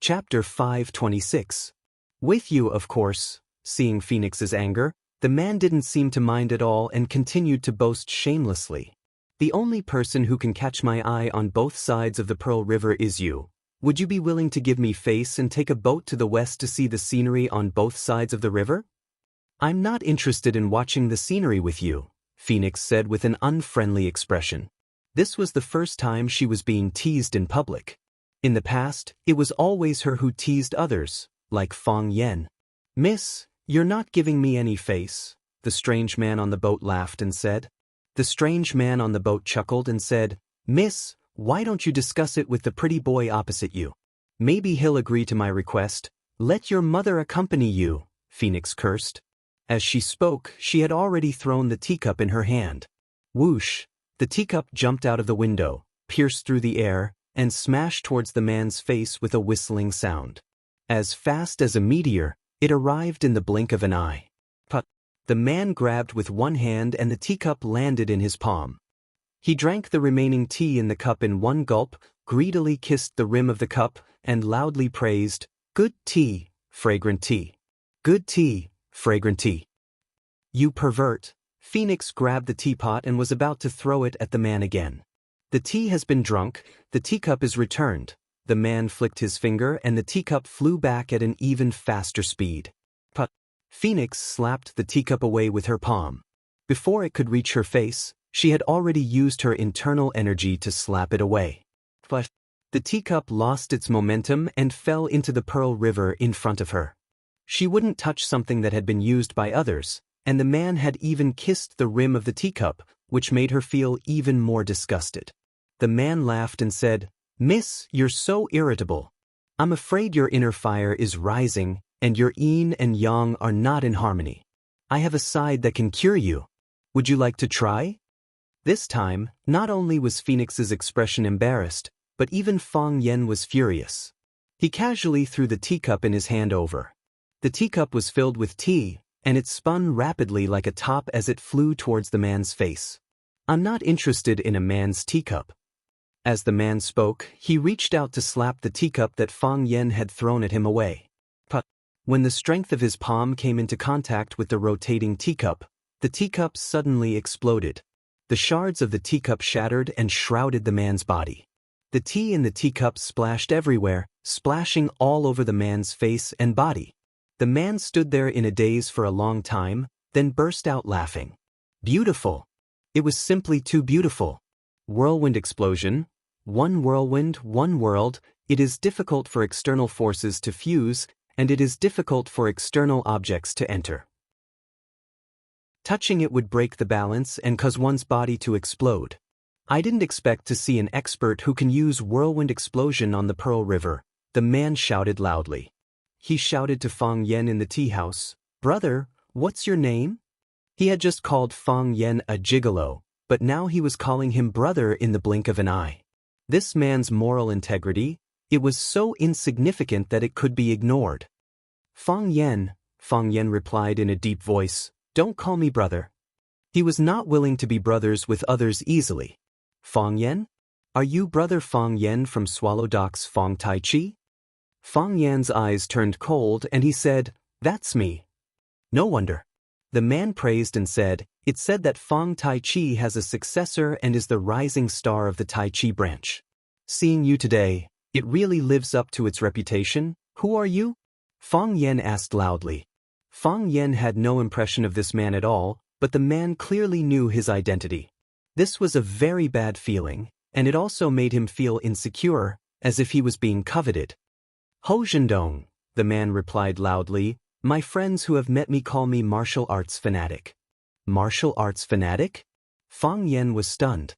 Chapter 526. With you, of course. Seeing Phoenix's anger, the man didn't seem to mind at all and continued to boast shamelessly. The only person who can catch my eye on both sides of the Pearl River is you. Would you be willing to give me face and take a boat to the west to see the scenery on both sides of the river? I'm not interested in watching the scenery with you, Phoenix said with an unfriendly expression. This was the first time she was being teased in public. In the past, it was always her who teased others, like Fang Yen. Miss, you're not giving me any face, the strange man on the boat laughed and said. The strange man on the boat chuckled and said, Miss, why don't you discuss it with the pretty boy opposite you? Maybe he'll agree to my request. Let your mother accompany you, Phoenix cursed. As she spoke, she had already thrown the teacup in her hand. Whoosh! The teacup jumped out of the window, pierced through the air, and smashed towards the man's face with a whistling sound. As fast as a meteor, it arrived in the blink of an eye. But the man grabbed with one hand and the teacup landed in his palm. He drank the remaining tea in the cup in one gulp, greedily kissed the rim of the cup, and loudly praised, Good tea, fragrant tea. Good tea, fragrant tea. You pervert. Phoenix grabbed the teapot and was about to throw it at the man again. The tea has been drunk, the teacup is returned. The man flicked his finger and the teacup flew back at an even faster speed. But Phoenix slapped the teacup away with her palm. Before it could reach her face, she had already used her internal energy to slap it away. But the teacup lost its momentum and fell into the Pearl River in front of her. She wouldn't touch something that had been used by others, and the man had even kissed the rim of the teacup, which made her feel even more disgusted. The man laughed and said, Miss, you're so irritable. I'm afraid your inner fire is rising, and your yin and yang are not in harmony. I have a side that can cure you. Would you like to try? This time, not only was Phoenix's expression embarrassed, but even Fang Yen was furious. He casually threw the teacup in his hand over. The teacup was filled with tea, and it spun rapidly like a top as it flew towards the man's face. I'm not interested in a man's teacup. As the man spoke, he reached out to slap the teacup that Fang Yen had thrown at him away. But when the strength of his palm came into contact with the rotating teacup, the teacup suddenly exploded. The shards of the teacup shattered and shrouded the man's body. The tea in the teacup splashed everywhere, splashing all over the man's face and body. The man stood there in a daze for a long time, then burst out laughing. Beautiful! It was simply too beautiful. Whirlwind explosion. One whirlwind, one world. It is difficult for external forces to fuse, and it is difficult for external objects to enter. Touching it would break the balance and cause one's body to explode. I didn't expect to see an expert who can use whirlwind explosion on the Pearl River, the man shouted loudly. He shouted to Fang Yen in the tea house, Brother, what's your name? He had just called Fang Yen a gigolo, but now he was calling him brother in the blink of an eye. This man's moral integrity, it was so insignificant that it could be ignored. Fang Yen replied in a deep voice, Don't call me brother. He was not willing to be brothers with others easily. Fang Yen? Are you brother Fang Yen from Swallow Dock's Fang Tai Chi? Fang Yan's eyes turned cold and he said, That's me. No wonder. The man praised and said, It's said that Fang Tai Chi has a successor and is the rising star of the Tai Chi branch. Seeing you today, it really lives up to its reputation. Who are you? Fang Yen asked loudly. Fang Yen had no impression of this man at all, but the man clearly knew his identity. This was a very bad feeling, and it also made him feel insecure, as if he was being coveted. Ho Zhendong, the man replied loudly, My friends who have met me call me martial arts fanatic. Martial arts fanatic? Fang Yen was stunned.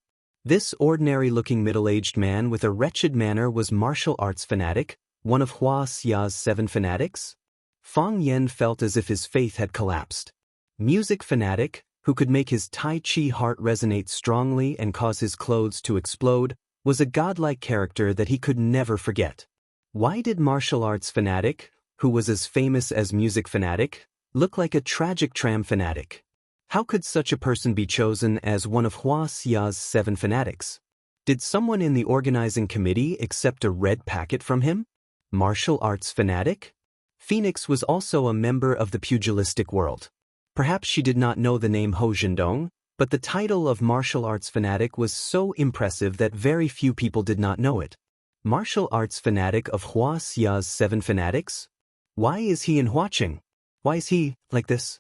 This ordinary-looking middle-aged man with a wretched manner was martial arts fanatic, one of Hua Xia's 7 fanatics? Fang Yen felt as if his faith had collapsed. Music fanatic, who could make his Tai Chi heart resonate strongly and cause his clothes to explode, was a godlike character that he could never forget. Why did martial arts fanatic, who was as famous as music fanatic, look like a tragic tram fanatic? How could such a person be chosen as one of Hua Xia's 7 fanatics? Did someone in the organizing committee accept a red packet from him? Martial arts fanatic? Phoenix was also a member of the pugilistic world. Perhaps she did not know the name Hou Zhendong, but the title of martial arts fanatic was so impressive that very few people did not know it. Martial arts fanatic of Hua Xia's 7 fanatics? Why is he in Huaqing? Why is he like this?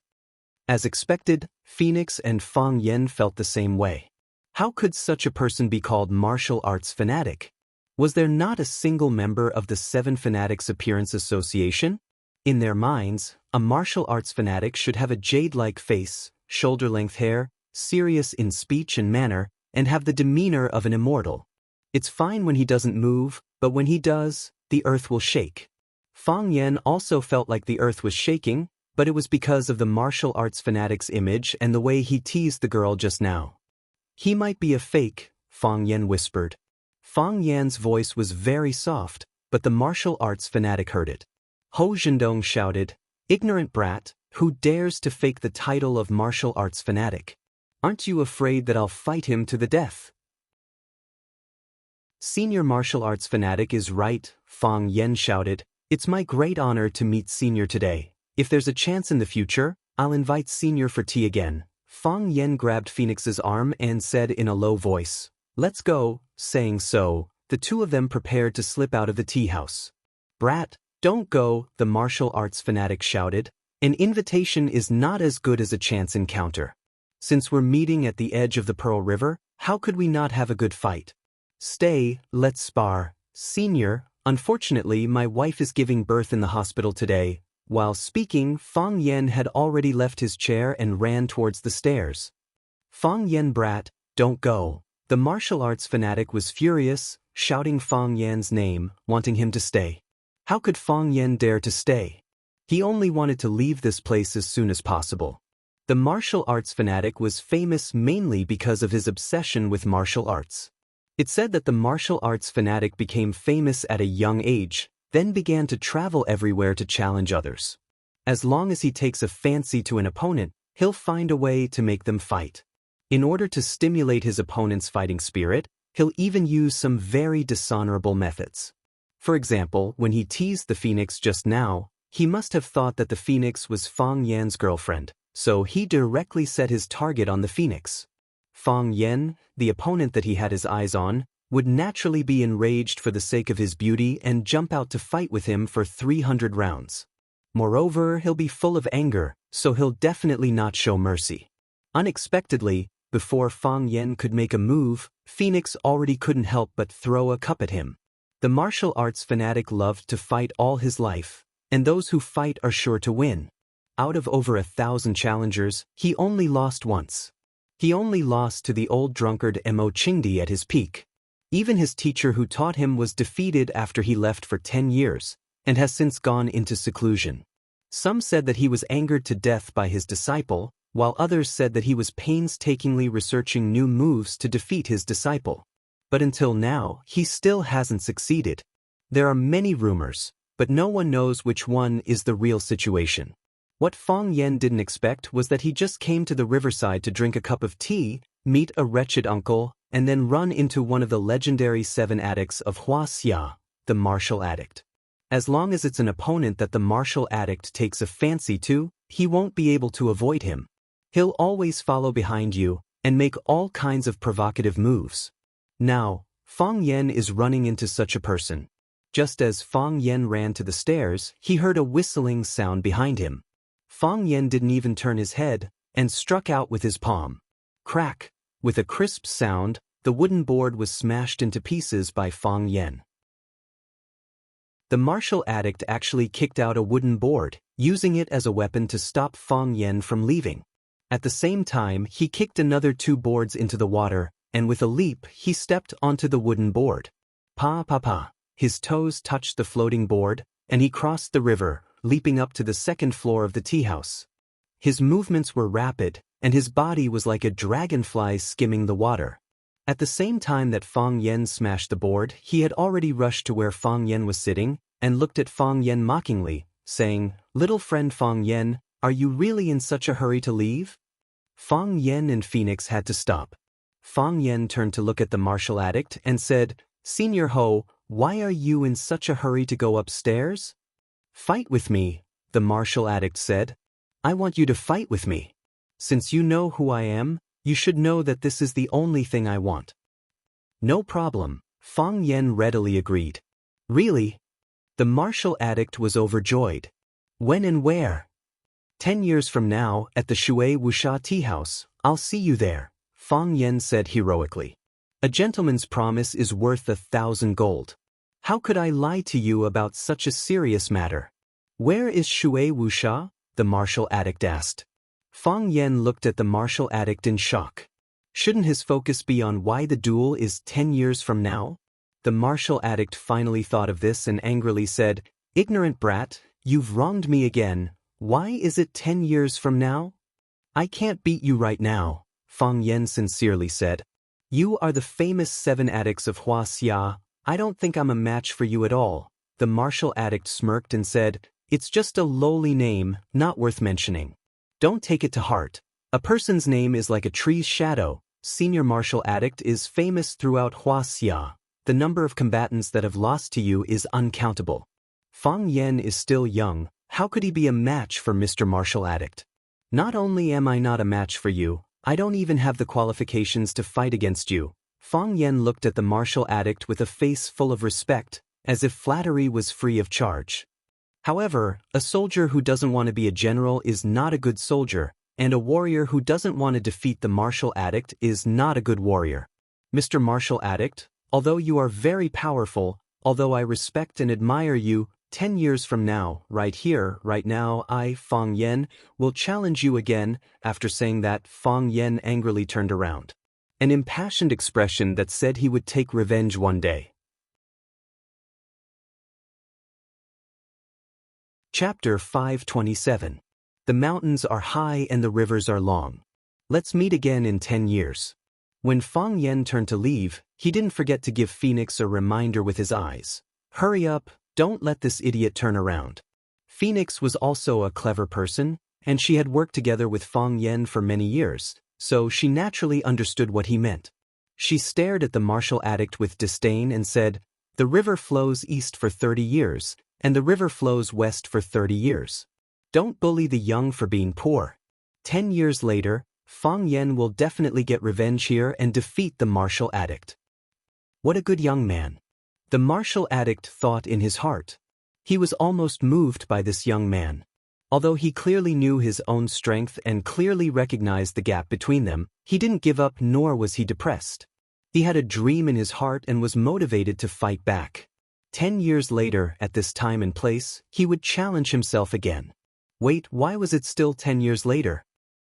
As expected, Phoenix and Fang Yan felt the same way. How could such a person be called martial arts fanatic? Was there not a single member of the 7 Fanatics Appearance Association? In their minds, a martial arts fanatic should have a jade-like face, shoulder-length hair, serious in speech and manner, and have the demeanor of an immortal. It's fine when he doesn't move, but when he does, the earth will shake. Fang Yan also felt like the earth was shaking, but it was because of the martial arts fanatic's image and the way he teased the girl just now. He might be a fake, Fang Yan whispered. Fang Yan's voice was very soft, but the martial arts fanatic heard it. Hou Zhendong shouted, "Ignorant brat, who dares to fake the title of martial arts fanatic? Aren't you afraid that I'll fight him to the death?" "Senior martial arts fanatic is right," Fang Yan shouted. "It's my great honor to meet Senior today. If there's a chance in the future, I'll invite Senior for tea again." Fang Yan grabbed Phoenix's arm and said in a low voice, "Let's go." Saying so, the two of them prepared to slip out of the tea house. "Brat, don't go," the martial arts fanatic shouted. "An invitation is not as good as a chance encounter. Since we're meeting at the edge of the Pearl River, how could we not have a good fight? Stay, let's spar." "Senior, unfortunately my wife is giving birth in the hospital today." While speaking, Fang Yan had already left his chair and ran towards the stairs. "Fang Yan brat, don't go." The martial arts fanatic was furious, shouting Fang Yan's name, wanting him to stay. How could Fang Yan dare to stay? He only wanted to leave this place as soon as possible. The martial arts fanatic was famous mainly because of his obsession with martial arts. It said that the martial arts fanatic became famous at a young age, then began to travel everywhere to challenge others. As long as he takes a fancy to an opponent, he'll find a way to make them fight. In order to stimulate his opponent's fighting spirit, he'll even use some very dishonorable methods. For example, when he teased the Phoenix just now, he must have thought that the Phoenix was Fang Yan's girlfriend, so he directly set his target on the Phoenix. Fang Yan, the opponent that he had his eyes on, would naturally be enraged for the sake of his beauty and jump out to fight with him for 300 rounds. Moreover, he'll be full of anger, so he'll definitely not show mercy. Unexpectedly, before Fang Yan could make a move, Phoenix already couldn't help but throw a cup at him. The martial arts fanatic loved to fight all his life, and those who fight are sure to win. Out of over 1,000 challengers, he only lost once. He only lost to the old drunkard Mo Qingdi at his peak. Even his teacher who taught him was defeated after he left for 10 years, and has since gone into seclusion. Some said that he was angered to death by his disciple, while others said that he was painstakingly researching new moves to defeat his disciple. But until now, he still hasn't succeeded. There are many rumors, but no one knows which one is the real situation. What Fang Yan didn't expect was that he just came to the riverside to drink a cup of tea, meet a wretched uncle, and then run into one of the legendary 7 addicts of Hua Xia, the martial addict. As long as it's an opponent that the martial addict takes a fancy to, he won't be able to avoid him. He'll always follow behind you and make all kinds of provocative moves. Now, Fang Yan is running into such a person. Just as Fang Yan ran to the stairs, he heard a whistling sound behind him. Fang Yan didn't even turn his head, and struck out with his palm. Crack! With a crisp sound, the wooden board was smashed into pieces by Fang Yan. The martial addict actually kicked out a wooden board, using it as a weapon to stop Fang Yan from leaving. At the same time, he kicked another 2 boards into the water, and with a leap, he stepped onto the wooden board. Pa pa pa! His toes touched the floating board, and he crossed the river, leaping up to the 2nd floor of the tea house. His movements were rapid, and his body was like a dragonfly skimming the water. At the same time that Fang Yan smashed the board, he had already rushed to where Fang Yan was sitting, and looked at Fang Yan mockingly, saying, "Little friend Fang Yan, are you really in such a hurry to leave?" Fang Yan and Phoenix had to stop. Fang Yan turned to look at the martial addict and said, "Senior Ho, Why are you in such a hurry to go upstairs? Fight with me, the martial addict said. I want you to fight with me. Since you know who I am, you should know that this is the only thing I want. No problem, Fang Yen readily agreed. Really? The martial addict was overjoyed. When and where? 10 years from now, at the Shui Wuxia tea house, I'll see you there, Fang Yen said heroically. A gentleman's promise is worth 1,000 gold. How could I lie to you about such a serious matter? Where is Shui Wuxia? The martial addict asked. Fang Yen looked at the martial addict in shock. Shouldn't his focus be on why the duel is 10 years from now? The martial addict finally thought of this and angrily said, Ignorant brat, you've wronged me again. Why is it 10 years from now? I can't beat you right now, Fang Yen sincerely said. You are the famous 7 addicts of Wuxia. I don't think I'm a match for you at all. The martial addict smirked and said, It's just a lowly name, not worth mentioning. Don't take it to heart. A person's name is like a tree's shadow. Senior martial addict is famous throughout Wuxia. The number of combatants that have lost to you is uncountable. Fang Yen is still young. How could he be a match for Mr. Martial Addict? Not only am I not a match for you, I don't even have the qualifications to fight against you. Fang Yen looked at the martial addict with a face full of respect, as if flattery was free of charge. However, a soldier who doesn't want to be a general is not a good soldier, and a warrior who doesn't want to defeat the martial addict is not a good warrior. Mr. Martial Addict, although you are very powerful, although I respect and admire you, 10 years from now, right here, right now, I, Fang Yen, will challenge you again. After saying that, Fang Yen angrily turned around. An impassioned expression that said he would take revenge one day. Chapter 527. The mountains are high and the rivers are long. Let's meet again in 10 years. When Fang Yen turned to leave, he didn't forget to give Phoenix a reminder with his eyes. Hurry up, don't let this idiot turn around. Phoenix was also a clever person, and she had worked together with Fang Yen for many years, so she naturally understood what he meant. She stared at the martial addict with disdain and said, The river flows east for 30 years, and the river flows west for 30 years. Don't bully the young for being poor. 10 years later, Fang Yen will definitely get revenge here and defeat the martial addict. What a good young man. The martial addict thought in his heart. He was almost moved by this young man. Although he clearly knew his own strength and clearly recognized the gap between them, he didn't give up nor was he depressed. He had a dream in his heart and was motivated to fight back. 10 years later, at this time and place, he would challenge himself again. Wait, why was it still 10 years later?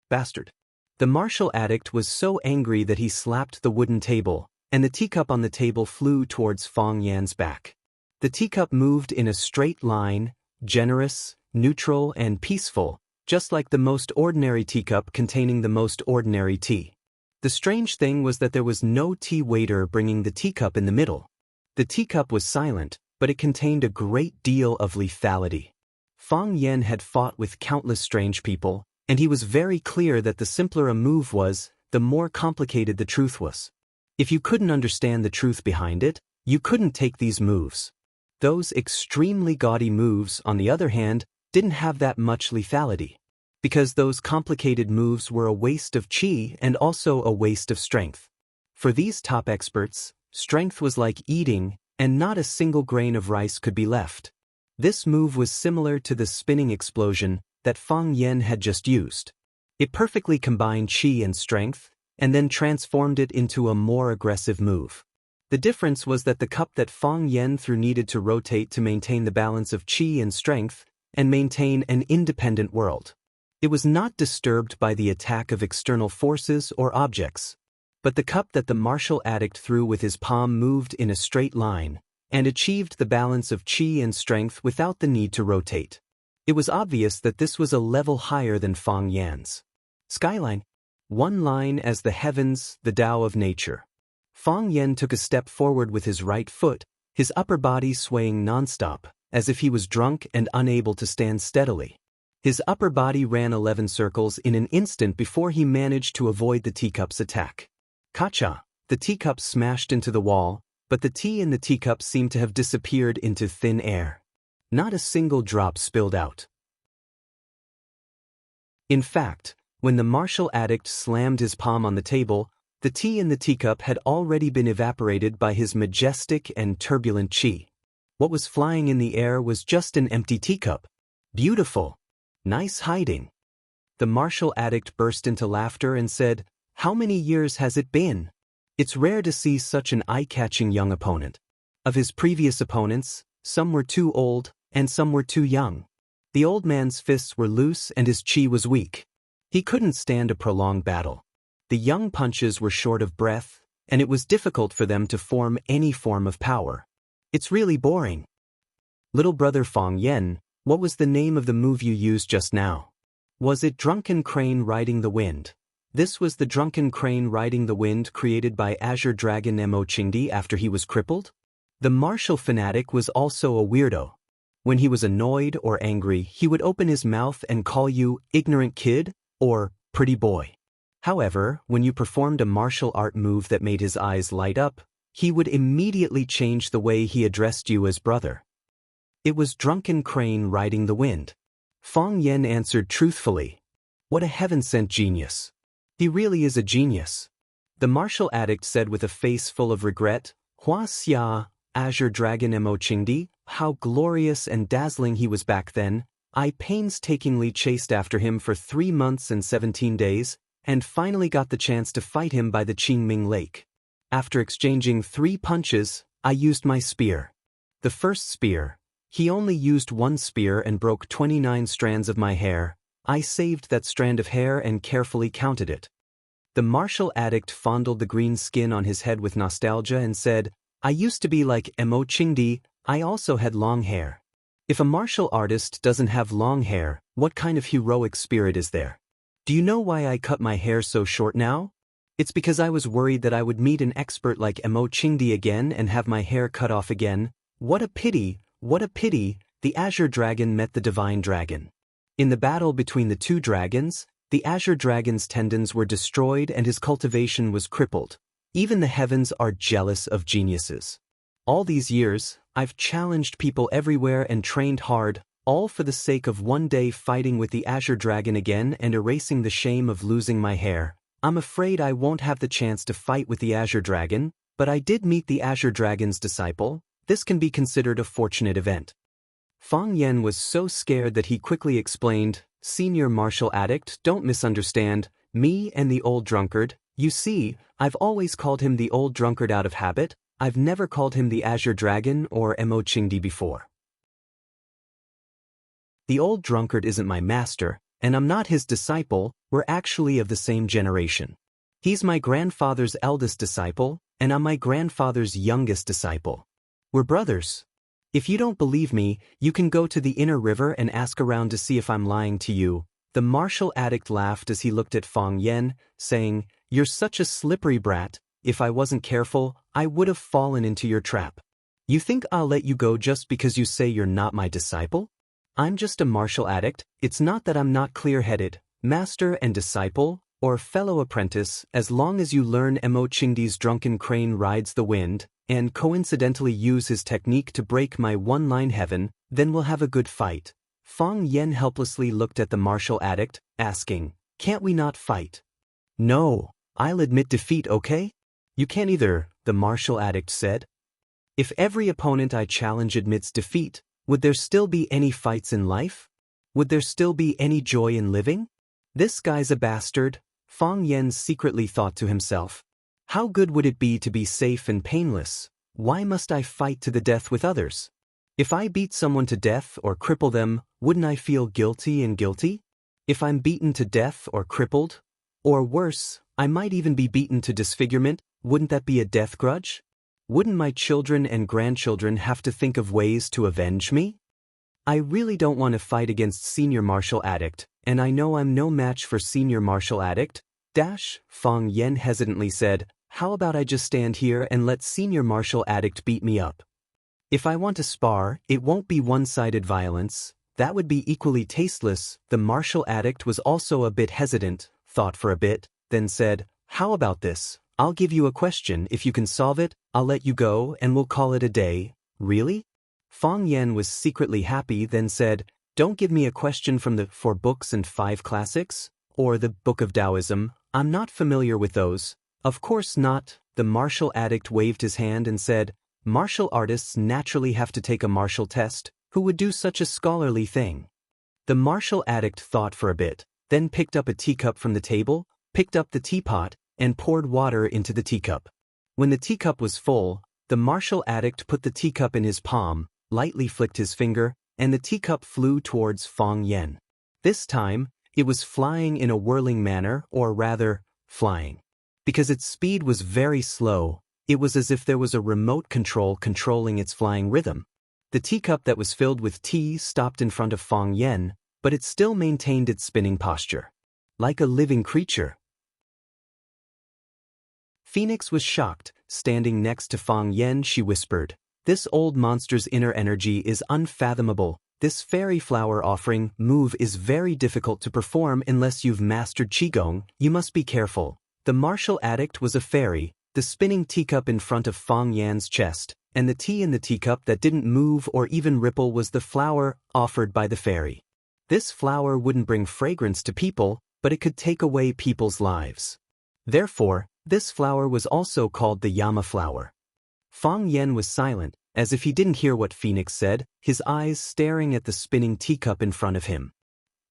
Bastard. The martial addict was so angry that he slapped the wooden table, and the teacup on the table flew towards Fang Yan's back. The teacup moved in a straight line, generous, neutral, and peaceful, just like the most ordinary teacup containing the most ordinary tea. The strange thing was that there was no tea waiter bringing the teacup in the middle. The teacup was silent, but it contained a great deal of lethality. Fang Yen had fought with countless strange people, and he was very clear that the simpler a move was, the more complicated the truth was. If you couldn't understand the truth behind it, you couldn't take these moves. Those extremely gaudy moves, on the other hand, didn't have that much lethality. Because those complicated moves were a waste of qi and also a waste of strength. For these top experts, strength was like eating, and not a single grain of rice could be left. This move was similar to the spinning explosion that Fang Yen had just used. It perfectly combined qi and strength, and then transformed it into a more aggressive move. The difference was that the cup that Fang Yen threw needed to rotate to maintain the balance of qi and strength, and maintain an independent world. It was not disturbed by the attack of external forces or objects. But the cup that the martial addict threw with his palm moved in a straight line, and achieved the balance of qi and strength without the need to rotate. It was obvious that this was a level higher than Fang Yan's. Skyline. One line as the heavens, the Tao of nature. Fang Yen took a step forward with his right foot, his upper body swaying nonstop, as if he was drunk and unable to stand steadily. His upper body ran 11 circles in an instant before he managed to avoid the teacup's attack. Kacha! The teacup smashed into the wall, But the tea in the teacup seemed to have disappeared into thin air. Not a single drop spilled out. In fact, when the martial addict slammed his palm on the table, the tea in the teacup had already been evaporated by his majestic and turbulent chi. What was flying in the air was just an empty teacup. Beautiful. Nice hiding. The martial addict burst into laughter and said, "How many years has it been? It's rare to see such an eye-catching young opponent." Of his previous opponents, some were too old, and some were too young. The old man's fists were loose and his chi was weak. He couldn't stand a prolonged battle. The young punches were short of breath, and it was difficult for them to form any form of power. "It's really boring." "Little brother Fang Yen, what was the name of the move you used just now? Was it Drunken Crane Riding the Wind?" This was the Drunken Crane Riding the Wind created by Azure Dragon Mo Qingdi after he was crippled. The martial fanatic was also a weirdo. When he was annoyed or angry, he would open his mouth and call you ignorant kid or pretty boy. However, when you performed a martial art move that made his eyes light up, he would immediately change the way he addressed you as brother. It was Drunken Crane Riding the Wind. Fang Yen answered truthfully. What a heaven-sent genius. He really is a genius. The martial addict said with a face full of regret, Wuxia, Azure Dragon Mo Qingdi, how glorious and dazzling he was back then. I painstakingly chased after him for 3 months and 17 days, and finally got the chance to fight him by the Qingming Lake. After exchanging 3 punches, I used my spear. The first spear. He only used 1 spear and broke 29 strands of my hair. I saved that strand of hair and carefully counted it. The martial addict fondled the green skin on his head with nostalgia and said, I used to be like Mo Qingdi, I also had long hair. If a martial artist doesn't have long hair, what kind of heroic spirit is there? Do you know why I cut my hair so short now? It's because I was worried that I would meet an expert like Mo Qingdi again and have my hair cut off again. What a pity, what a pity, the Azure Dragon met the Divine Dragon. In the battle between the 2 dragons, the Azure Dragon's tendons were destroyed and his cultivation was crippled. Even the heavens are jealous of geniuses. All these years, I've challenged people everywhere and trained hard, all for the sake of one day fighting with the Azure Dragon again and erasing the shame of losing my hair. I'm afraid I won't have the chance to fight with the Azure Dragon, but I did meet the Azure Dragon's disciple. This can be considered a fortunate event. Fang Yen was so scared that he quickly explained, Senior martial addict, don't misunderstand, me and the old drunkard, you see, I've always called him the old drunkard out of habit, I've never called him the Azure Dragon or Mo Qingdi before. The old drunkard isn't my master, and I'm not his disciple, we're actually of the same generation. He's my grandfather's eldest disciple, and I'm my grandfather's youngest disciple. We're brothers. If you don't believe me, you can go to the inner river and ask around to see if I'm lying to you. The martial addict laughed as he looked at Fang Yen, saying, You're such a slippery brat, if I wasn't careful, I would have fallen into your trap. You think I'll let you go just because you say you're not my disciple? I'm just a martial addict, it's not that I'm not clear-headed, master and disciple, or fellow apprentice, as long as you learn Mo Qingdi's Drunken Crane Rides the Wind, and coincidentally use his technique to break my one-line heaven, then we'll have a good fight. Fang Yen helplessly looked at the martial addict, asking, Can't we not fight? No, I'll admit defeat, okay? You can't either, the martial addict said. If every opponent I challenge admits defeat, would there still be any fights in life? Would there still be any joy in living? This guy's a bastard, Fang Yen secretly thought to himself. How good would it be to be safe and painless? Why must I fight to the death with others? If I beat someone to death or cripple them, wouldn't I feel guilty and guilty? If I'm beaten to death or crippled, or worse, I might even be beaten to disfigurement, wouldn't that be a death grudge? Wouldn't my children and grandchildren have to think of ways to avenge me? I really don't want to fight against Senior Martial Addict, and I know I'm no match for Senior Martial Addict. Fang Yen hesitantly said, How about I just stand here and let Senior Martial Addict beat me up? If I want to spar, it won't be one-sided violence. That would be equally tasteless. The martial addict was also a bit hesitant, thought for a bit, then said, How about this? I'll give you a question. If you can solve it, I'll let you go and we'll call it a day. Really? Fang Yan was secretly happy, then said, Don't give me a question from the 4 Books and 5 Classics? Or the Book of Taoism? I'm not familiar with those. Of course not. The martial addict waved his hand and said, Martial artists naturally have to take a martial test. Who would do such a scholarly thing? The martial addict thought for a bit, then picked up a teacup from the table, picked up the teapot, and poured water into the teacup. When the teacup was full, the martial addict put the teacup in his palm, lightly flicked his finger, and the teacup flew towards Fang Yan. This time, it was flying in a whirling manner, or rather, flying. Because its speed was very slow, it was as if there was a remote control controlling its flying rhythm. The teacup that was filled with tea stopped in front of Fang Yan, but it still maintained its spinning posture. Like a living creature. Phoenix was shocked. Standing next to Fang Yan, she whispered, This old monster's inner energy is unfathomable. This fairy flower offering move is very difficult to perform unless you've mastered Qigong. You must be careful. The martial addict was a fairy, the spinning teacup in front of Fang Yan's chest, and the tea in the teacup that didn't move or even ripple was the flower offered by the fairy. This flower wouldn't bring fragrance to people, but it could take away people's lives. Therefore, this flower was also called the Yama flower. Fang Yan was silent, as if he didn't hear what Phoenix said, his eyes staring at the spinning teacup in front of him.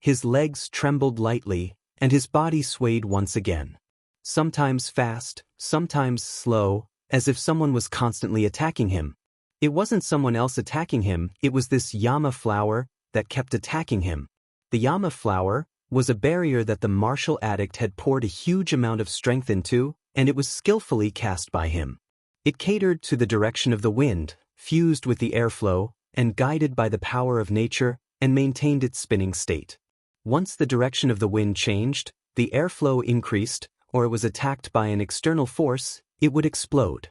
His legs trembled lightly, and his body swayed once again. Sometimes fast, sometimes slow, as if someone was constantly attacking him. It wasn't someone else attacking him, it was this Yama flower that kept attacking him. The Yama flower was a barrier that the martial addict had poured a huge amount of strength into, and it was skillfully cast by him. It catered to the direction of the wind, fused with the airflow, and guided by the power of nature, and maintained its spinning state. Once the direction of the wind changed, the airflow increased, or it was attacked by an external force, it would explode.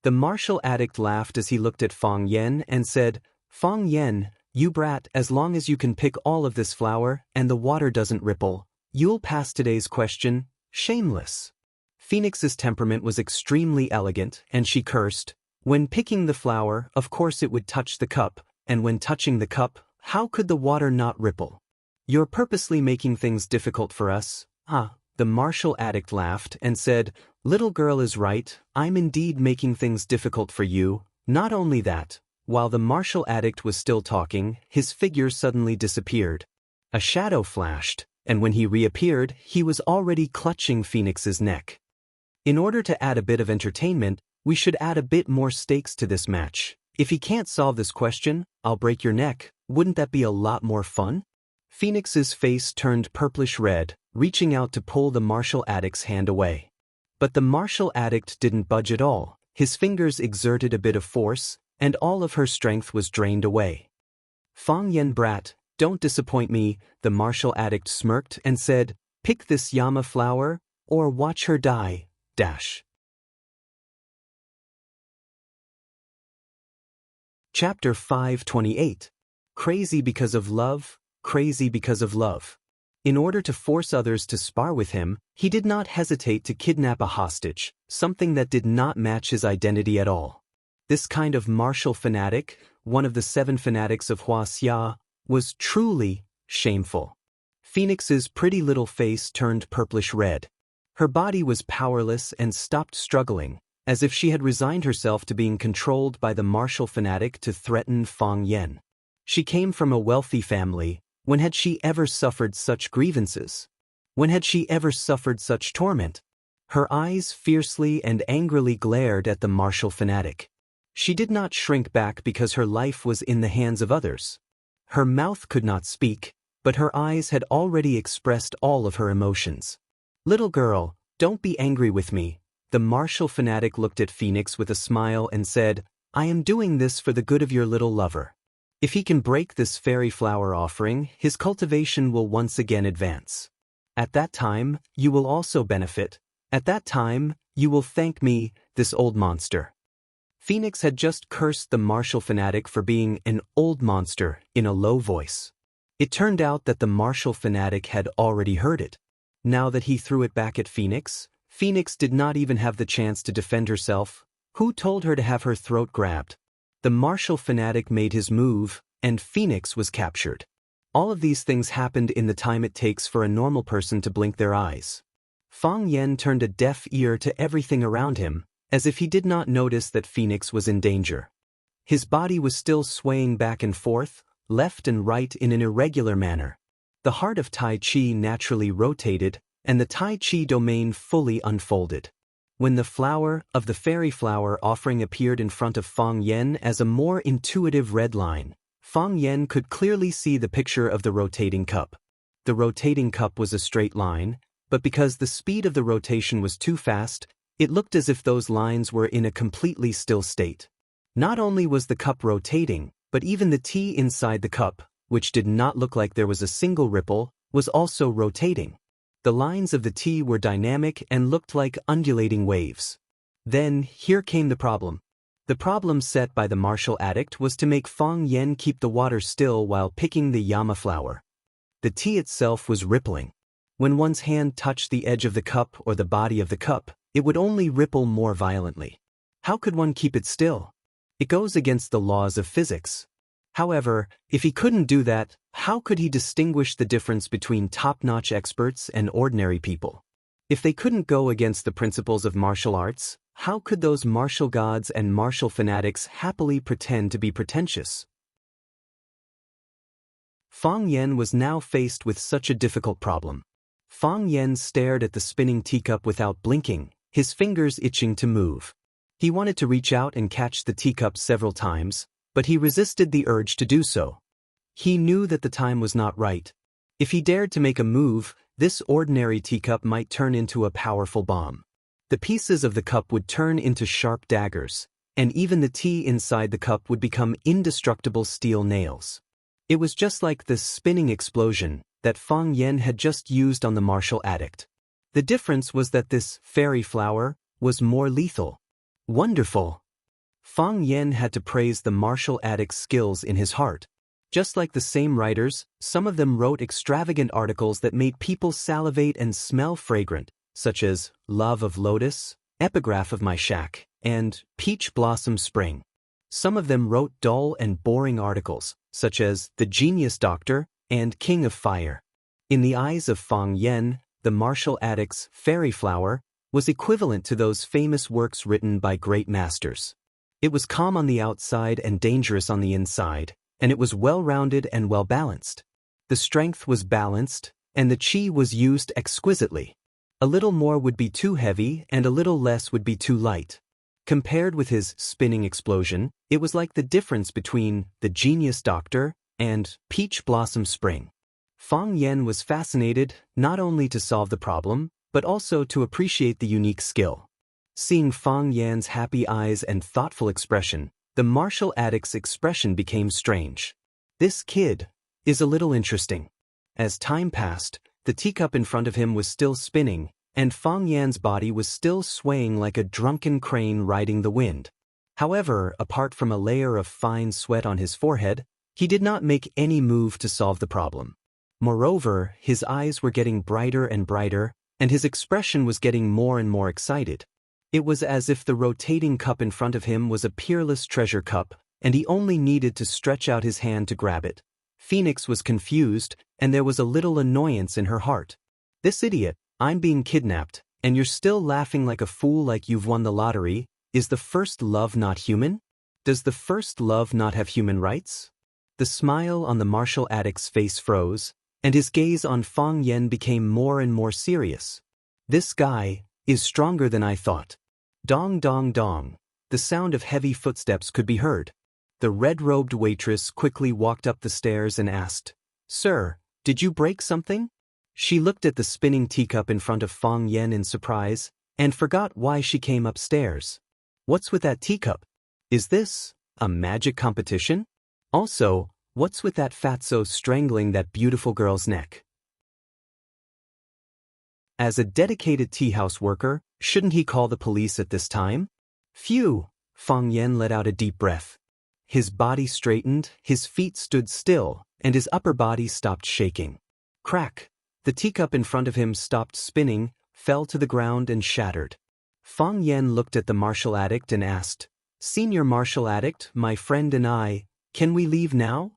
The martial addict laughed as he looked at Fang Yan and said, Fang Yan, you brat, as long as you can pick all of this flower and the water doesn't ripple, you'll pass today's question. Shameless. Phoenix's temperament was extremely elegant, and she cursed. When picking the flower, of course it would touch the cup, and when touching the cup, how could the water not ripple? You're purposely making things difficult for us. The martial addict laughed and said, Little girl is right, I'm indeed making things difficult for you. Not only that, while the martial addict was still talking, his figure suddenly disappeared. A shadow flashed, and when he reappeared, he was already clutching Phoenix's neck. In order to add a bit of entertainment, we should add a bit more stakes to this match. If he can't solve this question, I'll break your neck. Wouldn't that be a lot more fun? Phoenix's face turned purplish red, reaching out to pull the martial addict's hand away. But the martial addict didn't budge at all. His fingers exerted a bit of force, and all of her strength was drained away. Fang Yan brat, don't disappoint me, the martial addict smirked and said, Pick this Yama flower, or watch her die. Chapter 528. Crazy because of love, crazy because of love. In order to force others to spar with him, he did not hesitate to kidnap a hostage, something that did not match his identity at all. This kind of martial fanatic, one of the 7 fanatics of Wuxia, was truly shameful. Phoenix's pretty little face turned purplish red. Her body was powerless and stopped struggling, as if she had resigned herself to being controlled by the martial fanatic to threaten Fang Yan. She came from a wealthy family. When had she ever suffered such grievances? When had she ever suffered such torment? Her eyes fiercely and angrily glared at the martial fanatic. She did not shrink back because her life was in the hands of others. Her mouth could not speak, but her eyes had already expressed all of her emotions. Little girl, don't be angry with me. The martial fanatic looked at Phoenix with a smile and said, I am doing this for the good of your little lover. If he can break this fairy flower offering, his cultivation will once again advance. At that time, you will also benefit. At that time, you will thank me, this old monster. Phoenix had just cursed the martial fanatic for being an old monster in a low voice. It turned out that the martial fanatic had already heard it. Now that he threw it back at Phoenix, Phoenix did not even have the chance to defend herself. Who told her to have her throat grabbed? The martial fanatic made his move, and Phoenix was captured. All of these things happened in the time it takes for a normal person to blink their eyes. Fang Yen turned a deaf ear to everything around him, as if he did not notice that Phoenix was in danger. His body was still swaying back and forth, left and right in an irregular manner. The heart of Tai Chi naturally rotated, and the Tai Chi domain fully unfolded. When the flower of the fairy flower offering appeared in front of Fang Yen as a more intuitive red line, Fang Yen could clearly see the picture of the rotating cup. The rotating cup was a straight line, but because the speed of the rotation was too fast, it looked as if those lines were in a completely still state. Not only was the cup rotating, but even the tea inside the cup, which did not look like there was a single ripple, was also rotating. The lines of the tea were dynamic and looked like undulating waves. Then, here came the problem. The problem set by the martial addict was to make Fang Yen keep the water still while picking the yama flower. The tea itself was rippling. When one's hand touched the edge of the cup or the body of the cup, it would only ripple more violently. How could one keep it still? It goes against the laws of physics. However, if he couldn't do that, how could he distinguish the difference between top-notch experts and ordinary people? If they couldn't go against the principles of martial arts, how could those martial gods and martial fanatics happily pretend to be pretentious? Fang Yen was now faced with such a difficult problem. Fang Yen stared at the spinning teacup without blinking, his fingers itching to move. He wanted to reach out and catch the teacup several times, but he resisted the urge to do so. He knew that the time was not right. If he dared to make a move, this ordinary teacup might turn into a powerful bomb. The pieces of the cup would turn into sharp daggers, and even the tea inside the cup would become indestructible steel nails. It was just like the spinning explosion that Fang Yen had just used on the martial addict. The difference was that this fairy flower was more lethal. Wonderful! Fang Yen had to praise the martial addict's skills in his heart. Just like the same writers, some of them wrote extravagant articles that made people salivate and smell fragrant, such as Love of Lotus, Epigraph of My Shack, and Peach Blossom Spring. Some of them wrote dull and boring articles, such as The Genius Doctor and King of Fire. In the eyes of Fang Yen, the martial addict's fairy flower was equivalent to those famous works written by great masters. It was calm on the outside and dangerous on the inside, and it was well-rounded and well-balanced. The strength was balanced, and the qi was used exquisitely. A little more would be too heavy and a little less would be too light. Compared with his spinning explosion, it was like the difference between The Genius Doctor and Peach Blossom Spring. Fang Yen was fascinated not only to solve the problem, but also to appreciate the unique skill. Seeing Fang Yan's happy eyes and thoughtful expression, the martial addict's expression became strange. This kid is a little interesting. As time passed, the teacup in front of him was still spinning, and Fang Yan's body was still swaying like a drunken crane riding the wind. However, apart from a layer of fine sweat on his forehead, he did not make any move to solve the problem. Moreover, his eyes were getting brighter and brighter, and his expression was getting more and more excited. It was as if the rotating cup in front of him was a peerless treasure cup, and he only needed to stretch out his hand to grab it. Phoenix was confused, and there was a little annoyance in her heart. This idiot, I'm being kidnapped, and you're still laughing like a fool like you've won the lottery. Is the first love not human? Does the first love not have human rights? The smile on the martial addict's face froze, and his gaze on Fang Yen became more and more serious. This guy is stronger than I thought. Dong dong dong. The sound of heavy footsteps could be heard. The red-robed waitress quickly walked up the stairs and asked, "Sir, did you break something?" She looked at the spinning teacup in front of Fang Yen in surprise, and forgot why she came upstairs. What's with that teacup? Is this a magic competition? Also, what's with that fatso strangling that beautiful girl's neck? As a dedicated tea house worker, shouldn't he call the police at this time? Phew! Fang Yen let out a deep breath. His body straightened, his feet stood still, and his upper body stopped shaking. Crack! The teacup in front of him stopped spinning. fell to the ground and shattered. Fang Yen looked at the martial addict and asked, "Senior martial addict, my friend and I, can we leave now?"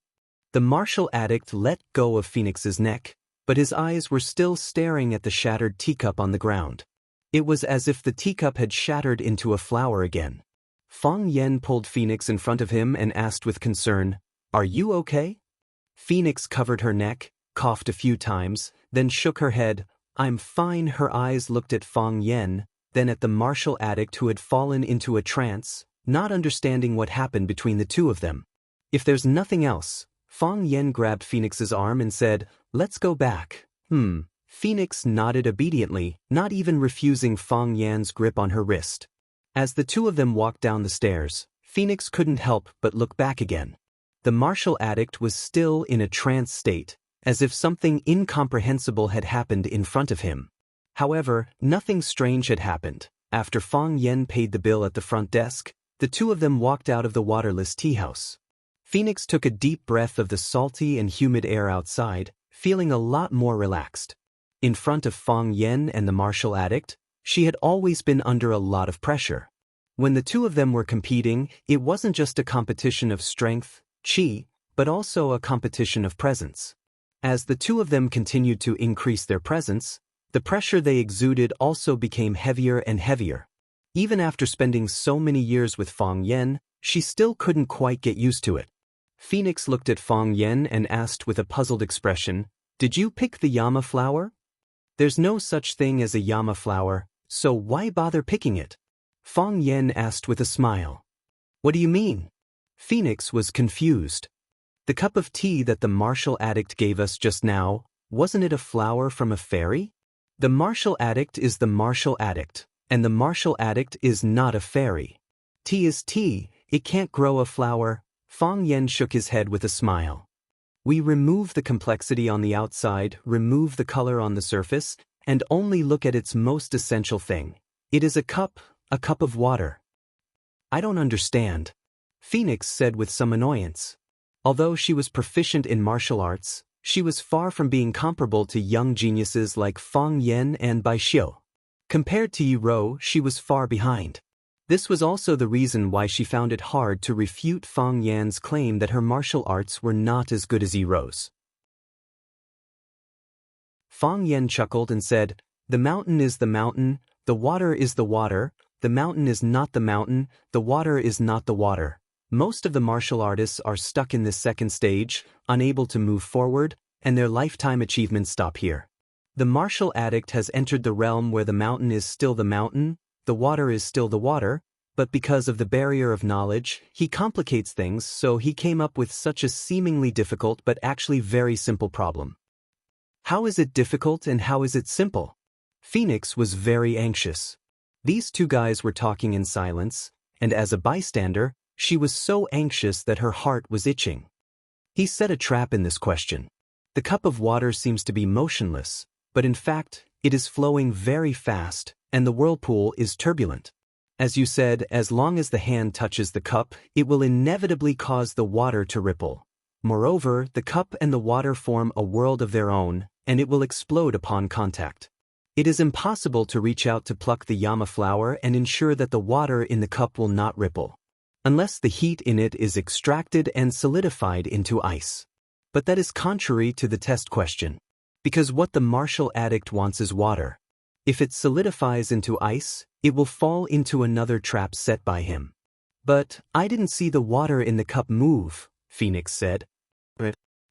The martial addict let go of Phoenix's neck, but his eyes were still staring at the shattered teacup on the ground. It was as if the teacup had shattered into a flower again. Fang Yen pulled Phoenix in front of him and asked with concern, "Are you okay?" Phoenix covered her neck, coughed a few times, then shook her head. "I'm fine." Her eyes looked at Fang Yen, then at the martial addict who had fallen into a trance, not understanding what happened between the two of them. "If there's nothing else," Fang Yen grabbed Phoenix's arm and said, "Let's go back." Phoenix nodded obediently, not even refusing Fang Yan's grip on her wrist. As the two of them walked down the stairs, Phoenix couldn't help but look back again. The martial addict was still in a trance state, as if something incomprehensible had happened in front of him. However, nothing strange had happened. After Fang Yen paid the bill at the front desk, the two of them walked out of the waterless tea house. Phoenix took a deep breath of the salty and humid air outside, feeling a lot more relaxed. In front of Fang Yen and the martial addict, she had always been under a lot of pressure. When the two of them were competing, it wasn't just a competition of strength, qi, but also a competition of presence. As the two of them continued to increase their presence, the pressure they exuded also became heavier and heavier. Even after spending so many years with Fang Yen, she still couldn't quite get used to it. Phoenix looked at Fang Yen and asked with a puzzled expression, "Did you pick the Yama flower?" "There's no such thing as a Yama flower, so why bother picking it?" Fang Yen asked with a smile. "What do you mean?" Phoenix was confused. "The cup of tea that the martial addict gave us just now, wasn't it a flower from a fairy?" "The martial addict is the martial addict, and the martial addict is not a fairy. Tea is tea, it can't grow a flower." Fang Yen shook his head with a smile. "We remove the complexity on the outside, remove the color on the surface, and only look at its most essential thing. It is a cup of water." "I don't understand," Phoenix said with some annoyance. Although she was proficient in martial arts, she was far from being comparable to young geniuses like Fang Yen and Bai Xiu. Compared to Yi Rou, she was far behind. This was also the reason why she found it hard to refute Fang Yan's claim that her martial arts were not as good as Yi Rou's. Fang Yen chuckled and said, "The mountain is the mountain, the water is the water, the mountain is not the mountain, the water is not the water. Most of the martial artists are stuck in this second stage, unable to move forward, and their lifetime achievements stop here. The martial addict has entered the realm where the mountain is still the mountain, the water is still the water, but because of the barrier of knowledge, he complicates things, so he came up with such a seemingly difficult but actually very simple problem." "How is it difficult and how is it simple?" Phoenix was very anxious. These two guys were talking in silence, and as a bystander, she was so anxious that her heart was itching. He set a trap in this question. The cup of water seems to be motionless, but in fact, it is flowing very fast, and the whirlpool is turbulent. As you said, as long as the hand touches the cup, it will inevitably cause the water to ripple. Moreover, the cup and the water form a world of their own, and it will explode upon contact. It is impossible to reach out to pluck the Yama flower and ensure that the water in the cup will not ripple, unless the heat in it is extracted and solidified into ice. But that is contrary to the test question. Because what the martial addict wants is water. If it solidifies into ice, it will fall into another trap set by him. "But I didn't see the water in the cup move," Phoenix said.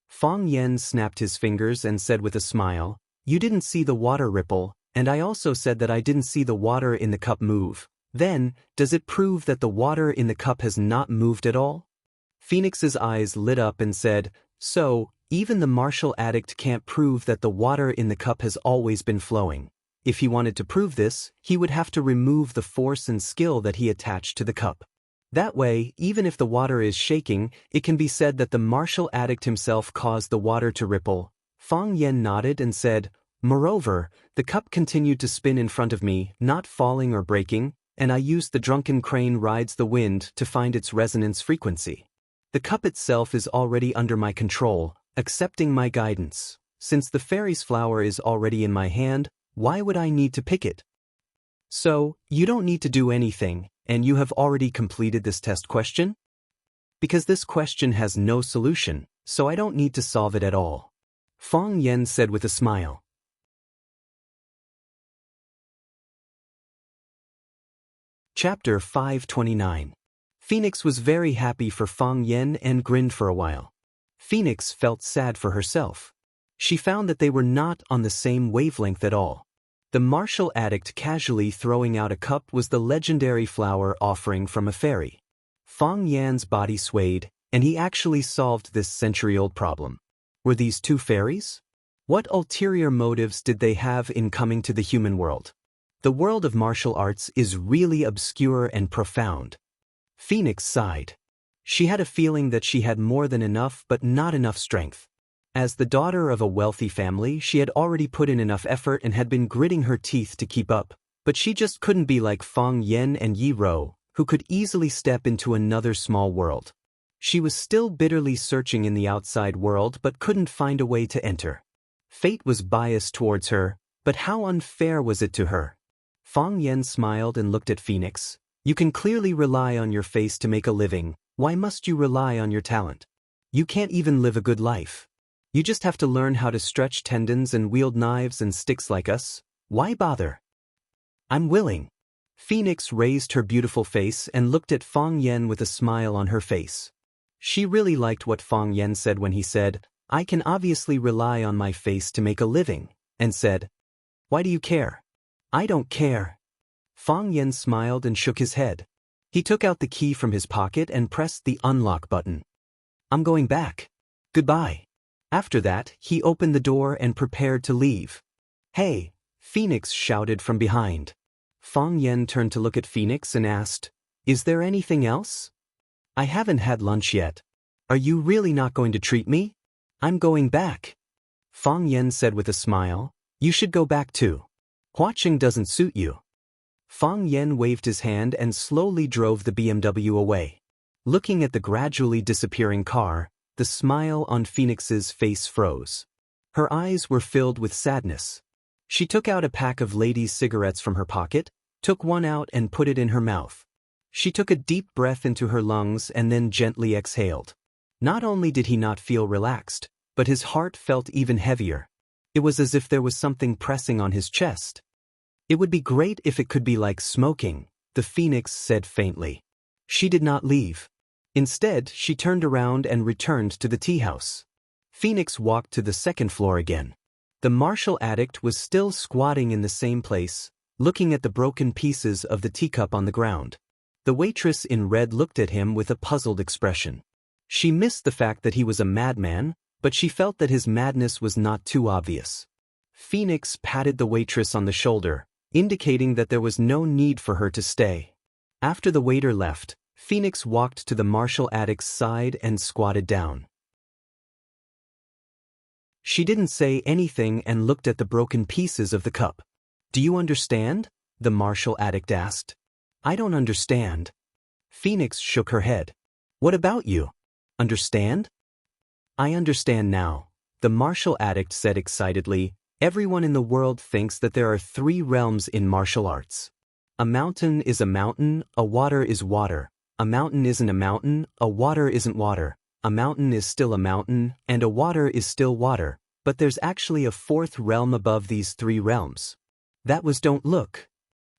Fang Yen snapped his fingers and said with a smile, "You didn't see the water ripple, and I also said that I didn't see the water in the cup move. Then, does it prove that the water in the cup has not moved at all?" Phoenix's eyes lit up and said, "So, even the martial addict can't prove that the water in the cup has always been flowing. If he wanted to prove this, he would have to remove the force and skill that he attached to the cup. That way, even if the water is shaking, it can be said that the martial addict himself caused the water to ripple." Fang Yen nodded and said, "Moreover, the cup continued to spin in front of me, not falling or breaking, and I used the drunken crane rides the wind to find its resonance frequency. The cup itself is already under my control, accepting my guidance. Since the fairy's flower is already in my hand, Why would I need to pick it? So, you don't need to do anything, and you have already completed this test question? Because this question has no solution, so I don't need to solve it at all. Fang Yan said with a smile. Chapter 529. Phoenix was very happy for Fang Yan and grinned for a while. Phoenix felt sad for herself. She found that they were not on the same wavelength at all. The martial addict casually throwing out a cup was the legendary flower offering from a fairy. Fang Yan's body swayed, and he actually solved this century-old problem. Were these two fairies? What ulterior motives did they have in coming to the human world? The world of martial arts is really obscure and profound. Phoenix sighed. She had a feeling that she had more than enough but not enough strength. As the daughter of a wealthy family, she had already put in enough effort and had been gritting her teeth to keep up, but she just couldn't be like Fang Yan and Yi Rou, who could easily step into another small world. She was still bitterly searching in the outside world but couldn't find a way to enter. Fate was biased towards her, but how unfair was it to her? Fang Yan smiled and looked at Phoenix. You can clearly rely on your face to make a living. Why must you rely on your talent? You can't even live a good life. You just have to learn how to stretch tendons and wield knives and sticks like us. Why bother? I'm willing. Phoenix raised her beautiful face and looked at Fang Yan with a smile on her face. She really liked what Fang Yan said when he said, I can obviously rely on my face to make a living, and said, Why do you care? I don't care. Fang Yan smiled and shook his head. He took out the key from his pocket and pressed the unlock button. I'm going back. Goodbye. After that, he opened the door and prepared to leave. Hey, Phoenix shouted from behind. Fang Yan turned to look at Phoenix and asked, Is there anything else? I haven't had lunch yet. Are you really not going to treat me? I'm going back. Fang Yan said with a smile, You should go back too. Watching doesn't suit you. Fang Yan waved his hand and slowly drove the BMW away. Looking at the gradually disappearing car, the smile on Phoenix's face froze. Her eyes were filled with sadness. She took out a pack of ladies' cigarettes from her pocket, took one out and put it in her mouth. She took a deep breath into her lungs and then gently exhaled. Not only did he not feel relaxed, but his heart felt even heavier. It was as if there was something pressing on his chest. It would be great if it could be like smoking, the Phoenix said faintly. She did not leave. Instead, she turned around and returned to the tea house. Phoenix walked to the second floor again. The martial addict was still squatting in the same place, looking at the broken pieces of the teacup on the ground. The waitress in red looked at him with a puzzled expression. She missed the fact that he was a madman, but she felt that his madness was not too obvious. Phoenix patted the waitress on the shoulder, indicating that there was no need for her to stay. After the waiter left, Phoenix walked to the martial addict's side and squatted down. She didn't say anything and looked at the broken pieces of the cup. Do you understand? The martial addict asked. I don't understand. Phoenix shook her head. What about you? Understand? I understand now, the martial addict said excitedly. Everyone in the world thinks that there are 3 realms in martial arts. A mountain is a mountain, a water is water. A mountain isn't a mountain, a water isn't water. A mountain is still a mountain, and a water is still water, but there's actually a 4th realm above these 3 realms. That was don't look.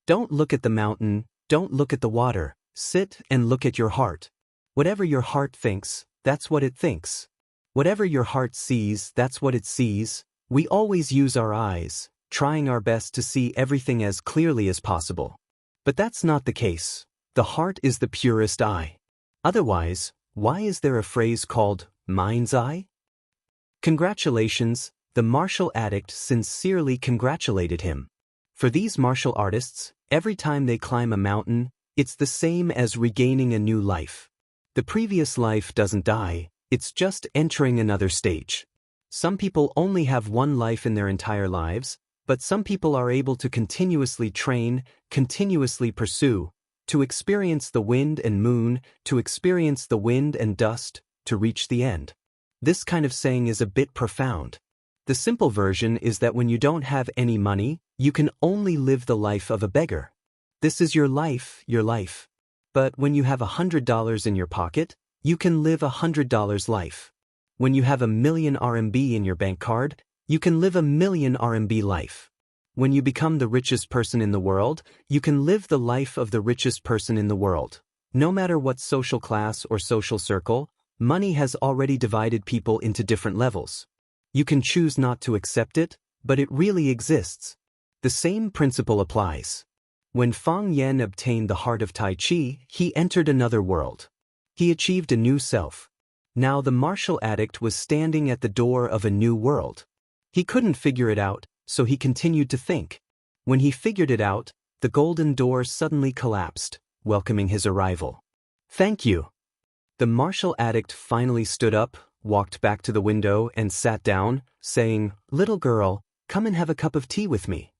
Don't look at the mountain, don't look at the water, sit and look at your heart. Whatever your heart thinks, that's what it thinks. Whatever your heart sees, that's what it sees. We always use our eyes, trying our best to see everything as clearly as possible. But that's not the case. The heart is the purest eye. Otherwise, why is there a phrase called mind's eye? Congratulations, the martial addict sincerely congratulated him. For these martial artists, every time they climb a mountain, it's the same as regaining a new life. The previous life doesn't die, it's just entering another stage. Some people only have one life in their entire lives, but some people are able to continuously train, continuously pursue, to experience the wind and moon, to experience the wind and dust, to reach the end. This kind of saying is a bit profound. The simple version is that when you don't have any money, you can only live the life of a beggar. This is your life, your life. But when you have $100 in your pocket, you can live $100 life. When you have 1,000,000 RMB in your bank card, you can live 1,000,000 RMB life. When you become the richest person in the world, you can live the life of the richest person in the world. No matter what social class or social circle, money has already divided people into different levels. You can choose not to accept it, but it really exists. The same principle applies. When Fang Yan obtained the heart of Tai Chi, he entered another world. He achieved a new self. Now the martial addict was standing at the door of a new world. He couldn't figure it out, so he continued to think. When he figured it out, the golden door suddenly collapsed, welcoming his arrival. Thank you. The martial addict finally stood up, walked back to the window and sat down, saying, "Little girl, come and have a cup of tea with me."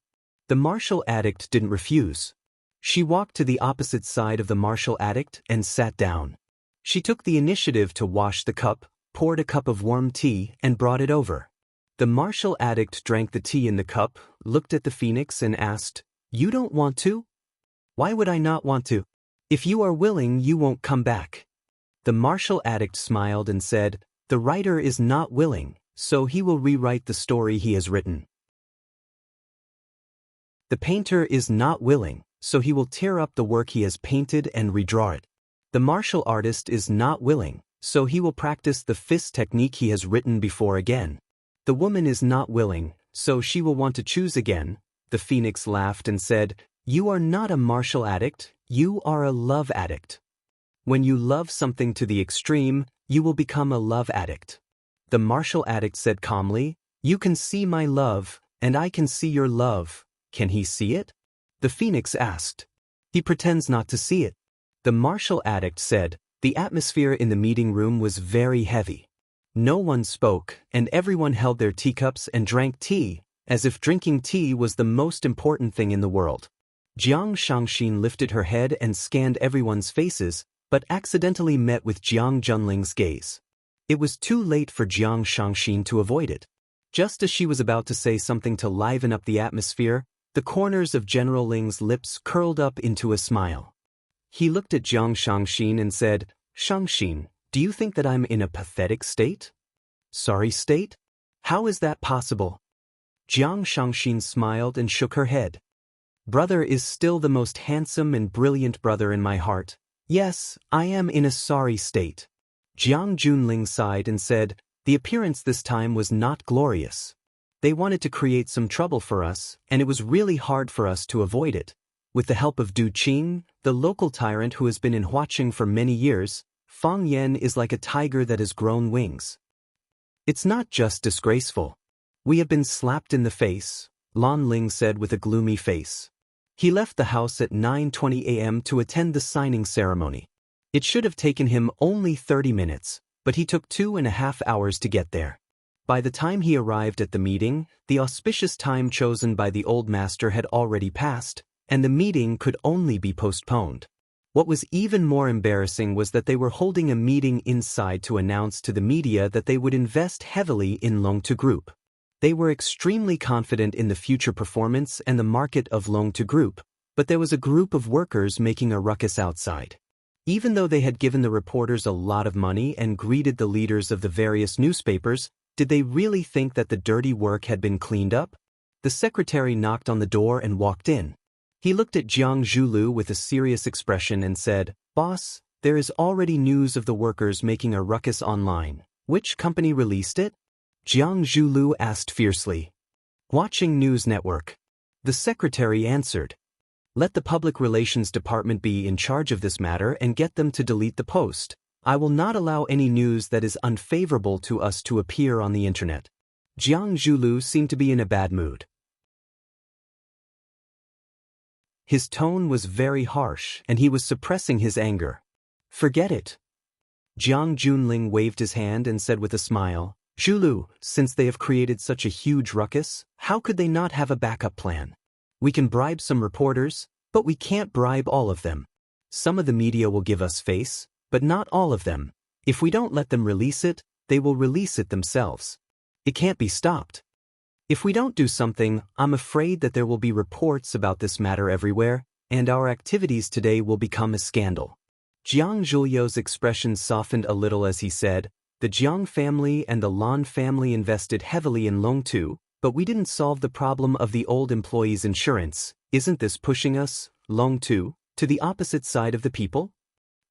The martial addict didn't refuse. She walked to the opposite side of the martial addict and sat down. She took the initiative to wash the cup, poured a cup of warm tea, and brought it over. The martial addict drank the tea in the cup, looked at the phoenix and asked, "You don't want to?" "Why would I not want to? If you are willing, you won't come back." The martial addict smiled and said, "The writer is not willing, so he will rewrite the story he has written. The painter is not willing, so he will tear up the work he has painted and redraw it. The martial artist is not willing, so he will practice the fist technique he has written before again. The woman is not willing, so she will want to choose again." The phoenix laughed and said, "You are not a martial addict, you are a love addict. When you love something to the extreme, you will become a love addict." The martial addict said calmly, "You can see my love, and I can see your love. Can he see it?" The phoenix asked. "He pretends not to see it." The martial addict said, "The atmosphere in the meeting room was very heavy. No one spoke, and everyone held their teacups and drank tea, as if drinking tea was the most important thing in the world." Jiang Shangxin lifted her head and scanned everyone's faces, but accidentally met with Jiang Junling's gaze. It was too late for Jiang Shangxin to avoid it. Just as she was about to say something to liven up the atmosphere, the corners of General Ling's lips curled up into a smile. He looked at Jiang Shangxin and said, "Shangxin, do you think that I'm in a pathetic state? Sorry state? How is that possible?" Jiang Shangxin smiled and shook her head. "Brother is still the most handsome and brilliant brother in my heart. Yes, I am in a sorry state." Jiang Junling sighed and said, "The appearance this time was not glorious. They wanted to create some trouble for us, and it was really hard for us to avoid it. With the help of Du Qing, the local tyrant who has been in Huaqing for many years, Fang Yan is like a tiger that has grown wings. It's not just disgraceful. We have been slapped in the face," Lan Ling said with a gloomy face. He left the house at 9:20 a.m. to attend the signing ceremony. It should have taken him only 30 minutes, but he took 2.5 hours to get there. By the time he arrived at the meeting, the auspicious time chosen by the old master had already passed, and the meeting could only be postponed. What was even more embarrassing was that they were holding a meeting inside to announce to the media that they would invest heavily in Longtime Group. They were extremely confident in the future performance and the market of Longtime Group, but there was a group of workers making a ruckus outside. Even though they had given the reporters a lot of money and greeted the leaders of the various newspapers, did they really think that the dirty work had been cleaned up? The secretary knocked on the door and walked in. He looked at Jiang Zhulu with a serious expression and said, "Boss, there is already news of the workers making a ruckus online. Which company released it?" Jiang Zhulu asked fiercely. "Watching News Network." The secretary answered. "Let the public relations department be in charge of this matter and get them to delete the post. I will not allow any news that is unfavorable to us to appear on the internet." Jiang Zhulu seemed to be in a bad mood. His tone was very harsh, and he was suppressing his anger. "Forget it." Jiang Junling waved his hand and said with a smile, "Zhulu, since they have created such a huge ruckus, how could they not have a backup plan? We can bribe some reporters, but we can't bribe all of them. Some of the media will give us face, but not all of them. If we don't let them release it, they will release it themselves. It can't be stopped." If we don't do something, I'm afraid that there will be reports about this matter everywhere, and our activities today will become a scandal. Jiang Zhuliu's expression softened a little as he said, the Jiang family and the Lan family invested heavily in Longtu, but we didn't solve the problem of the old employees' insurance. Isn't this pushing us, Longtu, to the opposite side of the people?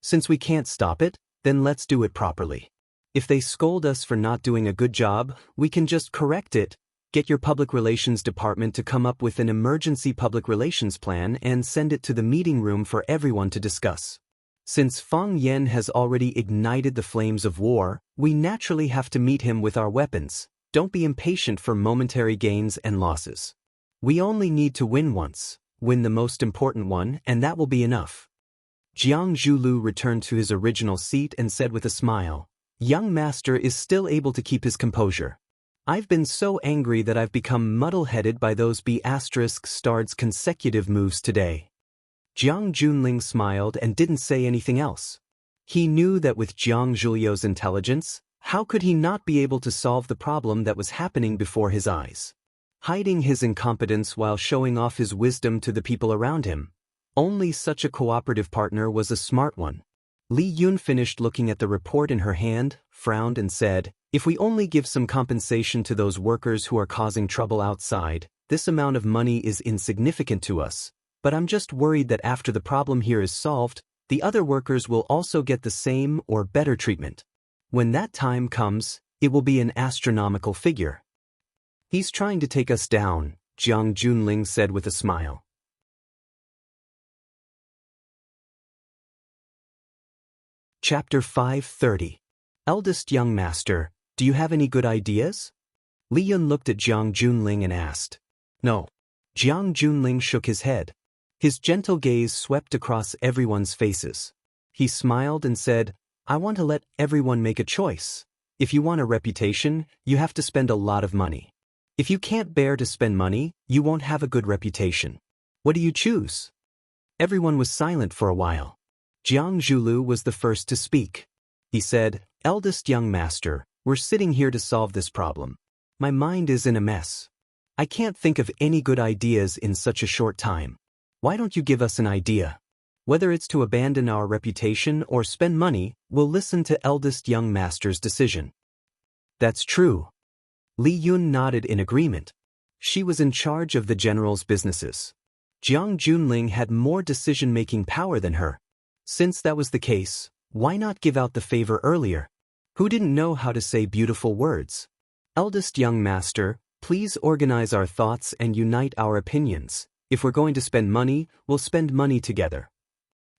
Since we can't stop it, then let's do it properly. If they scold us for not doing a good job, we can just correct it. Get your public relations department to come up with an emergency public relations plan and send it to the meeting room for everyone to discuss. Since Fang Yan has already ignited the flames of war, we naturally have to meet him with our weapons. Don't be impatient for momentary gains and losses. We only need to win once, win the most important one, and that will be enough. Jiang Zhulu returned to his original seat and said with a smile, Young Master is still able to keep his composure. I've been so angry that I've become muddle-headed by those B*****'s consecutive moves today. Jiang Junling smiled and didn't say anything else. He knew that with Jiang Zhuliu's intelligence, how could he not be able to solve the problem that was happening before his eyes? Hiding his incompetence while showing off his wisdom to the people around him. Only such a cooperative partner was a smart one. Li Yun finished looking at the report in her hand, frowned and said, if we only give some compensation to those workers who are causing trouble outside, this amount of money is insignificant to us. But I'm just worried that after the problem here is solved, the other workers will also get the same or better treatment. When that time comes, it will be an astronomical figure. He's trying to take us down, Jiang Junling said with a smile. Chapter 530. Eldest Young Master, do you have any good ideas? Li Yun looked at Jiang Junling and asked. No. Jiang Junling shook his head. His gentle gaze swept across everyone's faces. He smiled and said, I want to let everyone make a choice. If you want a reputation, you have to spend a lot of money. If you can't bear to spend money, you won't have a good reputation. What do you choose? Everyone was silent for a while. Jiang Zhulu was the first to speak. He said, Eldest Young Master, we're sitting here to solve this problem. My mind is in a mess. I can't think of any good ideas in such a short time. Why don't you give us an idea? Whether it's to abandon our reputation or spend money, we'll listen to Eldest Young Master's decision. That's true. Li Yun nodded in agreement. She was in charge of the general's businesses. Jiang Junling had more decision-making power than her. Since that was the case, why not give out the favor earlier? Who didn't know how to say beautiful words? Eldest Young Master, please organize our thoughts and unite our opinions. If we're going to spend money, we'll spend money together.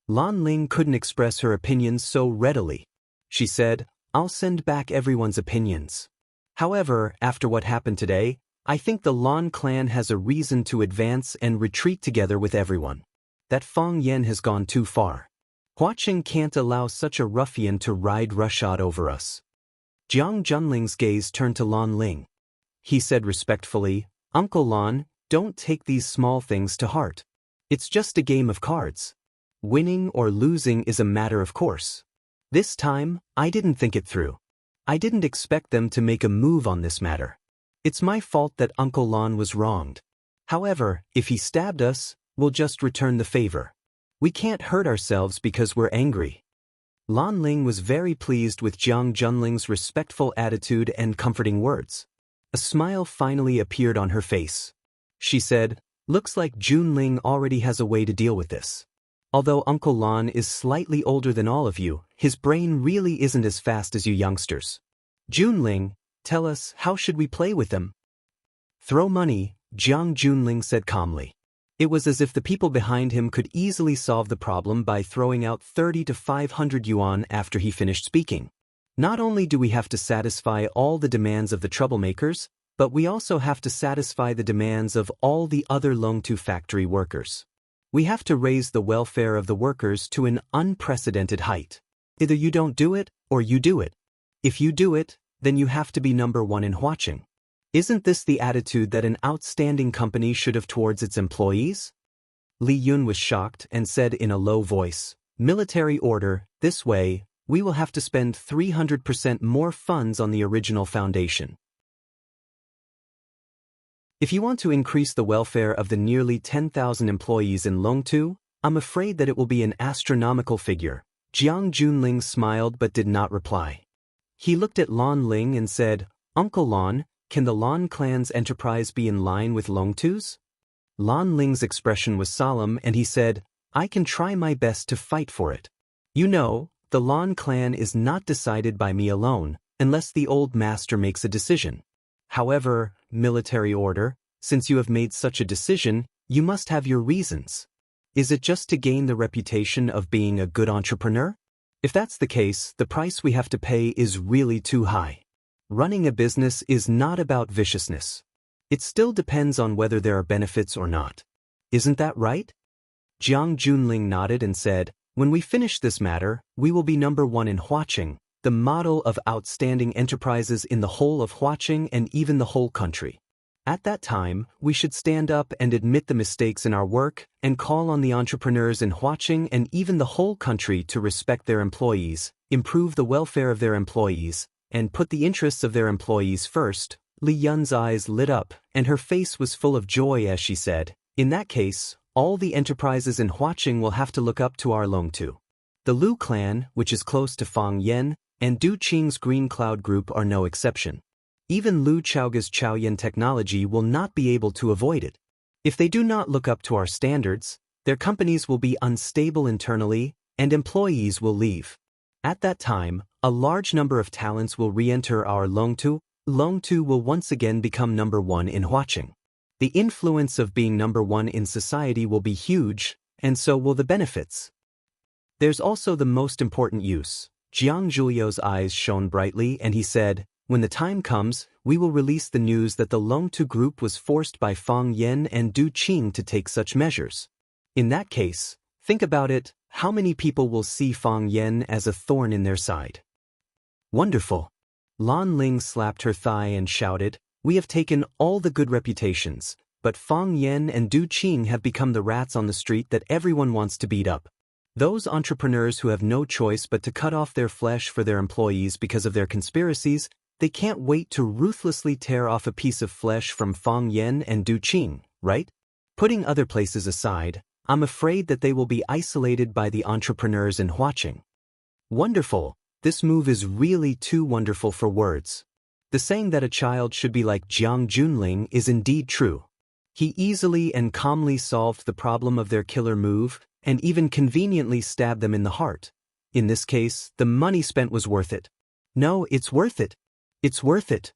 Lan Ling couldn't express her opinions so readily. She said, I'll send back everyone's opinions. However, after what happened today, I think the Lan clan has a reason to advance and retreat together with everyone. That Fang Yan has gone too far. Huaqing can't allow such a ruffian to ride roughshod over us. Jiang Junling's gaze turned to Lan Ling. He said respectfully, Uncle Lan, don't take these small things to heart. It's just a game of cards. Winning or losing is a matter of course. This time, I didn't think it through. I didn't expect them to make a move on this matter. It's my fault that Uncle Lan was wronged. However, if he stabbed us, we'll just return the favor. We can't hurt ourselves because we're angry. Lan Ling was very pleased with Jiang Junling's respectful attitude and comforting words. A smile finally appeared on her face. She said, looks like Junling already has a way to deal with this. Although Uncle Lan is slightly older than all of you, his brain really isn't as fast as you youngsters. Junling, tell us, how should we play with them? Throw money, Jiang Junling said calmly. It was as if the people behind him could easily solve the problem by throwing out 30 to 500 yuan after he finished speaking. Not only do we have to satisfy all the demands of the troublemakers, but we also have to satisfy the demands of all the other Longtu factory workers. We have to raise the welfare of the workers to an unprecedented height. Either you don't do it, or you do it. If you do it, then you have to be number one in Huaqing. Isn't this the attitude that an outstanding company should have towards its employees? Li Yun was shocked and said in a low voice, military order, this way, we will have to spend 300% more funds on the original foundation. If you want to increase the welfare of the nearly 10,000 employees in Longtu, I'm afraid that it will be an astronomical figure. Jiang Junling smiled but did not reply. He looked at Lan Ling and said, Uncle Lan, can the Lan clan's enterprise be in line with Longtu's? Lan Ling's expression was solemn and he said, I can try my best to fight for it. You know, the Lan clan is not decided by me alone, unless the old master makes a decision. However, military order, since you have made such a decision, you must have your reasons. Is it just to gain the reputation of being a good entrepreneur? If that's the case, the price we have to pay is really too high. Running a business is not about viciousness. It still depends on whether there are benefits or not. Isn't that right? Jiang Junling nodded and said, when we finish this matter, we will be number one in Huaqing, the model of outstanding enterprises in the whole of Huaqing and even the whole country. At that time, we should stand up and admit the mistakes in our work and call on the entrepreneurs in Huaqing and even the whole country to respect their employees, improve the welfare of their employees, and put the interests of their employees first. Li Yun's eyes lit up, and her face was full of joy as she said, in that case, all the enterprises in Huaqing will have to look up to our Longtu. The Lu clan, which is close to Fang Yen, and Du Qing's Green Cloud Group are no exception. Even Lu Chaoga's Chaoyan technology will not be able to avoid it. If they do not look up to our standards, their companies will be unstable internally, and employees will leave. At that time, a large number of talents will re-enter our Longtu. Longtu will once again become number one in Huaqing. The influence of being number one in society will be huge, and so will the benefits. There's also the most important use. Jiang Julio's eyes shone brightly and he said, when the time comes, we will release the news that the Longtu group was forced by Fang Yen and Du Qing to take such measures. In that case, think about it, how many people will see Fang Yen as a thorn in their side? Wonderful. Lan Ling slapped her thigh and shouted, we have taken all the good reputations, but Fang Yen and Du Qing have become the rats on the street that everyone wants to beat up. Those entrepreneurs who have no choice but to cut off their flesh for their employees because of their conspiracies, they can't wait to ruthlessly tear off a piece of flesh from Fang Yen and Du Qing, right? Putting other places aside, I'm afraid that they will be isolated by the entrepreneurs in Huaqing. Wonderful. This move is really too wonderful for words. The saying that a child should be like Jiang Junling is indeed true. He easily and calmly solved the problem of their killer move and even conveniently stabbed them in the heart. In this case, the money spent was worth it. No, it's worth it. It's worth it.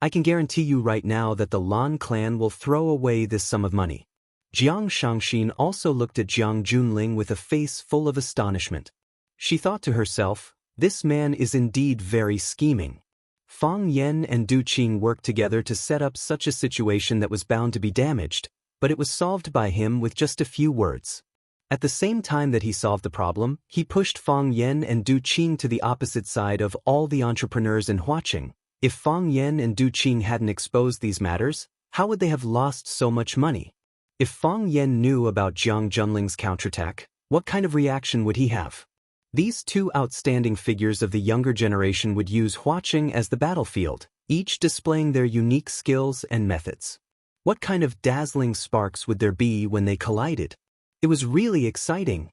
I can guarantee you right now that the Lan clan will throw away this sum of money. Jiang Shangxin also looked at Jiang Junling with a face full of astonishment. She thought to herself, this man is indeed very scheming. Fang Yen and Du Qing worked together to set up such a situation that was bound to be damaged, but it was solved by him with just a few words. At the same time that he solved the problem, he pushed Fang Yen and Du Qing to the opposite side of all the entrepreneurs in Huaqing. If Fang Yen and Du Qing hadn't exposed these matters, how would they have lost so much money? If Fang Yen knew about Jiang Junling's counterattack, what kind of reaction would he have? These two outstanding figures of the younger generation would use Huaqing as the battlefield, each displaying their unique skills and methods. What kind of dazzling sparks would there be when they collided? It was really exciting.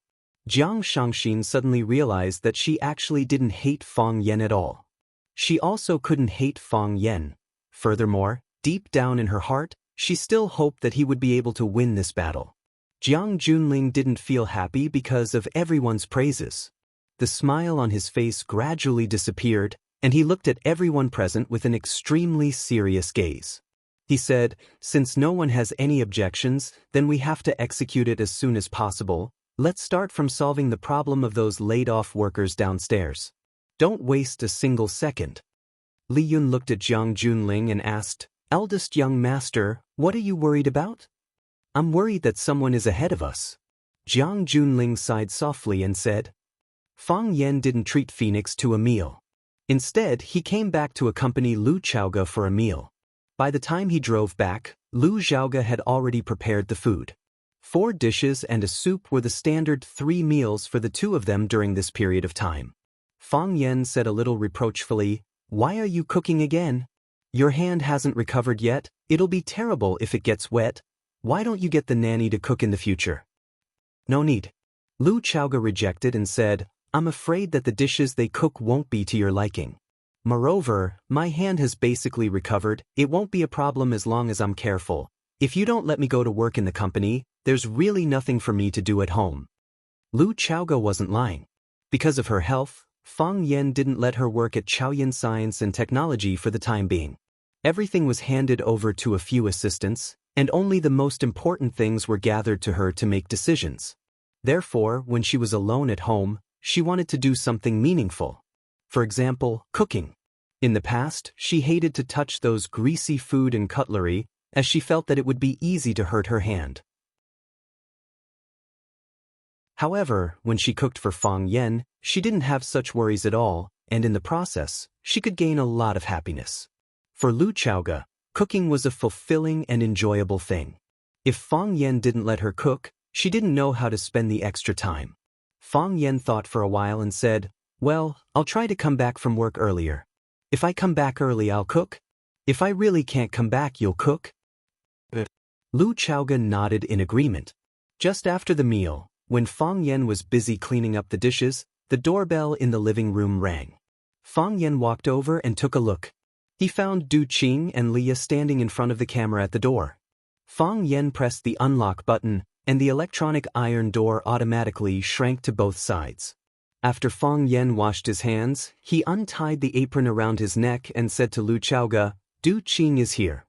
Jiang Shangxin suddenly realized that she actually didn't hate Fang Yen at all. She also couldn't hate Fang Yen. Furthermore, deep down in her heart, she still hoped that he would be able to win this battle. Jiang Junling didn't feel happy because of everyone's praises. The smile on his face gradually disappeared, and he looked at everyone present with an extremely serious gaze. He said, since no one has any objections, then we have to execute it as soon as possible. Let's start from solving the problem of those laid-off workers downstairs. Don't waste a single second. Li Yun looked at Jiang Junling and asked, eldest young master, what are you worried about? I'm worried that someone is ahead of us. Jiang Junling sighed softly and said, Fang Yen didn't treat Phoenix to a meal. Instead, he came back to accompany Lu Chaoga for a meal. By the time he drove back, Lu Xiaoga had already prepared the food. 4 dishes and a soup were the standard 3 meals for the two of them during this period of time. Fang Yen said a little reproachfully, why are you cooking again? Your hand hasn't recovered yet? It'll be terrible if it gets wet. Why don't you get the nanny to cook in the future? No need. Lu Chaoga rejected and said, I'm afraid that the dishes they cook won't be to your liking. Moreover, my hand has basically recovered. It won't be a problem as long as I'm careful. If you don't let me go to work in the company, there's really nothing for me to do at home. Lu Chaoga wasn't lying. Because of her health, Fang Yan didn't let her work at Chaoyan Science and Technology for the time being. Everything was handed over to a few assistants, and only the most important things were gathered to her to make decisions. Therefore, when she was alone at home, she wanted to do something meaningful. For example, cooking. In the past, she hated to touch those greasy food and cutlery, as she felt that it would be easy to hurt her hand. However, when she cooked for Fang Yan, she didn't have such worries at all, and in the process, she could gain a lot of happiness. For Lu Chaoga, cooking was a fulfilling and enjoyable thing. If Fang Yan didn't let her cook, she didn't know how to spend the extra time. Fang Yan thought for a while and said, well, I'll try to come back from work earlier. If I come back early, I'll cook. If I really can't come back, you'll cook? Lu Chaoga nodded in agreement. Just after the meal, when Fang Yan was busy cleaning up the dishes, the doorbell in the living room rang. Fang Yan walked over and took a look. He found Du Qing and Leah standing in front of the camera at the door. Fang Yan pressed the unlock button, and the electronic iron door automatically shrank to both sides. After Fang Yan washed his hands, he untied the apron around his neck and said to Lu Chaoga, Du Qing is here.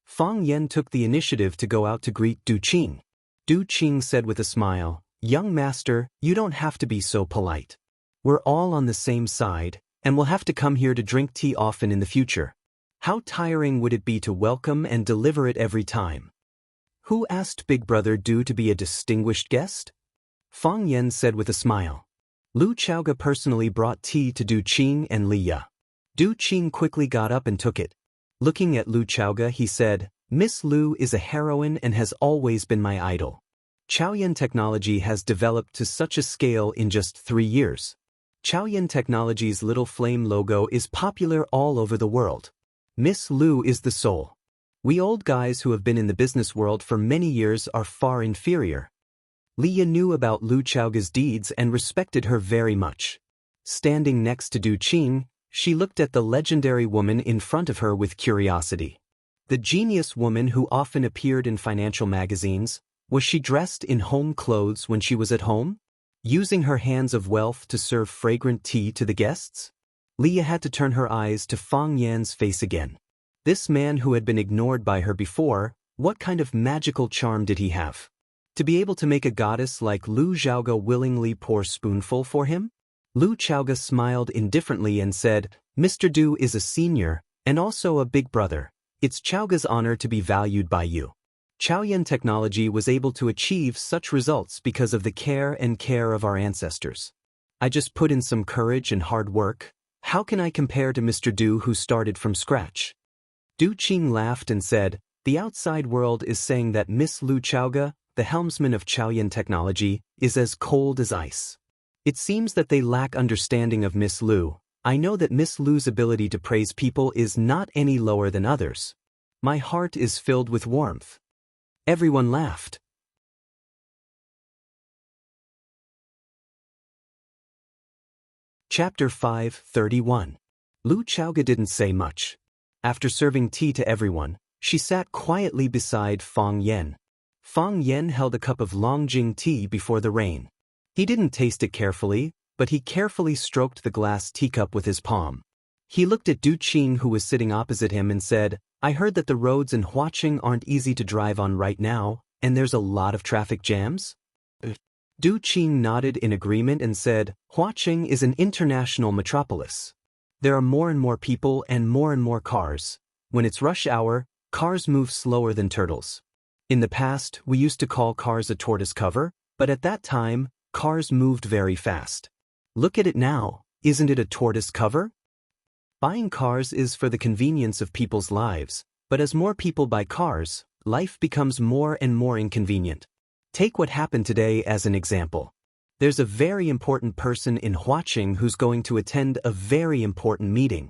Fang Yan took the initiative to go out to greet Du Qing. Du Qing said with a smile, young master, you don't have to be so polite. We're all on the same side, and we'll have to come here to drink tea often in the future. How tiring would it be to welcome and deliver it every time? Who asked Big Brother Du to be a distinguished guest? Fang Yan said with a smile. Lu Chaoga personally brought tea to Du Qing and Leah. Du Qing quickly got up and took it. Looking at Lu Chaoga, he said, Miss Lu is a heroine and has always been my idol. Chaoyan technology has developed to such a scale in just 3 years. Chaoyan Technology's little flame logo is popular all over the world. Miss Lu is the soul. We old guys who have been in the business world for many years are far inferior. Leah knew about Lu Chaoga's deeds and respected her very much. Standing next to Du Qing, she looked at the legendary woman in front of her with curiosity. The genius woman who often appeared in financial magazines, was she dressed in home clothes when she was at home? Using her hands of wealth to serve fragrant tea to the guests? Leah had to turn her eyes to Fang Yan's face again. This man who had been ignored by her before, what kind of magical charm did he have? To be able to make a goddess like Lu Chaoga willingly pour spoonful for him? Lu Chaoga smiled indifferently and said, Mr. Du is a senior, and also a big brother. It's Chaoga's honor to be valued by you. Chaoyan Technology was able to achieve such results because of the care of our ancestors. I just put in some courage and hard work. How can I compare to Mr. Du who started from scratch? Du Qing laughed and said, the outside world is saying that Miss Lu Chaoga, the helmsman of Chaoyan Technology, is as cold as ice. It seems that they lack understanding of Miss Lu. I know that Miss Lu's ability to praise people is not any lower than others. My heart is filled with warmth. Everyone laughed. Chapter 5:31. Lu Chaoga didn't say much. After serving tea to everyone, she sat quietly beside Fang Yan. Fang Yan held a cup of Longjing tea before the rain. He didn't taste it carefully, but he carefully stroked the glass teacup with his palm. He looked at Du Qing who was sitting opposite him and said, I heard that the roads in Huaqing aren't easy to drive on right now, and there's a lot of traffic jams? Du Qing nodded in agreement and said, Huaqing is an international metropolis. There are more and more people and more cars. When it's rush hour, cars move slower than turtles. In the past, we used to call cars a tortoise cover, but at that time, cars moved very fast. Look at it now, isn't it a tortoise cover? Buying cars is for the convenience of people's lives, but as more people buy cars, life becomes more and more inconvenient. Take what happened today as an example. There's a very important person in Huaqing who's going to attend a very important meeting.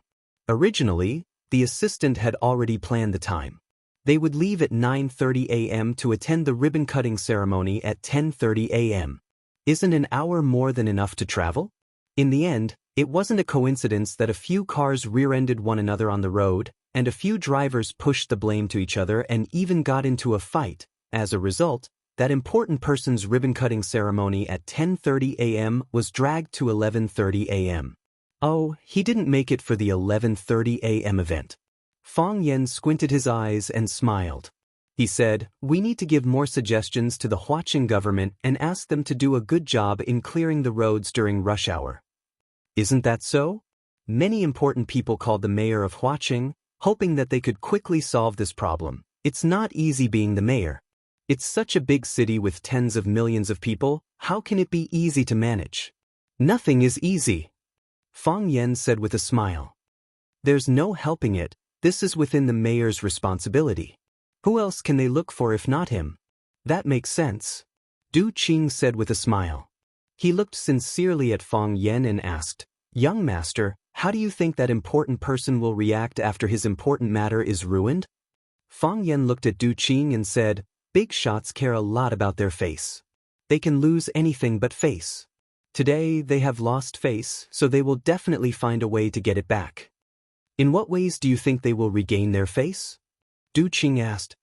Originally, The assistant had already planned the time. They would leave at 9:30 a.m. to attend the ribbon-cutting ceremony at 10:30 a.m. Isn't an hour more than enough to travel? In the end, it wasn't a coincidence that a few cars rear-ended one another on the road, and a few drivers pushed the blame to each other and even got into a fight. As a result, that important person's ribbon-cutting ceremony at 10:30 a.m. was dragged to 11:30 a.m. Oh, he didn't make it for the 11:30 a.m. event. Fang Yan squinted his eyes and smiled. He said, "We need to give more suggestions to the Huaqing government and ask them to do a good job in clearing the roads during rush hour." Isn't that so? Many important people called the mayor of Huaqing, hoping that they could quickly solve this problem. It's not easy being the mayor. It's such a big city with tens of millions of people, how can it be easy to manage? Nothing is easy, Fang Yan said with a smile. There's no helping it, this is within the mayor's responsibility. Who else can they look for if not him? That makes sense, Du Qing said with a smile. He looked sincerely at Fang Yan and asked, "Young master, how do you think that important person will react after his important matter is ruined?" Fang Yan looked at Du Qing and said, "Big shots care a lot about their face. They can lose anything but face. Today they have lost face, so they will definitely find a way to get it back." "In what ways do you think they will regain their face?" Du Qing asked.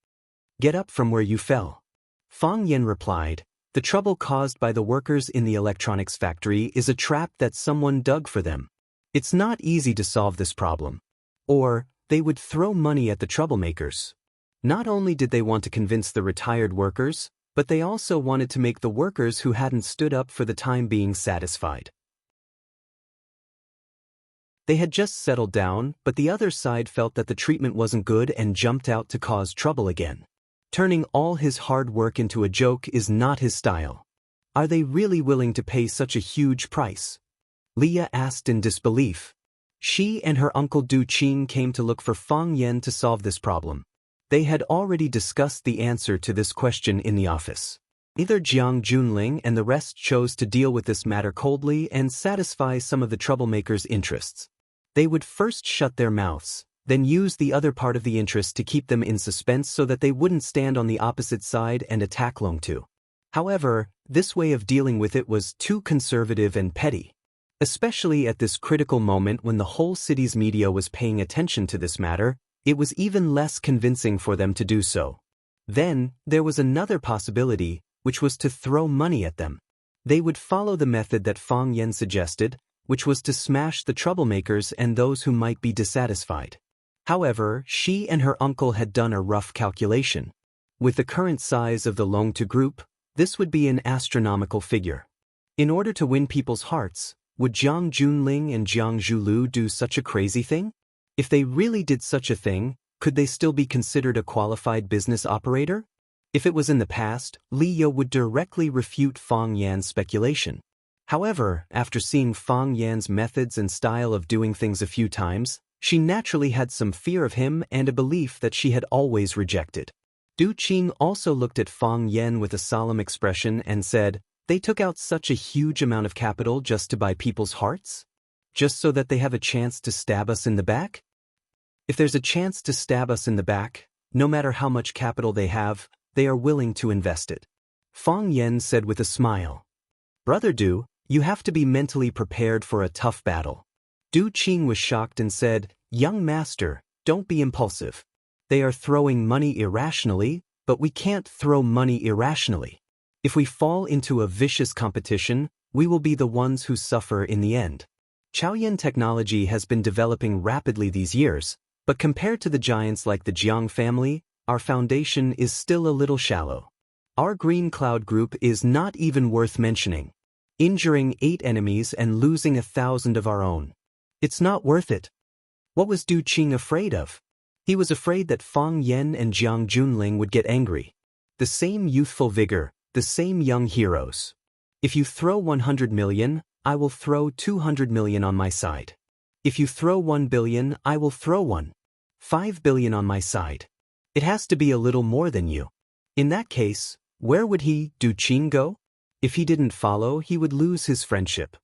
"Get up from where you fell." Fang Yan replied, "The trouble caused by the workers in the electronics factory is a trap that someone dug for them. It's not easy to solve this problem. Or, they would throw money at the troublemakers. Not only did they want to convince the retired workers, but they also wanted to make the workers who hadn't stood up for the time being satisfied. They had just settled down, but the other side felt that the treatment wasn't good and jumped out to cause trouble again. Turning all his hard work into a joke is not his style. Are they really willing to pay such a huge price? Leah asked in disbelief. She and her uncle Du Qing came to look for Fang Yan to solve this problem. They had already discussed the answer to this question in the office. Either Jiang Junling and the rest chose to deal with this matter coldly and satisfy some of the troublemakers' interests. They would first shut their mouths, then use the other part of the interest to keep them in suspense so that they wouldn't stand on the opposite side and attack Longtu. However, this way of dealing with it was too conservative and petty. Especially at this critical moment when the whole city's media was paying attention to this matter, it was even less convincing for them to do so. Then, there was another possibility, which was to throw money at them. They would follow the method that Fang Yan suggested, which was to smash the troublemakers and those who might be dissatisfied. However, she and her uncle had done a rough calculation. With the current size of the Longtu group, this would be an astronomical figure. In order to win people's hearts, would Jiang Junling and Jiang Zhulu do such a crazy thing? If they really did such a thing, could they still be considered a qualified business operator? If it was in the past, Li Yo would directly refute Fang Yan's speculation. However, after seeing Fang Yan's methods and style of doing things a few times, she naturally had some fear of him and a belief that she had always rejected. Du Qing also looked at Fang Yan with a solemn expression and said, "They took out such a huge amount of capital just to buy people's hearts? Just so that they have a chance to stab us in the back? If there's a chance to stab us in the back, no matter how much capital they have, they are willing to invest it," Fang Yan said with a smile. "Brother Du, you have to be mentally prepared for a tough battle." Du Qing was shocked and said, "Young master, don't be impulsive. They are throwing money irrationally, but we can't throw money irrationally. If we fall into a vicious competition, we will be the ones who suffer in the end. Chaoyan technology has been developing rapidly these years, but compared to the giants like the Jiang family, our foundation is still a little shallow. Our Green Cloud group is not even worth mentioning. Injuring 8 enemies and losing 1,000 of our own. It's not worth it." What was Du Qing afraid of? He was afraid that Fang Yan and Jiang Junling would get angry. The same youthful vigor, the same young heroes. If you throw 100 million, I will throw 200 million on my side. If you throw 1 billion, I will throw 5 billion on my side. It has to be a little more than you. In that case, where would he, Du Qing, go? If he didn't follow, he would lose his friendship.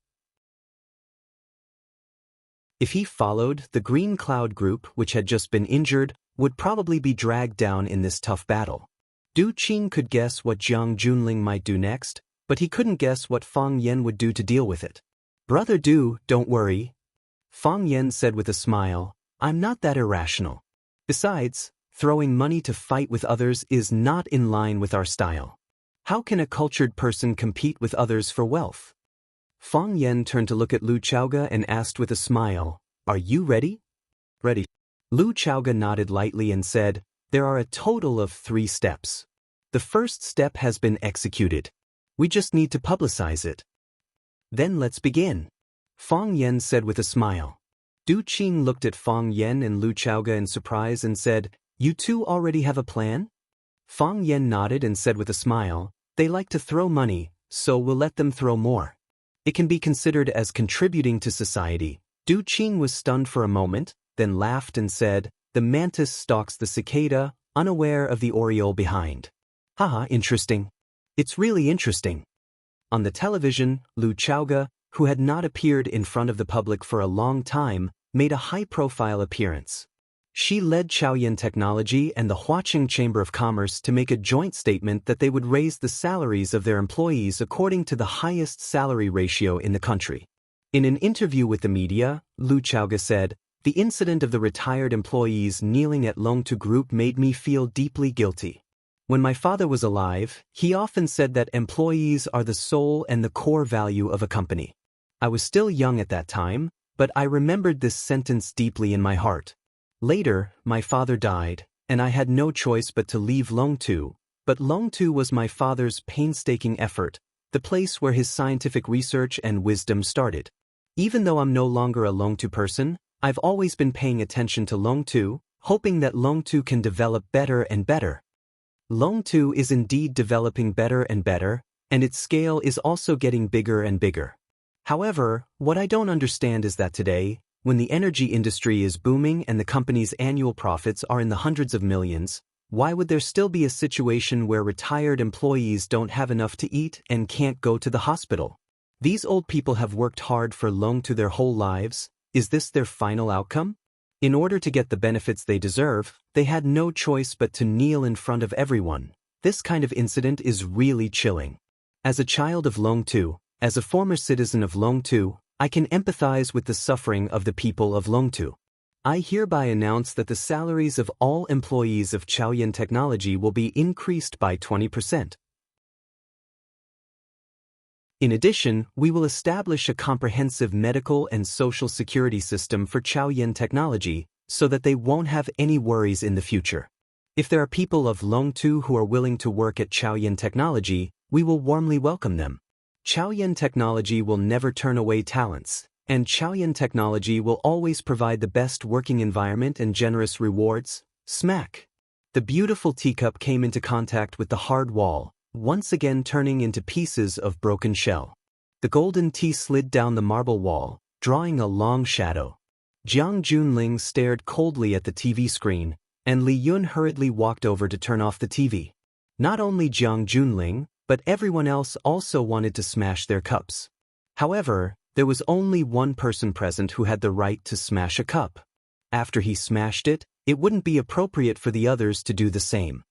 If he followed, the Green Cloud Group, which had just been injured, would probably be dragged down in this tough battle. Du Qing could guess what Jiang Junling might do next, but he couldn't guess what Fang Yan would do to deal with it. "Brother Du, don't worry," Fang Yan said with a smile, "I'm not that irrational. Besides, throwing money to fight with others is not in line with our style. How can a cultured person compete with others for wealth?" Fang Yan turned to look at Lu Chaoge and asked with a smile, "Are you ready?" "Ready." Lu Chaoge nodded lightly and said, "There are a total of 3 steps. The first step has been executed. We just need to publicize it. Then let's begin," Fang Yan said with a smile. Du Qing looked at Fang Yan and Lu Chaoge in surprise and said, "You two already have a plan?" Fang Yan nodded and said with a smile, "They like to throw money, so we'll let them throw more. It can be considered as contributing to society." Du Qing was stunned for a moment, then laughed and said, "The mantis stalks the cicada, unaware of the oriole behind. Haha, interesting. It's really interesting." On the television, Lu Chaoge, who had not appeared in front of the public for a long time, made a high-profile appearance. She led Chaoyan Technology and the Huaqing Chamber of Commerce to make a joint statement that they would raise the salaries of their employees according to the highest salary ratio in the country. In an interview with the media, Lu Chaoge said, "The incident of the retired employees kneeling at Longtu Group made me feel deeply guilty. When my father was alive, he often said that employees are the soul and the core value of a company. I was still young at that time, but I remembered this sentence deeply in my heart. Later, my father died, and I had no choice but to leave Longtu, but Longtu was my father's painstaking effort, the place where his scientific research and wisdom started. Even though I'm no longer a Longtu person, I've always been paying attention to Longtu, hoping that Longtu can develop better and better. Longtu is indeed developing better and better, and its scale is also getting bigger and bigger. However, what I don't understand is that today, when the energy industry is booming and the company's annual profits are in the hundreds of millions, why would there still be a situation where retired employees don't have enough to eat and can't go to the hospital? These old people have worked hard for Longtu their whole lives. Is this their final outcome? In order to get the benefits they deserve, they had no choice but to kneel in front of everyone. This kind of incident is really chilling. As a child of Longtu, as a former citizen of Longtu, I can empathize with the suffering of the people of Longtu. I hereby announce that the salaries of all employees of Chaoyan Technology will be increased by 20%. In addition, we will establish a comprehensive medical and social security system for Chaoyan Technology so that they won't have any worries in the future. If there are people of Longtu who are willing to work at Chaoyan Technology, we will warmly welcome them. Chaoyan Technology will never turn away talents, and Chaoyan Technology will always provide the best working environment and generous rewards. Smack! The beautiful teacup came into contact with the hard wall, once again turning into pieces of broken shell. The golden tea slid down the marble wall, drawing a long shadow. Jiang Junling stared coldly at the TV screen, and Li Yun hurriedly walked over to turn off the TV. Not only Jiang Junling, but everyone else also wanted to smash their cups. However, there was only one person present who had the right to smash a cup. After he smashed it, it wouldn't be appropriate for the others to do the same.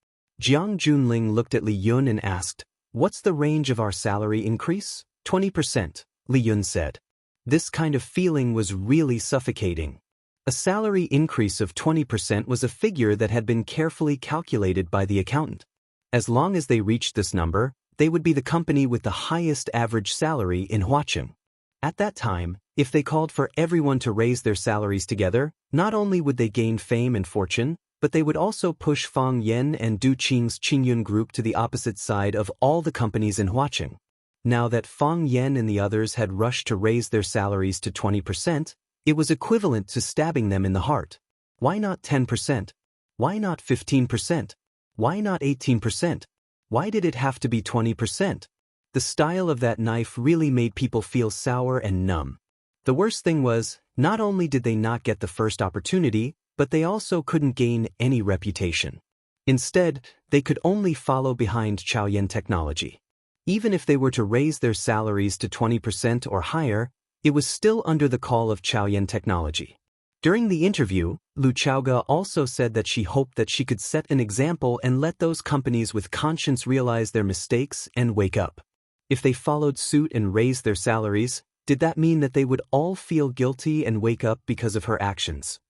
Jiang Junling looked at Li Yun and asked, "What's the range of our salary increase?" 20%, Li Yun said. This kind of feeling was really suffocating. A salary increase of 20% was a figure that had been carefully calculated by the accountant. As long as they reached this number, they would be the company with the highest average salary in Huaqing. At that time, if they called for everyone to raise their salaries together, not only would they gain fame and fortune, but they would also push Fang Yan and Du Qing's Qingyun Group to the opposite side of all the companies in Huaqing. Now that Fang Yan and the others had rushed to raise their salaries to 20%, it was equivalent to stabbing them in the heart. Why not 10%? Why not 15%? Why not 18%? Why did it have to be 20%? The style of that knife really made people feel sour and numb. The worst thing was, not only did they not get the first opportunity, but they also couldn't gain any reputation. Instead, they could only follow behind Chaoyan Technology. Even if they were to raise their salaries to 20% or higher, It was still under the call of Chaoyan technology. During the interview, Lu Chaoga also said that she hoped that she could set an example and let those companies with conscience realize their mistakes and wake up. If they followed suit and raised their salaries, did that mean that they would all feel guilty and wake up because of her actions?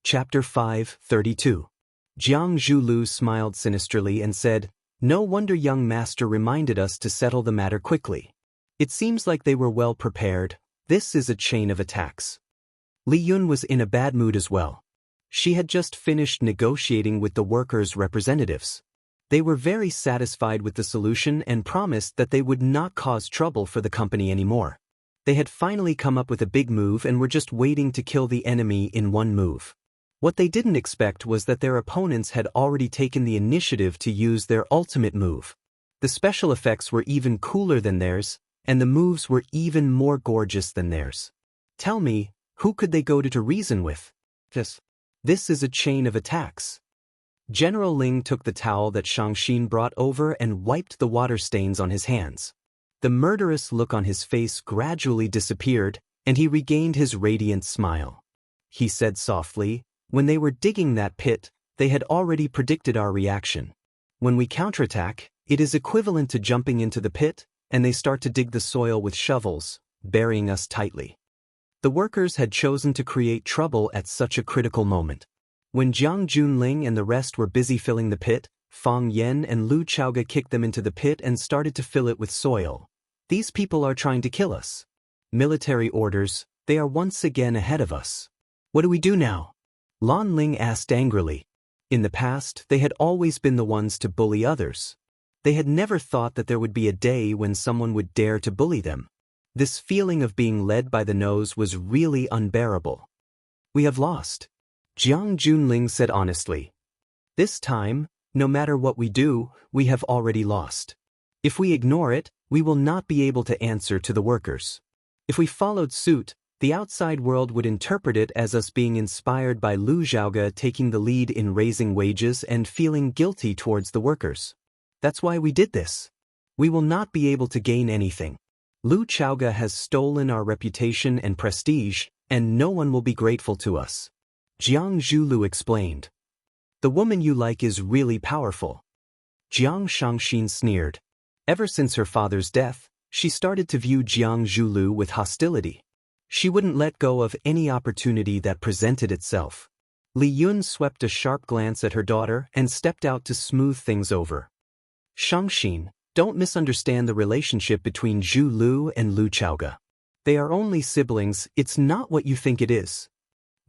Chapter 5:32. Jiang Zhulu smiled sinisterly and said, "No wonder young master reminded us to settle the matter quickly. It seems like they were well prepared. This is a chain of attacks." Li Yun was in a bad mood as well. She had just finished negotiating with the workers' representatives. They were very satisfied with the solution and promised that they would not cause trouble for the company anymore. They had finally come up with a big move and were just waiting to kill the enemy in one move. What they didn't expect was that their opponents had already taken the initiative to use their ultimate move. The special effects were even cooler than theirs, and the moves were even more gorgeous than theirs. Tell me, who could they go to reason with? This is a chain of attacks. General Ling took the towel that Xianxia brought over and wiped the water stains on his hands. The murderous look on his face gradually disappeared, and he regained his radiant smile. He said softly, "When they were digging that pit, they had already predicted our reaction. When we counterattack, it is equivalent to jumping into the pit, and they start to dig the soil with shovels, burying us tightly." The workers had chosen to create trouble at such a critical moment. When Jiang Junling and the rest were busy filling the pit, Fang Yan and Lu Chaoga kicked them into the pit and started to fill it with soil. "These people are trying to kill us. Military orders, they are once again ahead of us. What do we do now?" Lan Ling asked angrily. In the past, they had always been the ones to bully others. They had never thought that there would be a day when someone would dare to bully them. This feeling of being led by the nose was really unbearable. "We have lost," Jiang Junling said honestly. "This time, no matter what we do, we have already lost. If we ignore it, we will not be able to answer to the workers. If we followed suit, the outside world would interpret it as us being inspired by Lu Zhaoga taking the lead in raising wages and feeling guilty towards the workers. That's why we did this. We will not be able to gain anything. Lu Chaoga has stolen our reputation and prestige, and no one will be grateful to us," Jiang Zhulu explained. "The woman you like is really powerful." Jiang Xianxia sneered. Ever since her father's death, she started to view Jiang Zhulu with hostility. She wouldn't let go of any opportunity that presented itself. Li Yun swept a sharp glance at her daughter and stepped out to smooth things over. "Xianxia, don't misunderstand the relationship between Zhu Lu and Lu Chaoga. They are only siblings, it's not what you think it is."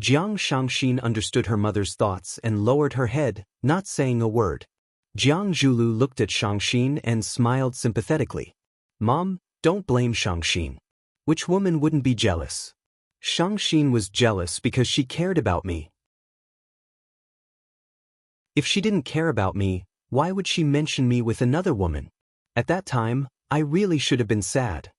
Jiang Xianxia understood her mother's thoughts and lowered her head, not saying a word. Jiang Zhulu looked at Xianxia and smiled sympathetically. "Mom, don't blame Xianxia. Which woman wouldn't be jealous? Xianxia was jealous because she cared about me. If she didn't care about me, why would she mention me with another woman? At that time, I really should have been sad."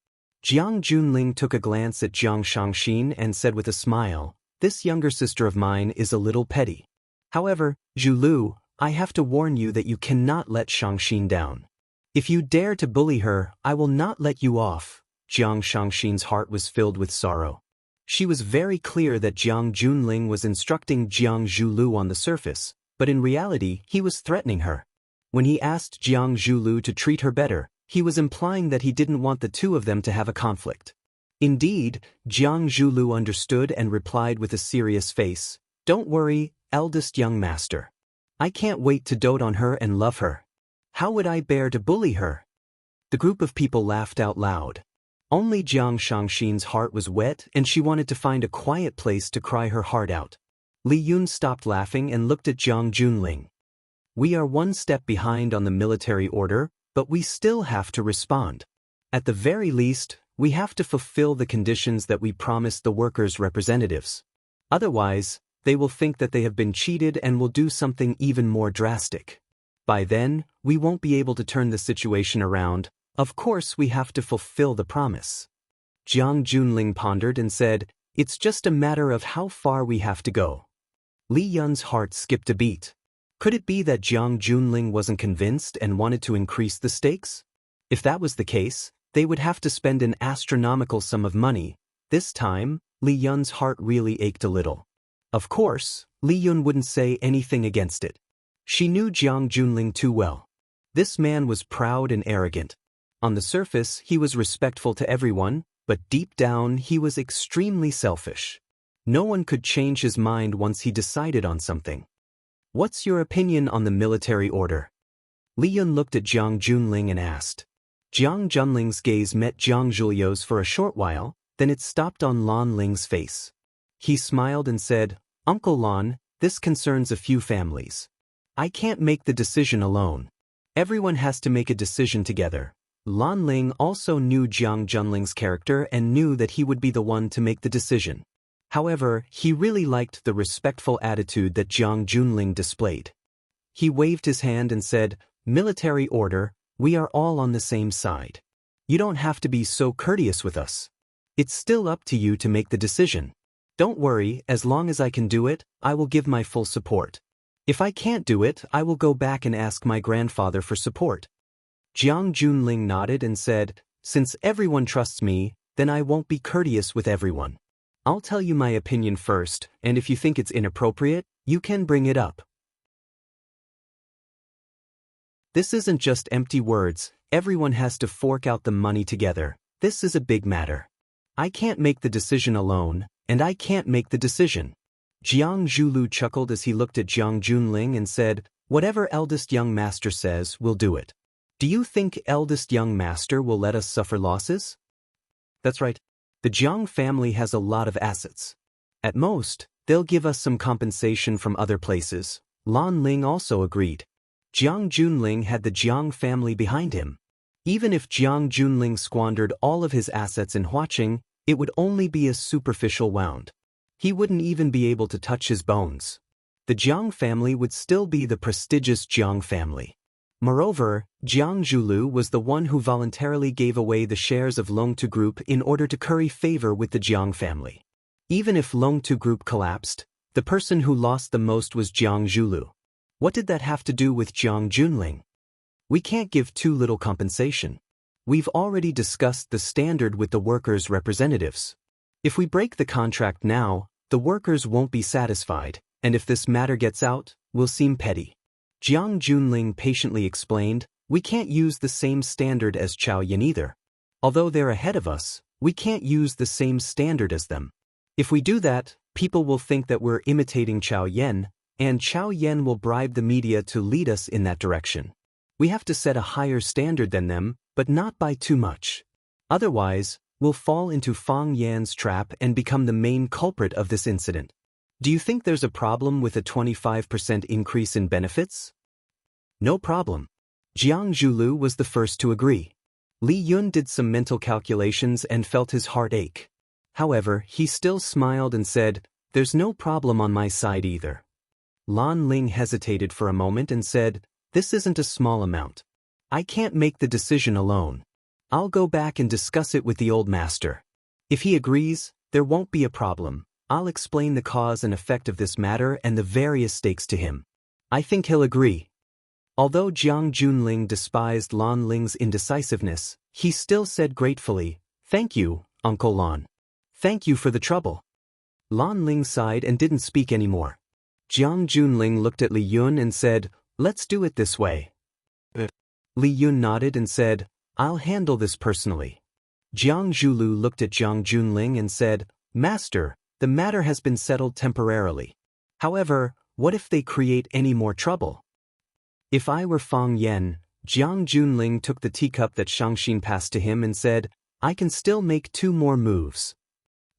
Jiang Junling took a glance at Jiang Xianxia and said with a smile, "This younger sister of mine is a little petty. However, Zhu Lu, I have to warn you that you cannot let Xianxia down. If you dare to bully her, I will not let you off." Jiang Xianxia's heart was filled with sorrow. She was very clear that Jiang Junling was instructing Jiang Zhulu on the surface, but in reality, he was threatening her. When he asked Jiang Zhulu to treat her better, he was implying that he didn't want the two of them to have a conflict. Indeed, Jiang Zhulu understood and replied with a serious face, "Don't worry, eldest young master. I can't wait to dote on her and love her. How would I bear to bully her?" The group of people laughed out loud. Only Jiang Xianxia's heart was wet and she wanted to find a quiet place to cry her heart out. Li Yun stopped laughing and looked at Jiang Junling. "We are one step behind on the military order, but we still have to respond. At the very least, we have to fulfill the conditions that we promised the workers' representatives. Otherwise, they will think that they have been cheated and will do something even more drastic. By then, we won't be able to turn the situation around. Of course we have to fulfill the promise." Jiang Junling pondered and said, "It's just a matter of how far we have to go." Li Yun's heart skipped a beat. Could it be that Jiang Junling wasn't convinced and wanted to increase the stakes? If that was the case, they would have to spend an astronomical sum of money. This time, Li Yun's heart really ached a little. Of course, Li Yun wouldn't say anything against it. She knew Jiang Junling too well. This man was proud and arrogant. On the surface, he was respectful to everyone, but deep down he was extremely selfish. No one could change his mind once he decided on something. What's your opinion on the military order? Li Yun looked at Jiang Junling and asked. Jiang Junling's gaze met Jiang Zhuliu's for a short while, then it stopped on Lan Ling's face. He smiled and said, Uncle Lan, this concerns a few families. I can't make the decision alone. Everyone has to make a decision together. Lan Ling also knew Jiang Junling's character and knew that he would be the one to make the decision. However, he really liked the respectful attitude that Jiang Junling displayed. He waved his hand and said, Military order, we are all on the same side. You don't have to be so courteous with us. It's still up to you to make the decision. Don't worry, as long as I can do it, I will give my full support. If I can't do it, I will go back and ask my grandfather for support. Jiang Junling nodded and said, Since everyone trusts me, then I won't be courteous with everyone. I'll tell you my opinion first, and if you think it's inappropriate, you can bring it up. This isn't just empty words, everyone has to fork out the money together. This is a big matter. I can't make the decision alone, and I can't make the decision. Jiang Zhulu chuckled as he looked at Jiang Junling and said, Whatever eldest young master says, we'll do it. Do you think eldest young master will let us suffer losses? That's right. The Jiang family has a lot of assets. At most, they'll give us some compensation from other places. Lan Ling also agreed. Jiang Junling had the Jiang family behind him. Even if Jiang Junling squandered all of his assets in Huaqing, it would only be a superficial wound. He wouldn't even be able to touch his bones. The Jiang family would still be the prestigious Jiang family. Moreover, Jiang Zhulu was the one who voluntarily gave away the shares of Longtu Group in order to curry favor with the Jiang family. Even if Longtu Group collapsed, the person who lost the most was Jiang Zhulu. What did that have to do with Jiang Junling? We can't give too little compensation. We've already discussed the standard with the workers' representatives. If we break the contract now, the workers won't be satisfied, and if this matter gets out, we'll seem petty. Jiang Junling patiently explained, We can't use the same standard as Chao Yan either. Although they're ahead of us, we can't use the same standard as them. If we do that, people will think that we're imitating Chao Yan, and Chao Yan will bribe the media to lead us in that direction. We have to set a higher standard than them, but not by too much. Otherwise, we'll fall into Fang Yan's trap and become the main culprit of this incident. Do you think there's a problem with a 25% increase in benefits? No problem. Jiang Zhulu was the first to agree. Li Yun did some mental calculations and felt his heart ache. However, he still smiled and said, There's no problem on my side either. Lan Ling hesitated for a moment and said, This isn't a small amount. I can't make the decision alone. I'll go back and discuss it with the old master. If he agrees, there won't be a problem. I'll explain the cause and effect of this matter and the various stakes to him. I think he'll agree. Although Jiang Junling despised Lan Ling's indecisiveness, he still said gratefully, Thank you, Uncle Lan. Thank you for the trouble. Lan Ling sighed and didn't speak anymore. Jiang Junling looked at Li Yun and said, Let's do it this way. Li Yun nodded and said, I'll handle this personally. Jiang Zhulu looked at Jiang Junling and said, Master, the matter has been settled temporarily. However, what if they create any more trouble? If I were Fang Yan, Jiang Junling took the teacup that Shangxin passed to him and said, I can still make 2 more moves.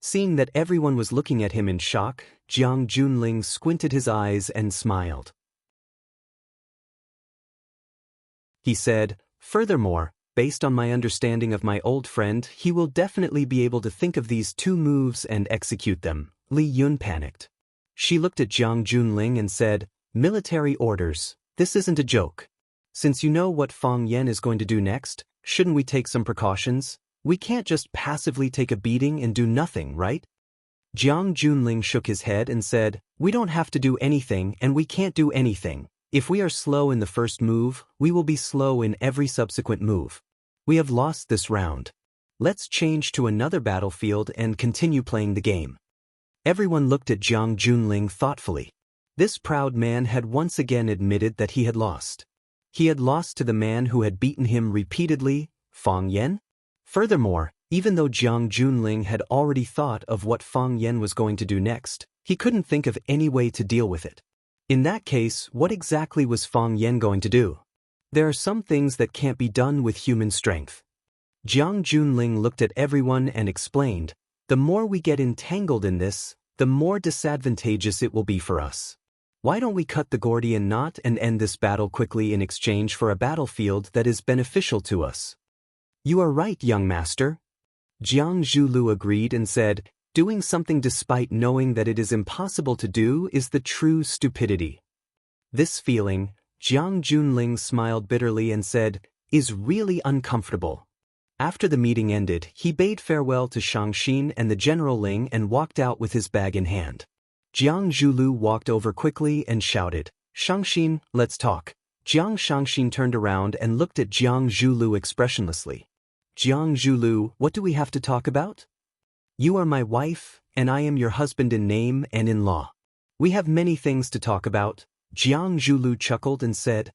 Seeing that everyone was looking at him in shock, Jiang Junling squinted his eyes and smiled. He said, Furthermore, based on my understanding of my old friend, he will definitely be able to think of these 2 moves and execute them. Li Yun panicked. She looked at Jiang Junling and said, Military orders, this isn't a joke. Since you know what Fang Yan is going to do next, shouldn't we take some precautions? We can't just passively take a beating and do nothing, right? Jiang Junling shook his head and said, We don't have to do anything and we can't do anything. If we are slow in the first move, we will be slow in every subsequent move. We have lost this round. Let's change to another battlefield and continue playing the game. Everyone looked at Jiang Junling thoughtfully. This proud man had once again admitted that he had lost. He had lost to the man who had beaten him repeatedly, Fang Yan. Furthermore, even though Jiang Junling had already thought of what Fang Yan was going to do next, he couldn't think of any way to deal with it. In that case, what exactly was Fang Yan going to do? There are some things that can't be done with human strength. Jiang Junling looked at everyone and explained, the more we get entangled in this, the more disadvantageous it will be for us. Why don't we cut the Gordian knot and end this battle quickly in exchange for a battlefield that is beneficial to us? You are right, young master. Jiang Zhulu agreed and said, doing something despite knowing that it is impossible to do is the true stupidity. This feeling, Jiang Junling smiled bitterly and said, is really uncomfortable. After the meeting ended, he bade farewell to Shangxin and the General Ling and walked out with his bag in hand. Jiang Zhulu walked over quickly and shouted, Shangxin, let's talk. Shangxin turned around and looked at Jiang Zhulu expressionlessly. Jiang Zhulu, what do we have to talk about? You are my wife, and I am your husband in name and in law. We have many things to talk about. Jiang Zhulu chuckled and said.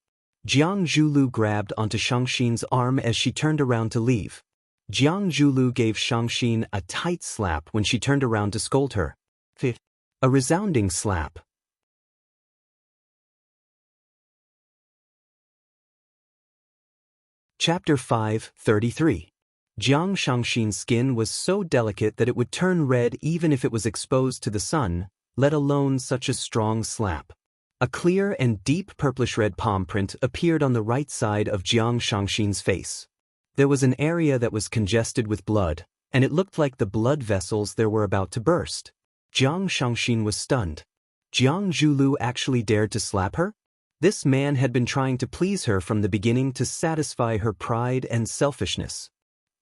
Jiang Zhulu grabbed onto Shangxin's arm as she turned around to leave. Jiang Zhulu gave Shangxin a tight slap when she turned around to scold her. A resounding slap. Chapter 5:33. Jiang Shangxin's skin was so delicate that it would turn red even if it was exposed to the sun, let alone such a strong slap. A clear and deep purplish-red palm print appeared on the right side of Jiang Shangxin's face. There was an area that was congested with blood, and it looked like the blood vessels there were about to burst. Jiang Shangxin was stunned. Jiang Zhulu actually dared to slap her? This man had been trying to please her from the beginning to satisfy her pride and selfishness.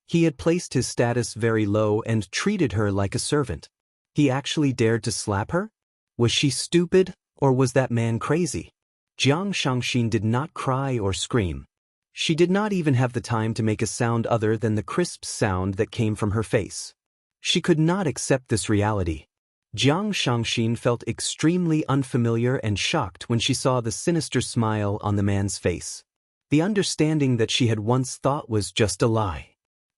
He had placed his status very low and treated her like a servant. He actually dared to slap her? Was she stupid? Or was that man crazy? Jiang Shangxin did not cry or scream. She did not even have the time to make a sound other than the crisp sound that came from her face. She could not accept this reality. Jiang Shangxin felt extremely unfamiliar and shocked when she saw the sinister smile on the man's face. The understanding that she had once thought was just a lie.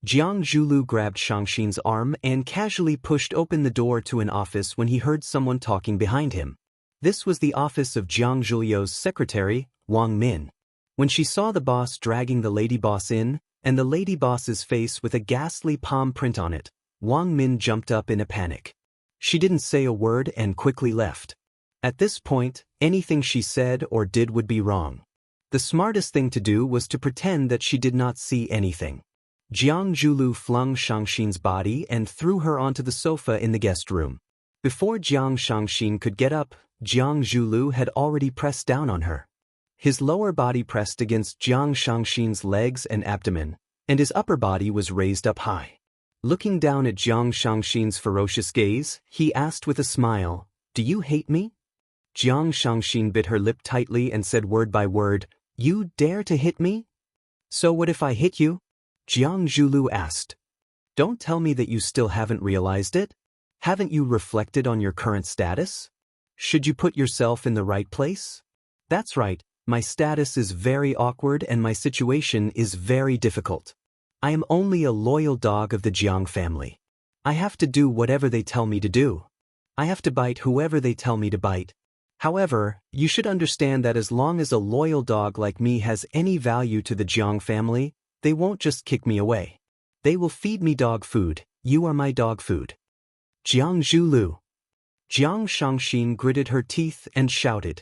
Jiang Zhulu grabbed Shangxin's arm and casually pushed open the door to an office when he heard someone talking behind him. This was the office of Jiang Zhulio's secretary, Wang Lin. When she saw the boss dragging the lady boss in, and the lady boss's face with a ghastly palm print on it, Wang Min jumped up in a panic. She didn't say a word and quickly left. At this point, anything she said or did would be wrong. The smartest thing to do was to pretend that she did not see anything. Jiang Zhulu flung Shangxin's body and threw her onto the sofa in the guest room. Before Jiang Shangxin could get up, Jiang Zhulu had already pressed down on her. His lower body pressed against Jiang Shangxin's legs and abdomen, and his upper body was raised up high. Looking down at Jiang Shangxin's ferocious gaze, he asked with a smile, "Do you hate me?" Jiang Shangxin bit her lip tightly and said word by word, "You dare to hit me?" "So what if I hit you?" Jiang Zhulu asked. "Don't tell me that you still haven't realized it? Haven't you reflected on your current status? Should you put yourself in the right place? That's right, my status is very awkward and my situation is very difficult. I am only a loyal dog of the Jiang family. I have to do whatever they tell me to do. I have to bite whoever they tell me to bite. However, you should understand that as long as a loyal dog like me has any value to the Jiang family, they won't just kick me away. They will feed me dog food. You are my dog food." Jiang Zhulu. Jiang Shangxin gritted her teeth and shouted.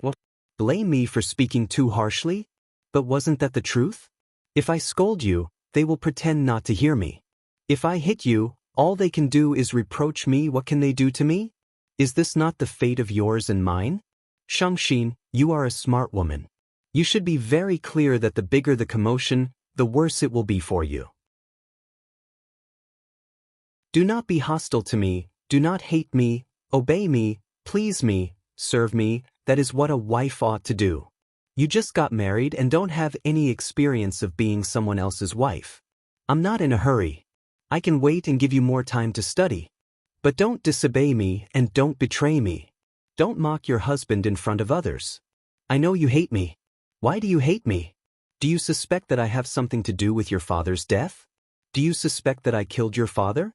"What? Blame me for speaking too harshly? But wasn't that the truth? If I scold you, they will pretend not to hear me. If I hit you, all they can do is reproach me. What can they do to me? Is this not the fate of yours and mine? Shangxin, you are a smart woman. You should be very clear that the bigger the commotion, the worse it will be for you. Do not be hostile to me, do not hate me, obey me, please me, serve me, that is what a wife ought to do. You just got married and don't have any experience of being someone else's wife. I'm not in a hurry. I can wait and give you more time to study. But don't disobey me and don't betray me. Don't mock your husband in front of others. I know you hate me. Why do you hate me? Do you suspect that I have something to do with your father's death? Do you suspect that I killed your father?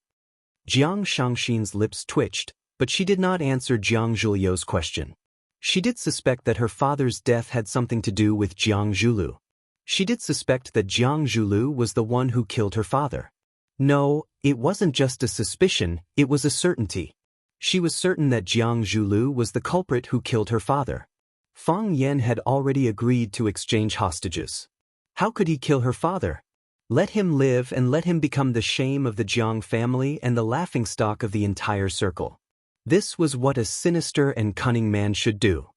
Jiang Shangxin's lips twitched, but she did not answer Jiang Zhuliu's question. She did suspect that her father's death had something to do with Jiang Zhulu. She did suspect that Jiang Zhulu was the one who killed her father. No, it wasn't just a suspicion, it was a certainty. She was certain that Jiang Zhulu was the culprit who killed her father. Fang Yan had already agreed to exchange hostages. How could he kill her father? Let him live and let him become the shame of the Jiang family and the laughingstock of the entire circle. This was what a sinister and cunning man should do.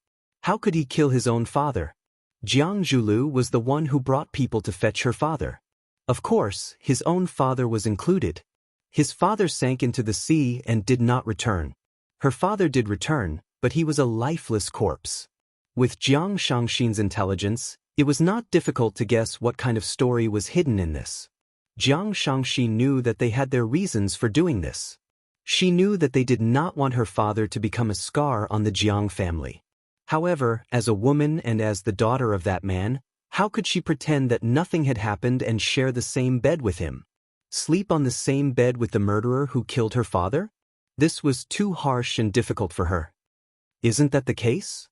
How could he kill his own father? Jiang Zhulu was the one who brought people to fetch her father. Of course, his own father was included. His father sank into the sea and did not return. Her father did return, but he was a lifeless corpse. With Jiang Shangxin's intelligence, it was not difficult to guess what kind of story was hidden in this. Jiang Shangxin knew that they had their reasons for doing this. She knew that they did not want her father to become a scar on the Jiang family. However, as a woman and as the daughter of that man, how could she pretend that nothing had happened and share the same bed with him? Sleep on the same bed with the murderer who killed her father? This was too harsh and difficult for her. Isn't that the case?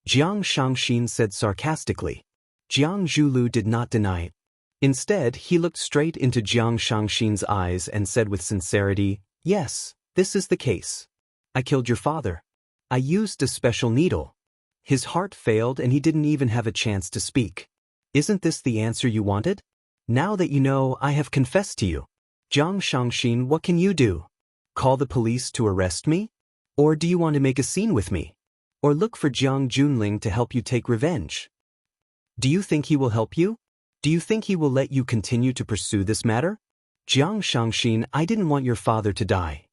Jiang Shangxin said sarcastically. Jiang Zhulu did not deny it. Instead, he looked straight into Jiang Shangxin's eyes and said with sincerity, "Yes, this is the case. I killed your father. I used a special needle." His heart failed and he didn't even have a chance to speak. Isn't this the answer you wanted? Now that you know, I have confessed to you. Jiang Shangxin, what can you do? Call the police to arrest me? Or do you want to make a scene with me? Or look for Jiang Junling to help you take revenge? Do you think he will help you? Do you think he will let you continue to pursue this matter? Jiang Shangxin, I didn't want your father to die.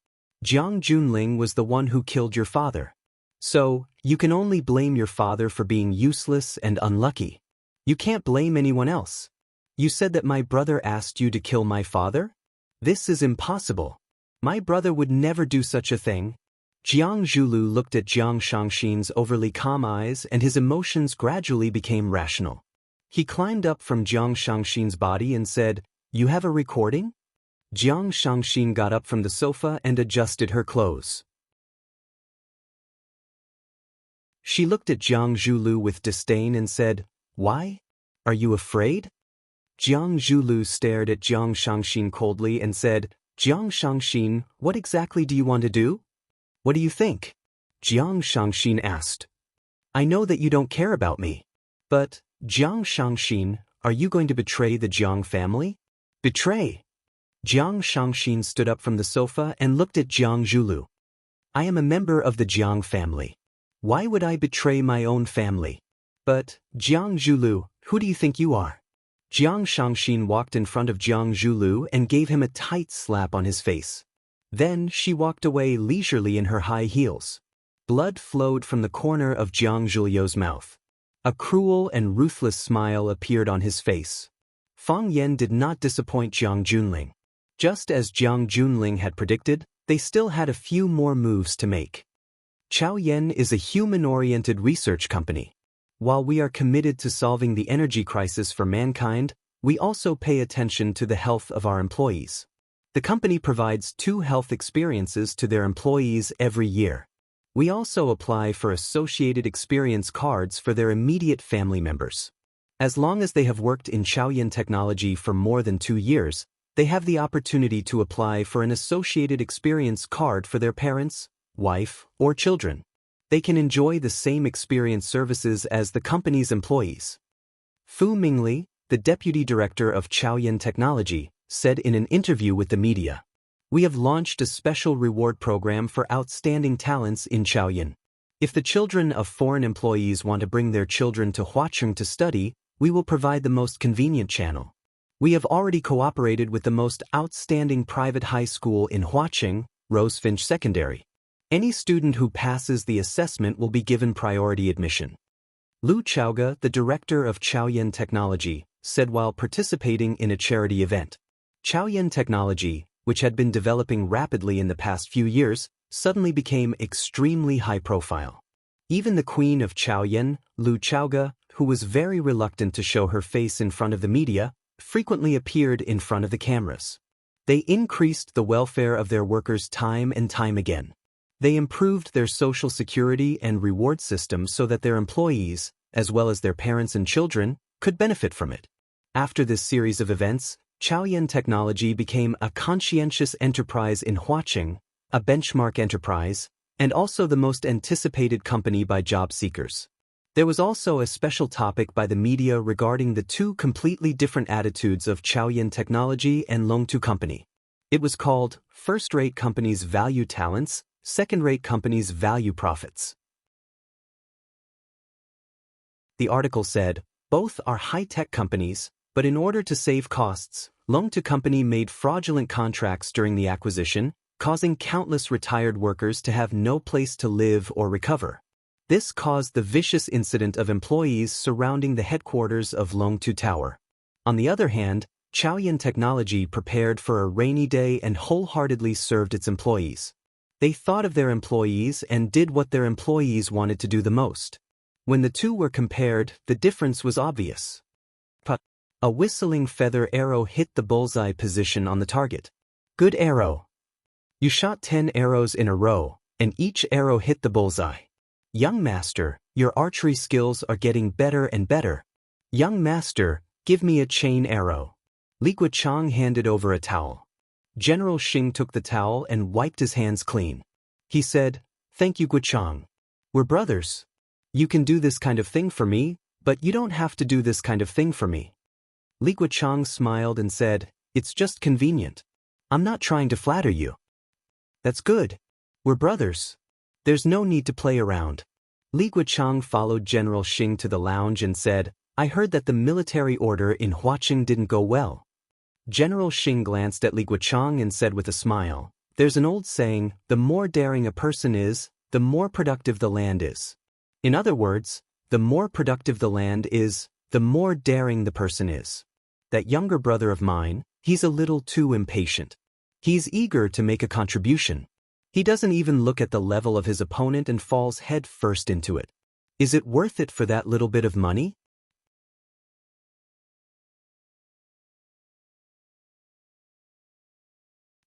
Jiang Junling was the one who killed your father. So, you can only blame your father for being useless and unlucky. You can't blame anyone else. You said that my brother asked you to kill my father? This is impossible. My brother would never do such a thing. Jiang Zhulu looked at Jiang Shangxin's overly calm eyes and his emotions gradually became rational. He climbed up from Jiang Shangxin's body and said, "You have a recording?" Jiang Shangxin got up from the sofa and adjusted her clothes. She looked at Jiang Zhulu with disdain and said, "Why? Are you afraid?" Jiang Zhulu stared at Jiang Shangxin coldly and said, "Jiang Shangxin, what exactly do you want to do? What do you think?" Jiang Shangxin asked. "I know that you don't care about me. But, Jiang Shangxin, are you going to betray the Jiang family?" "Betray?" Jiang Shangxin stood up from the sofa and looked at Jiang Zhulu. "I am a member of the Jiang family. Why would I betray my own family? But, Jiang Zhulu, who do you think you are?" Jiang Shangxin walked in front of Jiang Zhulu and gave him a tight slap on his face. Then she walked away leisurely in her high heels. Blood flowed from the corner of Jiang Zhulio's mouth. A cruel and ruthless smile appeared on his face. Fang Yan did not disappoint Jiang Junling. Just as Jiang Junling had predicted, they still had a few more moves to make. Chao Yen is a human-oriented research company. While we are committed to solving the energy crisis for mankind, we also pay attention to the health of our employees. The company provides 2 health experiences to their employees every year. We also apply for associated experience cards for their immediate family members. As long as they have worked in Chaoyan technology for more than 2 years, they have the opportunity to apply for an associated experience card for their parents, wife, or children. They can enjoy the same experience services as the company's employees. Fu Mingli, the deputy director of Chaoyan Technology, said in an interview with the media, "We have launched a special reward program for outstanding talents in Chaoyan. If the children of foreign employees want to bring their children to Huacheng to study, we will provide the most convenient channel. We have already cooperated with the most outstanding private high school in Huacheng, Rosefinch Secondary. Any student who passes the assessment will be given priority admission. Lu Chaoge, the director of Chaoyan Technology, said while participating in a charity event. Chaoyan Technology, which had been developing rapidly in the past few years, suddenly became extremely high-profile. Even the queen of Chaoyan, Lu Chaoge, who was very reluctant to show her face in front of the media, frequently appeared in front of the cameras. They increased the welfare of their workers time and time again. They improved their social security and reward system so that their employees, as well as their parents and children, could benefit from it. After this series of events, Chaoyan Technology became a conscientious enterprise in Huaqing, a benchmark enterprise, and also the most anticipated company by job seekers. There was also a special topic by the media regarding the two completely different attitudes of Chaoyan Technology and Longtu Company. It was called, First-rate companies value talents, second-rate companies value profits. The article said, both are high-tech companies, but in order to save costs, Longtu Company made fraudulent contracts during the acquisition, causing countless retired workers to have no place to live or recover. This caused the vicious incident of employees surrounding the headquarters of Longtu Tower. On the other hand, Chaoyan Technology prepared for a rainy day and wholeheartedly served its employees. They thought of their employees and did what their employees wanted to do the most. When the two were compared, the difference was obvious. A whistling feather arrow hit the bullseye position on the target. Good arrow. You shot 10 arrows in a row, and each arrow hit the bullseye. Young master, your archery skills are getting better and better. Young master, give me a chain arrow. Li Guochang handed over a towel. General Xing took the towel and wiped his hands clean. He said, "Thank you, Guochang. We're brothers. You can do this kind of thing for me, but you don't have to do this kind of thing for me." Li Guochang smiled and said, "It's just convenient. I'm not trying to flatter you." "That's good. We're brothers. There's no need to play around." Li Guochang followed General Xing to the lounge and said, "I heard that the military order in Huaqing didn't go well." General Xing glanced at Li Guochang and said with a smile, "There's an old saying, the more daring a person is, the more productive the land is. In other words, the more productive the land is, the more daring the person is. That younger brother of mine, he's a little too impatient. He's eager to make a contribution. He doesn't even look at the level of his opponent and falls head first into it. Is it worth it for that little bit of money?"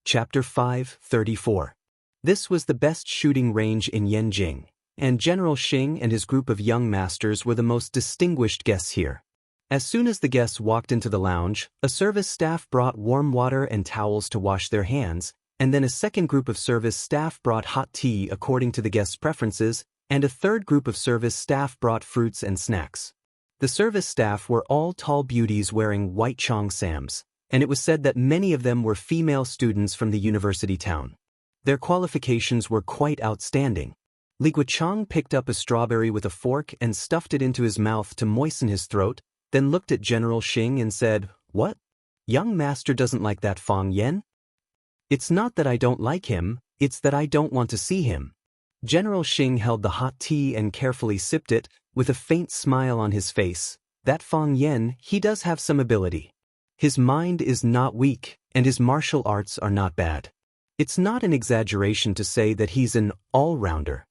Chapter 5:34. This was the best shooting range in Yanjing, and General Xing and his group of young masters were the most distinguished guests here. As soon as the guests walked into the lounge, a service staff brought warm water and towels to wash their hands, and then a second group of service staff brought hot tea according to the guests' preferences, and a third group of service staff brought fruits and snacks. The service staff were all tall beauties wearing white cheongsams, and it was said that many of them were female students from the university town. Their qualifications were quite outstanding. Li Guochang picked up a strawberry with a fork and stuffed it into his mouth to moisten his throat, then looked at General Xing and said, "What? Young master doesn't like that Fang Yen? It's not that I don't like him, it's that I don't want to see him." General Xing held the hot tea and carefully sipped it, with a faint smile on his face. "That Fang Yen, he does have some ability. His mind is not weak, and his martial arts are not bad. It's not an exaggeration to say that he's an all-rounder.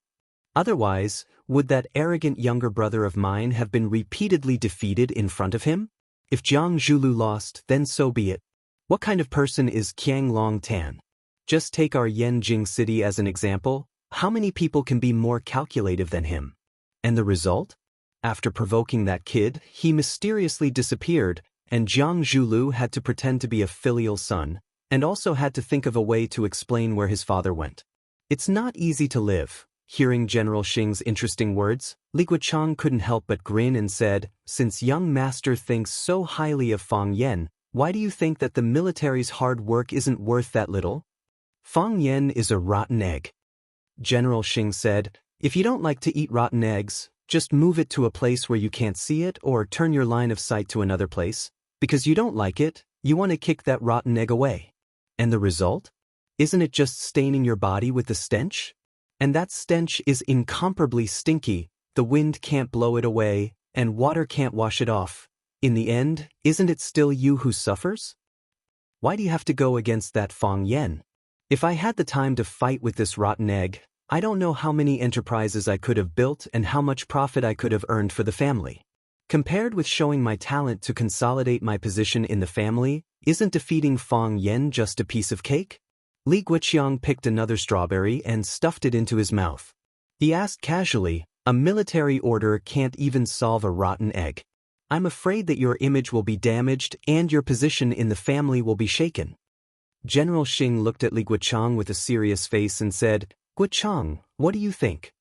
Otherwise, would that arrogant younger brother of mine have been repeatedly defeated in front of him? If Jiang Zhulu lost, then so be it. What kind of person is Qiang Long Tan? Just take our Yanjing city as an example. How many people can be more calculative than him? And the result? After provoking that kid, he mysteriously disappeared, and Jiang Zhulu had to pretend to be a filial son, and also had to think of a way to explain where his father went. It's not easy to live." Hearing General Xing's interesting words, Li Guochang couldn't help but grin and said, "Since young master thinks so highly of Fang Yen, why do you think that the military's hard work isn't worth that little? Fang Yen is a rotten egg." General Xing said, "If you don't like to eat rotten eggs, just move it to a place where you can't see it or turn your line of sight to another place. Because you don't like it, you want to kick that rotten egg away. And the result? Isn't it just staining your body with the stench? And that stench is incomparably stinky, the wind can't blow it away, and water can't wash it off. In the end, isn't it still you who suffers? Why do you have to go against that Fang Yen? If I had the time to fight with this rotten egg, I don't know how many enterprises I could have built and how much profit I could have earned for the family. Compared with showing my talent to consolidate my position in the family, isn't defeating Fang Yen just a piece of cake? Li Guiqiang picked another strawberry and stuffed it into his mouth. He asked casually, "A military order can't even solve a rotten egg. I'm afraid that your image will be damaged and your position in the family will be shaken." General Xing looked at Li Guiqiang with a serious face and said, "Guiqiang, what do you think?"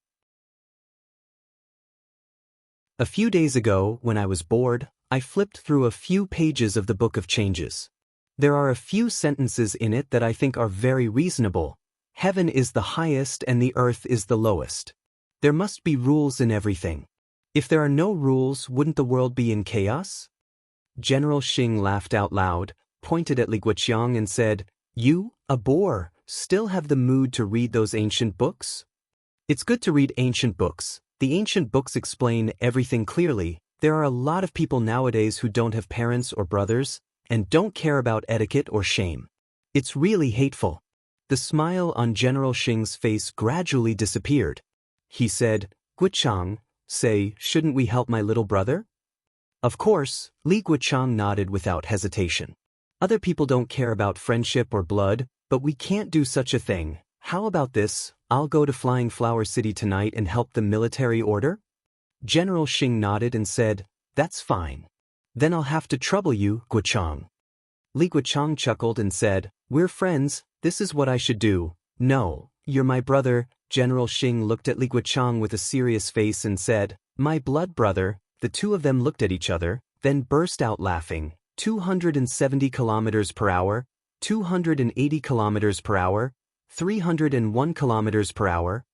A few days ago, when I was bored, I flipped through a few pages of the Book of Changes. There are a few sentences in it that I think are very reasonable. Heaven is the highest and the earth is the lowest. There must be rules in everything. If there are no rules, wouldn't the world be in chaos? General Xing laughed out loud, pointed at Li Guiqiang and said, "You, a bore, still have the mood to read those ancient books?" It's good to read ancient books. The ancient books explain everything clearly. There are a lot of people nowadays who don't have parents or brothers, and don't care about etiquette or shame. It's really hateful. The smile on General Xing's face gradually disappeared. He said, "Guiqiang, shouldn't we help my little brother?" Of course, Li Guiqiang nodded without hesitation. Other people don't care about friendship or blood, but we can't do such a thing. How about this? I'll go to Flying Flower City tonight and help the military order? General Xing nodded and said, "That's fine. Then I'll have to trouble you, Guiqiang." Li Guiqiang chuckled and said, "We're friends, this is what I should do." "No, you're my brother." General Xing looked at Li Guiqiang with a serious face and said, "My blood brother." The two of them looked at each other, then burst out laughing. 270 kilometers per hour, 280 kilometers per hour, 301 kilometers per hour.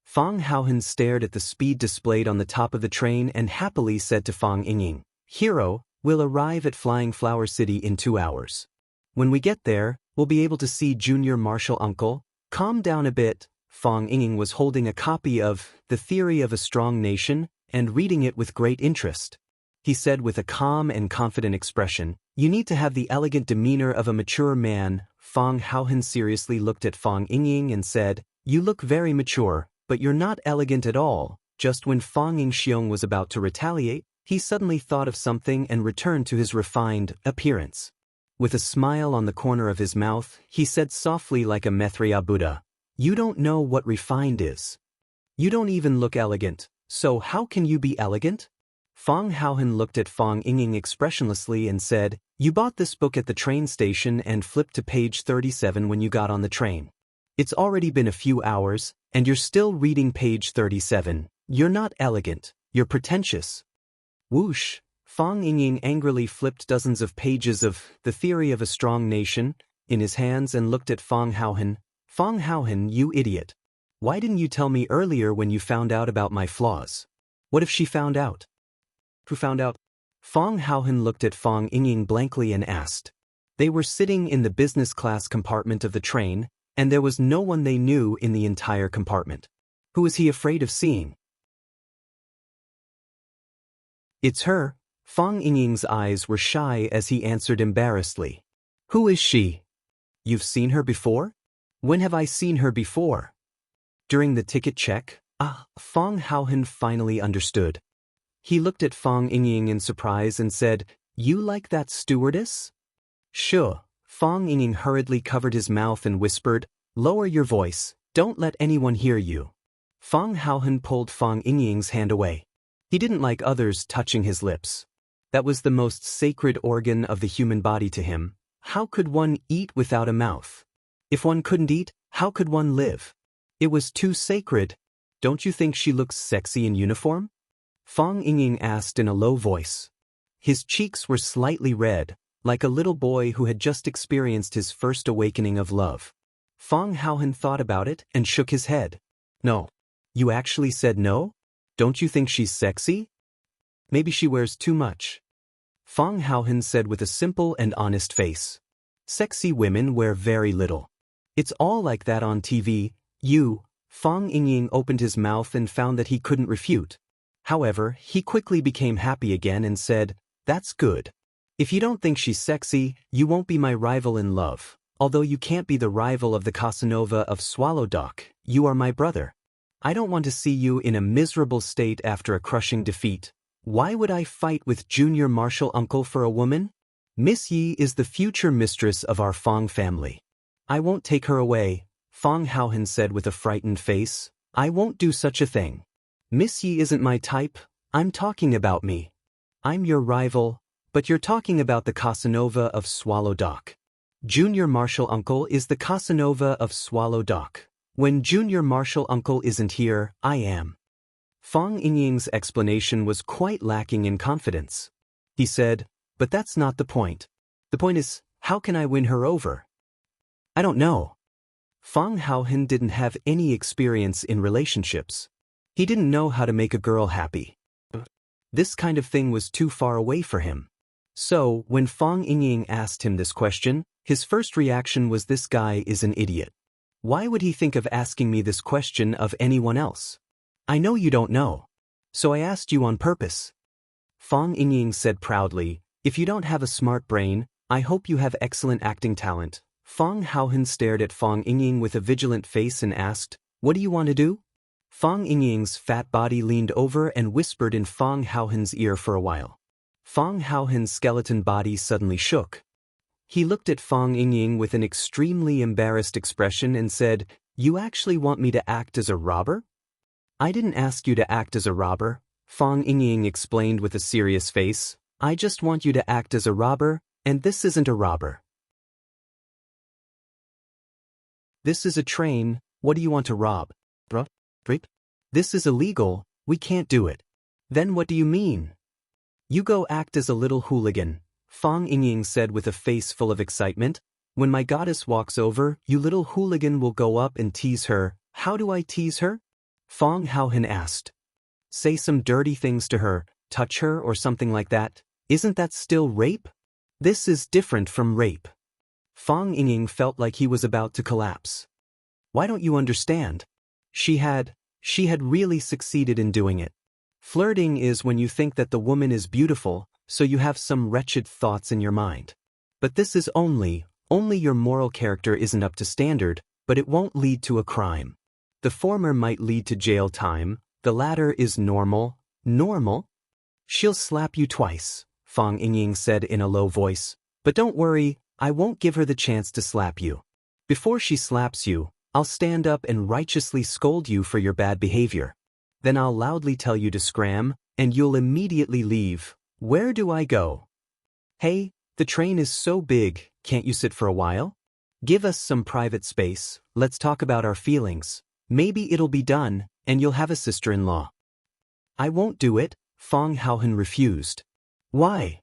Fang Haohen stared at the speed displayed on the top of the train and happily said to Fang Yingying, "Hero, we'll arrive at Flying Flower City in 2 hours. When we get there, we'll be able to see Junior Marshal Uncle." Calm down a bit. Fang Yingying was holding a copy of The Theory of a Strong Nation and reading it with great interest. He said with a calm and confident expression, "You need to have the elegant demeanor of a mature man." Fang Haohen seriously looked at Fang Yingying and said, "You look very mature, but you're not elegant at all." Just when Fang Yingxiong was about to retaliate, he suddenly thought of something and returned to his refined appearance. With a smile on the corner of his mouth, he said softly like a Maitreya Buddha, "You don't know what refined is. You don't even look elegant, so how can you be elegant?" Fang Haohen looked at Fang Yingying expressionlessly and said, "You bought this book at the train station and flipped to page 37 when you got on the train. It's already been a few hours, and you're still reading page 37. You're not elegant, you're pretentious." Whoosh! Fang Yingying angrily flipped dozens of pages of The Theory of a Strong Nation in his hands and looked at Fang Haohen. "Fang Haohen, you idiot. Why didn't you tell me earlier when you found out about my flaws? What if she found out?" "Who found out?" Fang Haohen looked at Fang Yingying blankly and asked. They were sitting in the business class compartment of the train, and there was no one they knew in the entire compartment. Who was he afraid of seeing? "It's her." Fang Yingying's eyes were shy as he answered embarrassedly. "Who is she?" "You've seen her before?" "When have I seen her before?" "During the ticket check." Fang Haohen finally understood. He looked at Fang Yingying in surprise and said, "You like that stewardess?" "Sure." Fang Yingying hurriedly covered his mouth and whispered, "Lower your voice, don't let anyone hear you." Fang Haohen pulled Fang Yingying's hand away. He didn't like others touching his lips. That was the most sacred organ of the human body to him. How could one eat without a mouth? If one couldn't eat, how could one live? It was too sacred. "Don't you think she looks sexy in uniform?" Fang Yingying asked in a low voice. His cheeks were slightly red, like a little boy who had just experienced his first awakening of love. Fang Haohen thought about it and shook his head. "No. You actually said no? Don't you think she's sexy?" "Maybe she wears too much." Fang Haohen said with a simple and honest face. "Sexy women wear very little. It's all like that on TV. You, Fang Yingying opened his mouth and found that he couldn't refute. However, he quickly became happy again and said, "That's good. If you don't think she's sexy, you won't be my rival in love. Although you can't be the rival of the Casanova of Swallowdock, you are my brother. I don't want to see you in a miserable state after a crushing defeat. Why would I fight with Junior Martial Uncle for a woman? Miss Yi is the future mistress of our Fang family. I won't take her away," Fang Haohan said with a frightened face. "I won't do such a thing. Miss Yi isn't my type. I'm talking about me. I'm your rival, but you're talking about the Casanova of Swallowdock. Junior Martial Uncle is the Casanova of Swallowdock. When Junior Martial Uncle isn't here, I am." Fang Yingying's explanation was quite lacking in confidence. He said, "But that's not the point. The point is, how can I win her over?" "I don't know." Fang Haohan didn't have any experience in relationships. He didn't know how to make a girl happy. This kind of thing was too far away for him. So, when Fang Yingying asked him this question, his first reaction was, "This guy is an idiot. Why would he think of asking me this question of anyone else? I know you don't know. So I asked you on purpose." Fang Yingying said proudly, "If you don't have a smart brain, I hope you have excellent acting talent." Fang Haohan stared at Fang Yingying with a vigilant face and asked, "What do you want to do?" Fang Yingying's fat body leaned over and whispered in Fang Haohan's ear for a while. Fang Haohan's skeleton body suddenly shook. He looked at Fang Yingying with an extremely embarrassed expression and said, "You actually want me to act as a robber?" "I didn't ask you to act as a robber," Fang Yingying explained with a serious face. "I just want you to act as a robber, and this isn't a robber. This is a train. What do you want to rob? Rape? This is illegal. We can't do it." "Then what do you mean?" "You go act as a little hooligan," Fang Yingying said with a face full of excitement. "When my goddess walks over, you little hooligan will go up and tease her." "How do I tease her?" Fang Haohan asked. "Say some dirty things to her, touch her or something like that. Isn't that still rape?" "This is different from rape." Fang Yingying felt like he was about to collapse. "Why don't you understand? She had really succeeded in doing it. Flirting is when you think that the woman is beautiful, so you have some wretched thoughts in your mind. But this is only your moral character isn't up to standard, but it won't lead to a crime. The former might lead to jail time, the latter is normal." "Normal? She'll slap you twice," Fang Yingying said in a low voice. "But don't worry, I won't give her the chance to slap you. Before she slaps you, I'll stand up and righteously scold you for your bad behavior. Then I'll loudly tell you to scram, and you'll immediately leave. Where do I go? Hey, the train is so big, can't you sit for a while? Give us some private space, let's talk about our feelings. Maybe it'll be done, and you'll have a sister-in-law." "I won't do it," Fang Haohan refused. "Why?"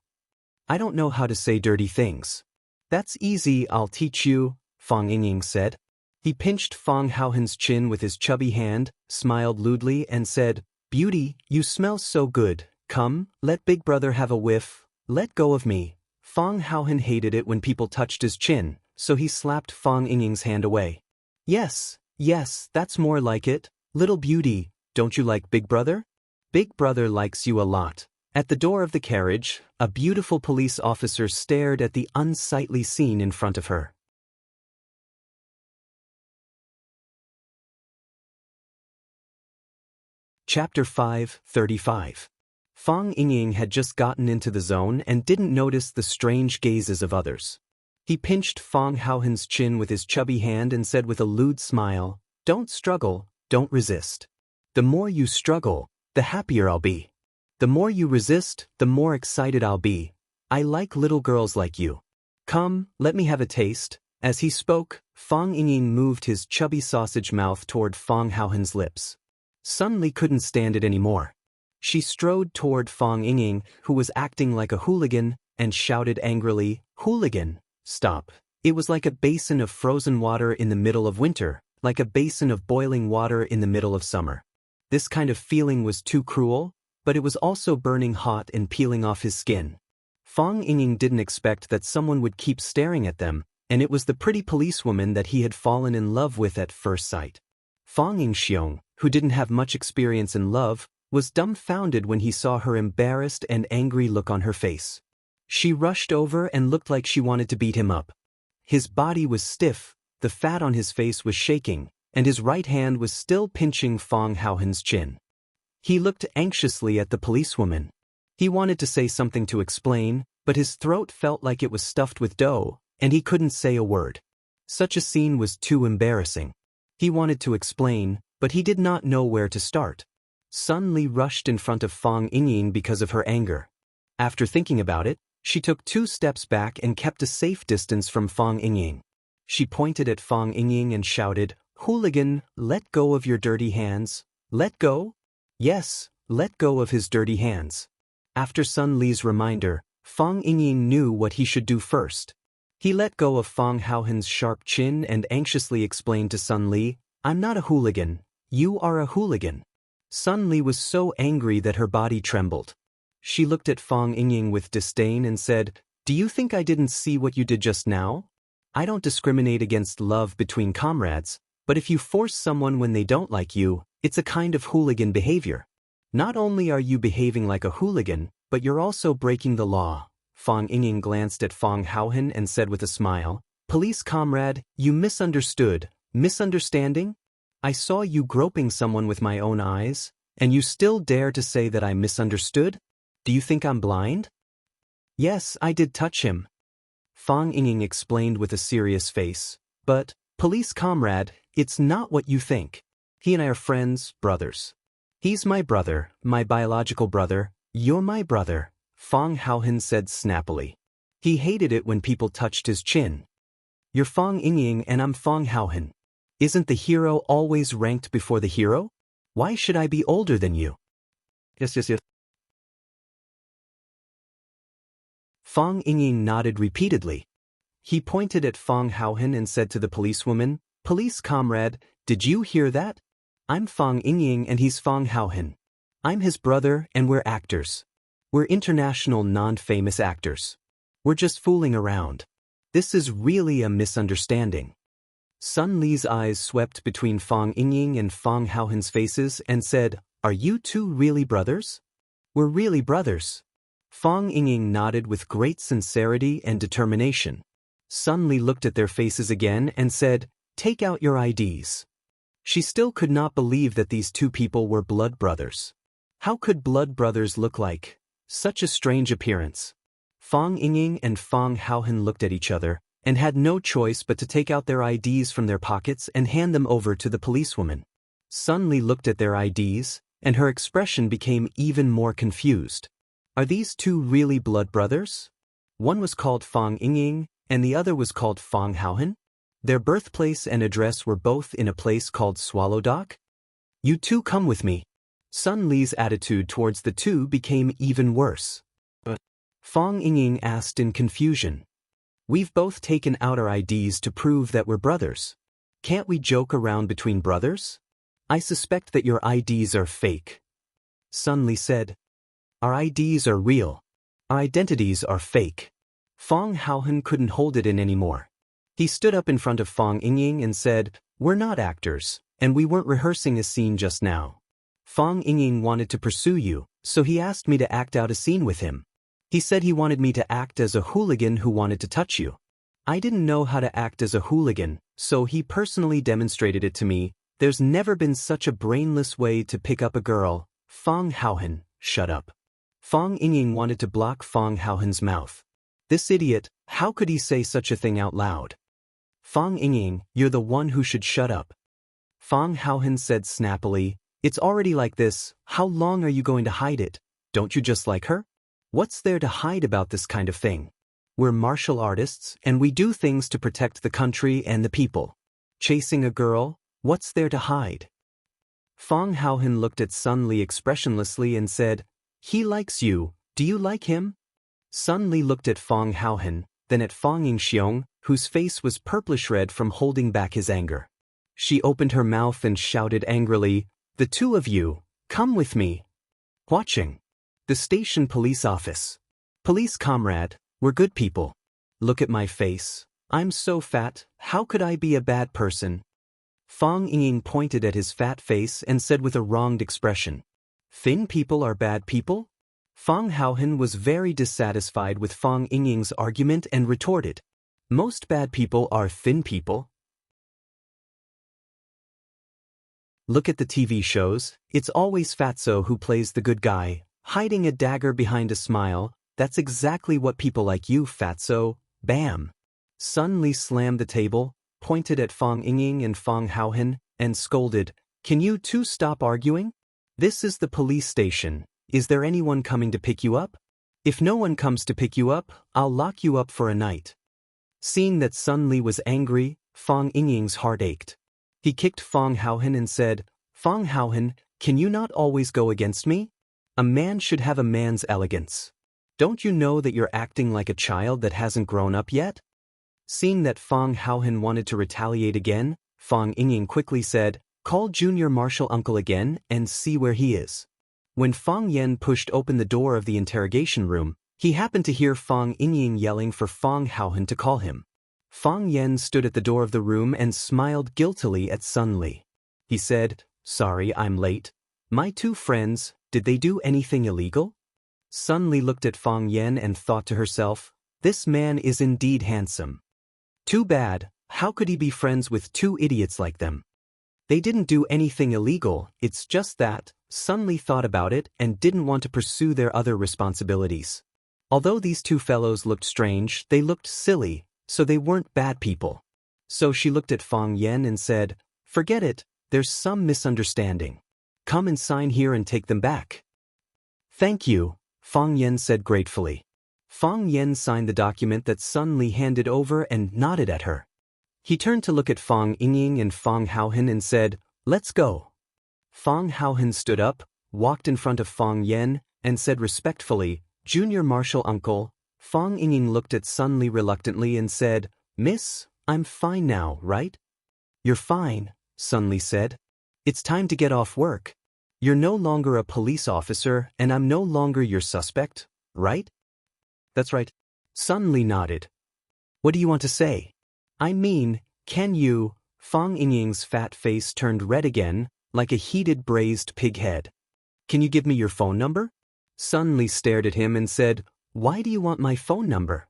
"I don't know how to say dirty things." "That's easy, I'll teach you," Fang Yingying said. He pinched Fang Haohan's chin with his chubby hand, smiled lewdly and said, "Beauty, you smell so good. Come, let Big Brother have a whiff. Let go of me." Fang Haohan hated it when people touched his chin, so he slapped Fang Yingying's hand away. Yes, that's more like it. Little beauty, don't you like Big Brother? Big Brother likes you a lot." At the door of the carriage, a beautiful police officer stared at the unsightly scene in front of her. Chapter 5:35. Fang Yingying had just gotten into the zone and didn't notice the strange gazes of others. He pinched Fang Haohan's chin with his chubby hand and said with a lewd smile, "Don't struggle, don't resist. The more you struggle, the happier I'll be. The more you resist, the more excited I'll be. I like little girls like you. Come, let me have a taste." As he spoke, Fang Yingying moved his chubby sausage mouth toward Fang Haohan's lips. Sun Li couldn't stand it anymore. She strode toward Fang Yingying, who was acting like a hooligan, and shouted angrily, "Hooligan, stop." It was like a basin of frozen water in the middle of winter, like a basin of boiling water in the middle of summer. This kind of feeling was too cruel, but it was also burning hot and peeling off his skin. Fang Yingying didn't expect that someone would keep staring at them, and it was the pretty policewoman that he had fallen in love with at first sight. Fang Xiong, who didn't have much experience in love, was dumbfounded when he saw her embarrassed and angry look on her face. She rushed over and looked like she wanted to beat him up. His body was stiff, the fat on his face was shaking, and his right hand was still pinching Fang Haohen's chin. He looked anxiously at the policewoman. He wanted to say something to explain, but his throat felt like it was stuffed with dough, and he couldn't say a word. Such a scene was too embarrassing. He wanted to explain, but he did not know where to start. Sun Li rushed in front of Fang Yingying because of her anger. After thinking about it, she took 2 steps back and kept a safe distance from Fang Yingying. She pointed at Fang Yingying and shouted, "Hooligan, let go of your dirty hands." "Let go?" "Yes, let go of his dirty hands." After Sun Li's reminder, Fang Yingying knew what he should do first. He let go of Fang Haohen's sharp chin and anxiously explained to Sun Li, "I'm not a hooligan. You are a hooligan." Sun Li was so angry that her body trembled. She looked at Fang Yingying with disdain and said, "Do you think I didn't see what you did just now? I don't discriminate against love between comrades, but if you force someone when they don't like you, it's a kind of hooligan behavior. Not only are you behaving like a hooligan, but you're also breaking the law." Fang Yingying glanced at Fang Haohen and said with a smile, "Police comrade, you misunderstood. Misunderstanding? I saw you groping someone with my own eyes, and you still dare to say that I misunderstood? Do you think I'm blind?" "Yes, I did touch him," Fang Yingying explained with a serious face. "But, police comrade, it's not what you think. He and I are friends, brothers. He's my brother, my biological brother. You're my brother," Fang Haohen said snappily. He hated it when people touched his chin. "You're Fang Yingying and I'm Fang Haohen. Isn't the hero always ranked before the hero? Why should I be older than you?" Yes. Fang Yingying nodded repeatedly. He pointed at Fang Haohen and said to the policewoman, "Police comrade, did you hear that? I'm Fang Yingying and he's Fang Haohen. I'm his brother and we're actors. We're international non-famous actors. We're just fooling around. This is really a misunderstanding." Sun Li's eyes swept between Fang Yingying and Fang Haohen's faces and said, "Are you two really brothers?" "We're really brothers." Fang Yingying nodded with great sincerity and determination. Sun Li looked at their faces again and said, "Take out your IDs." She still could not believe that these two people were blood brothers. How could blood brothers look like? Such a strange appearance. Fang Yingying and Fang Haohen looked at each other and had no choice but to take out their IDs from their pockets and hand them over to the policewoman. Sun Li looked at their IDs, and her expression became even more confused. Are these two really blood brothers? One was called Fang Yingying, and the other was called Fang Haohen? Their birthplace and address were both in a place called Swallow Dock? "You two come with me." Sun Li's attitude towards the two became even worse. "But," Fang Yingying asked in confusion. "We've both taken out our IDs to prove that we're brothers. Can't we joke around between brothers? I suspect that your IDs are fake." Sun Li said, "Our IDs are real. Our identities are fake." Fang Haohen couldn't hold it in anymore. He stood up in front of Fang Yingying and said, "We're not actors, and we weren't rehearsing a scene just now. Fang Yingying wanted to pursue you, so he asked me to act out a scene with him. He said he wanted me to act as a hooligan who wanted to touch you. I didn't know how to act as a hooligan, so he personally demonstrated it to me. There's never been such a brainless way to pick up a girl." Fang Haohen, shut up. Fang Yingying wanted to block Fang Haohen's mouth. This idiot, how could he say such a thing out loud? "Fang Yingying, you're the one who should shut up." Fang Haohen said snappily, "It's already like this, how long are you going to hide it? Don't you just like her? What's there to hide about this kind of thing? We're martial artists, and we do things to protect the country and the people. Chasing a girl, what's there to hide?" Fang Haohen looked at Sun Li expressionlessly and said, "He likes you, do you like him?" Sun Li looked at Fang Haohen, then at Fang Yingxiong, whose face was purplish-red from holding back his anger. She opened her mouth and shouted angrily, "The two of you, come with me." Watching. The station police office. "Police comrade, we're good people. Look at my face. I'm so fat, how could I be a bad person?" Fang Ying pointed at his fat face and said with a wronged expression, "Thin people are bad people?" Fang Haohen was very dissatisfied with Fang Ying's argument and retorted, "Most bad people are thin people." Look at the TV shows, it's always Fatso who plays the good guy, hiding a dagger behind a smile. That's exactly what people like you, Fatso. Bam! Sun Li slammed the table, pointed at Fang Ying and Fang Haohen, and scolded, "Can you two stop arguing? This is the police station. Is there anyone coming to pick you up? If no one comes to pick you up, I'll lock you up for a night." Seeing that Sun Li was angry, Fang Ying's heart ached. He kicked Fang Haohen and said, "Fang Haohen, can you not always go against me? A man should have a man's elegance. Don't you know that you're acting like a child that hasn't grown up yet?" Seeing that Fang Haohen wanted to retaliate again, Fang Ying quickly said, "Call Junior Marshal Uncle again and see where he is." When Fang Yen pushed open the door of the interrogation room, he happened to hear Fang Ying yelling for Fang Haohen to call him. Fang Yen stood at the door of the room and smiled guiltily at Sun Li. He said, "Sorry, I'm late. My two friends, did they do anything illegal?" Sun Li looked at Fang Yen and thought to herself, "This man is indeed handsome. Too bad, how could he be friends with two idiots like them?" They didn't do anything illegal, it's just that Sun Li thought about it and didn't want to pursue their other responsibilities. Although these two fellows looked strange, they looked silly, so they weren't bad people. So she looked at Fang Yen and said, "Forget it, there's some misunderstanding. Come and sign here and take them back." "Thank you," Fang Yen said gratefully. Fang Yen signed the document that Sun Li handed over and nodded at her. He turned to look at Fang Ying and Fang Haohen and said, "Let's go." Fang Haohen stood up, walked in front of Fang Yen, and said respectfully, "Junior Marshal Uncle." Fang Ying looked at Sun Li reluctantly and said, "Miss, I'm fine now, right?" "You're fine," Sun Li said. "It's time to get off work. You're no longer a police officer and I'm no longer your suspect, right?" "That's right." Sun Li nodded. "What do you want to say?" "I mean, can you—" Fang Ying's fat face turned red again, like a heated braised pig head. "Can you give me your phone number?" Sun Li stared at him and said, "Why do you want my phone number?"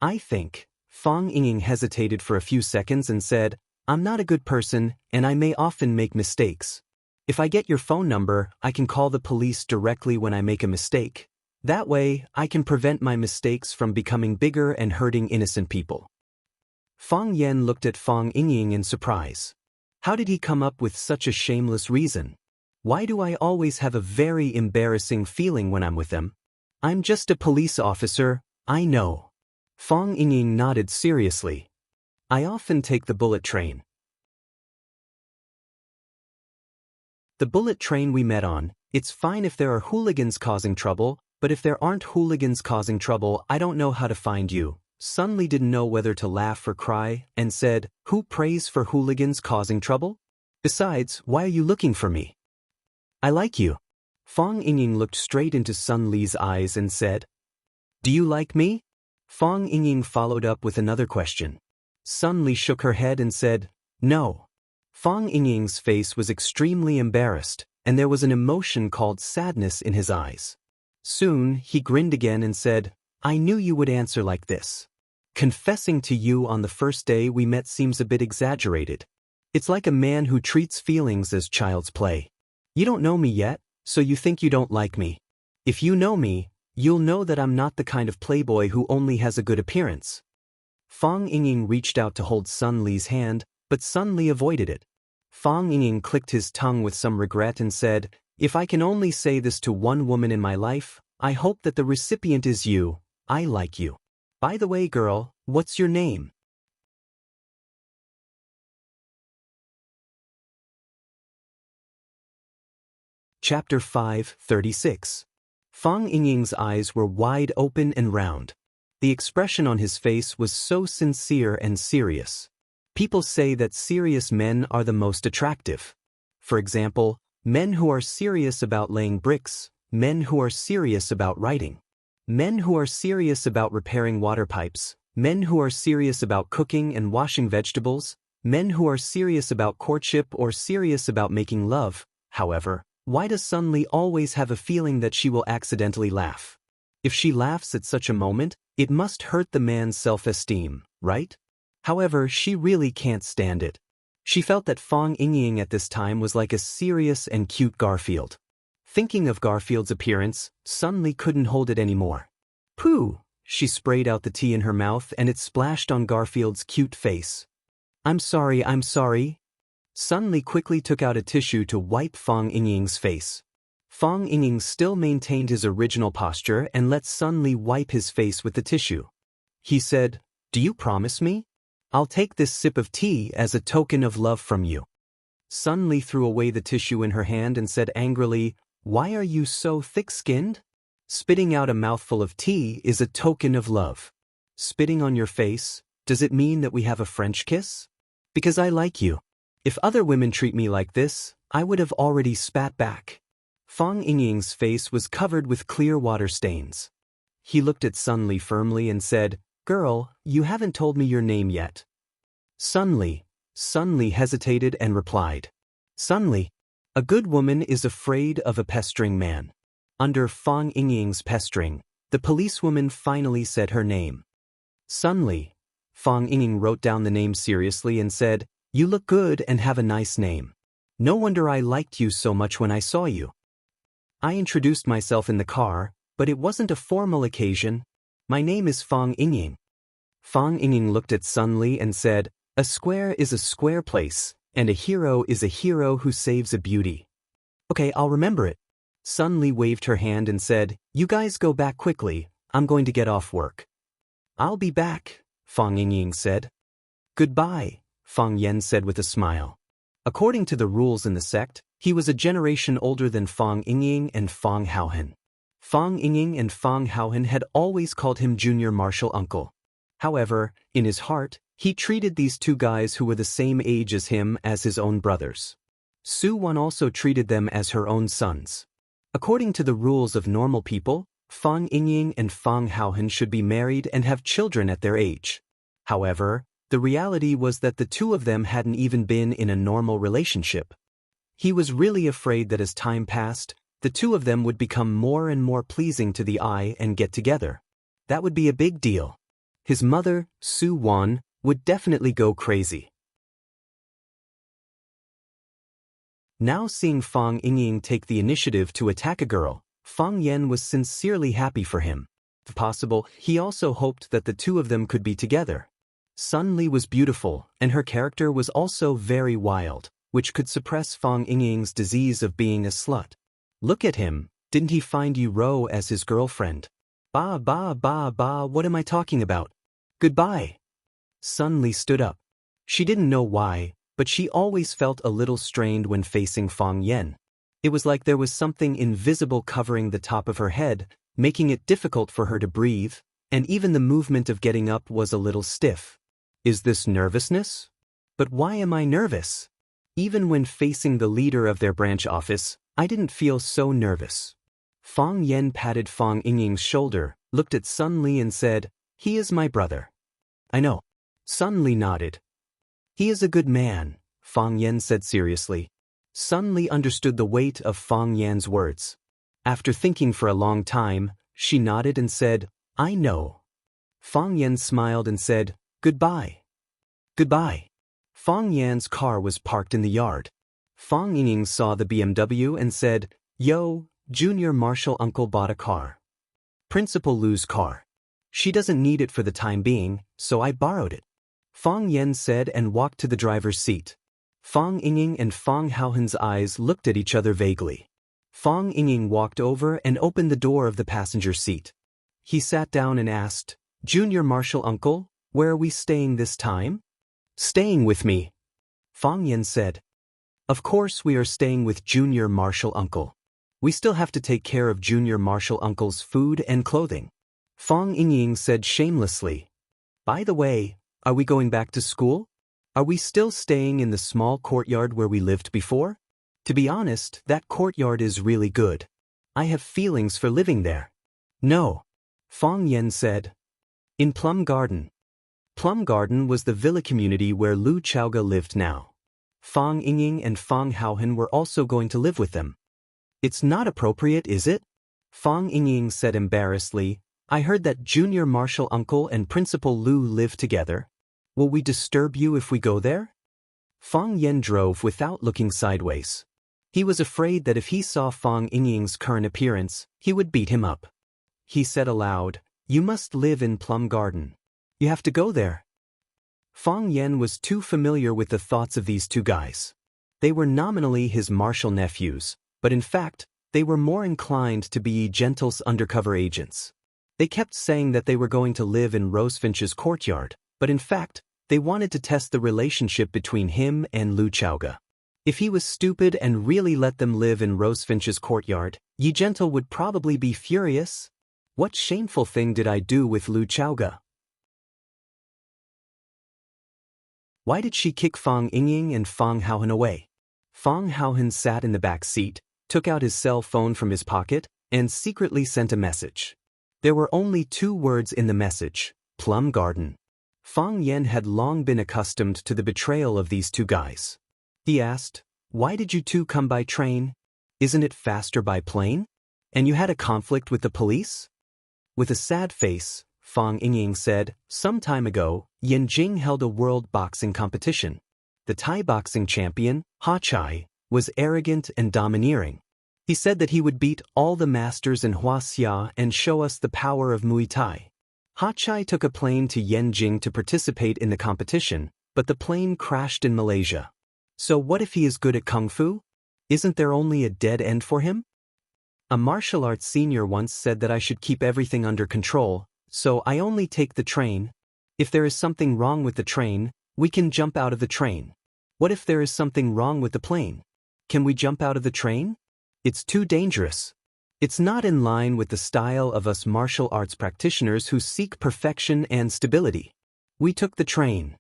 "I think." Fang Ying hesitated for a few seconds and said, "I'm not a good person and I may often make mistakes. If I get your phone number, I can call the police directly when I make a mistake. That way, I can prevent my mistakes from becoming bigger and hurting innocent people." Fang Yen looked at Fang Ying in surprise. How did he come up with such a shameless reason? Why do I always have a very embarrassing feeling when I'm with them? I'm just a police officer, I know. Fang Ying nodded seriously. "I often take the bullet train." "The bullet train we met on, it's fine if there are hooligans causing trouble, but if there aren't hooligans causing trouble, I don't know how to find you." Sun Li didn't know whether to laugh or cry, and said, "Who prays for hooligans causing trouble? Besides, why are you looking for me?" "I like you." Fang Ying looked straight into Sun Li's eyes and said, "Do you like me?" Fang Ying followed up with another question. Sun Li shook her head and said, "No." Fang Ying's face was extremely embarrassed, and there was an emotion called sadness in his eyes. Soon, he grinned again and said, "I knew you would answer like this. Confessing to you on the first day we met seems a bit exaggerated. It's like a man who treats feelings as child's play. You don't know me yet, so you think you don't like me. If you know me, you'll know that I'm not the kind of playboy who only has a good appearance." Fang Ying reached out to hold Sun Li's hand, but Sun Li avoided it. Fang Ying clicked his tongue with some regret and said, "If I can only say this to one woman in my life, I hope that the recipient is you. I like you. By the way, girl, what's your name?" Chapter 5:36. Fang Ying's eyes were wide open and round. The expression on his face was so sincere and serious. People say that serious men are the most attractive. For example, men who are serious about laying bricks, men who are serious about writing, men who are serious about repairing water pipes, men who are serious about cooking and washing vegetables, Men who are serious about courtship or serious about making love, however, why does Sun Li always have a feeling that she will accidentally laugh? If she laughs at such a moment, it must hurt the man's self-esteem, right? However, she really can't stand it. She felt that Fang Yingying at this time was like a serious and cute Garfield. Thinking of Garfield's appearance, Sun Li couldn't hold it anymore. Pooh! She sprayed out the tea in her mouth and it splashed on Garfield's cute face. I'm sorry. Sun Li quickly took out a tissue to wipe Fang Yingying's face. Fang Yingying still maintained his original posture and let Sun Li wipe his face with the tissue. He said, "Do you promise me? I'll take this sip of tea as a token of love from you." Sun Li threw away the tissue in her hand and said angrily, "Why are you so thick-skinned? Spitting out a mouthful of tea is a token of love. Spitting on your face, does it mean that we have a French kiss? Because I like you. If other women treat me like this, I would have already spat back." Fang Yingying's face was covered with clear water stains. He looked at Sun Li firmly and said, "Girl, you haven't told me your name yet." Sun Li. Sun Li hesitated and replied, "Sun Li. A good woman is afraid of a pestering man." Under Fang Yingying's pestering, the policewoman finally said her name. Sun Li. Fang Yingying wrote down the name seriously and said, "You look good and have a nice name. No wonder I liked you so much when I saw you." I introduced myself in the car, but it wasn't a formal occasion. My name is Fang Yingying. Fang Yingying looked at Sun Li and said, "A square is a square place, and a hero is a hero who saves a beauty." "Okay, I'll remember it." Sun Li waved her hand and said, "You guys go back quickly, I'm going to get off work." "I'll be back," Fang Yingying said. "Goodbye," Fang Yan said with a smile. According to the rules in the sect, he was a generation older than Fang Yingying and Fang Haohen. Fang Yingying and Fang Haohen had always called him junior martial uncle. However, in his heart, he treated these two guys who were the same age as him as his own brothers. Su Wan also treated them as her own sons. According to the rules of normal people, Fang Yingying and Fang Haohen should be married and have children at their age. However, the reality was that the two of them hadn't even been in a normal relationship. He was really afraid that as time passed, the two of them would become more and more pleasing to the eye and get together. That would be a big deal. His mother, Su Wan, would definitely go crazy. Now seeing Fang Yingying take the initiative to attack a girl, Fang Yan was sincerely happy for him. If possible, he also hoped that the two of them could be together. Sun Li was beautiful, and her character was also very wild, which could suppress Fang Yingying's disease of being a slut. Look at him, didn't he find Yu Ro as his girlfriend? What am I talking about? Goodbye. Sun Li stood up. She didn't know why, but she always felt a little strained when facing Fang Yan. It was like there was something invisible covering the top of her head, making it difficult for her to breathe, and even the movement of getting up was a little stiff. Is this nervousness? But why am I nervous? Even when facing the leader of their branch office, I didn't feel so nervous. Fang Yan patted Fang Yingying's shoulder, looked at Sun Li and said, "He is my brother." "I know." Sun Li nodded. "He is a good man," Fang Yan said seriously. Sun Li understood the weight of Fang Yan's words. After thinking for a long time, she nodded and said, "I know." Fang Yan smiled and said, "Goodbye." "Goodbye." Fang Yan's car was parked in the yard. Fang Yingying saw the BMW and said, "Yo, junior martial uncle bought a car. Principal Lu's car. She doesn't need it for the time being, so I borrowed it." Fang Yan said and walked to the driver's seat. Fang Yingying and Fang Haohen's eyes looked at each other vaguely. Fang Yingying walked over and opened the door of the passenger seat. He sat down and asked, "Junior martial uncle, where are we staying this time?" "Staying with me," Fang Yan said. "Of course we are staying with junior martial uncle. We still have to take care of junior martial uncle's food and clothing," Fang Yingying said shamelessly. "By the way, are we going back to school? Are we still staying in the small courtyard where we lived before? To be honest, that courtyard is really good. I have feelings for living there." "No," Fang Yan said. "In Plum Garden." Plum Garden was the villa community where Lu Chaoge lived now. Fang Yingying and Fang Haohen were also going to live with them. It's not appropriate, is it? Fang Yingying said embarrassedly. I heard that Junior Marshal Uncle and Principal Lu live together. Will we disturb you if we go there? Fang Yan drove without looking sideways. He was afraid that if he saw Fang Yingying's current appearance, he would beat him up. He said aloud, You must live in Plum Garden. You have to go there. Fang Yan was too familiar with the thoughts of these two guys. They were nominally his martial nephews, but in fact, they were more inclined to be Gentle's undercover agents. They kept saying that they were going to live in Rosefinch's courtyard, but in fact, they wanted to test the relationship between him and Lu Chaoge. If he was stupid and really let them live in Rosefinch's courtyard, Yi Gentle would probably be furious. What shameful thing did I do with Lu Chaoge? Why did she kick Fang Yingying and Fang Haohen away? Fang Haohen sat in the back seat, took out his cell phone from his pocket, and secretly sent a message. There were only 2 words in the message, Plum Garden. Fang Yan had long been accustomed to the betrayal of these two guys. He asked, Why did you two come by train? Isn't it faster by plane? And you had a conflict with the police? With a sad face, Fang Yingying said, Some time ago, Yanjing held a world boxing competition. The Thai boxing champion, Ha Chai, was arrogant and domineering. He said that he would beat all the masters in Wuxia and show us the power of Muay Thai. Ha Chai took a plane to Yanjing to participate in the competition, but the plane crashed in Malaysia. So what if he is good at Kung Fu? Isn't there only a dead end for him? A martial arts senior once said that I should keep everything under control, so I only take the train. If there is something wrong with the train, we can jump out of the train. What if there is something wrong with the plane? Can we jump out of the train? It's too dangerous. It's not in line with the style of us martial arts practitioners who seek perfection and stability. We took the train.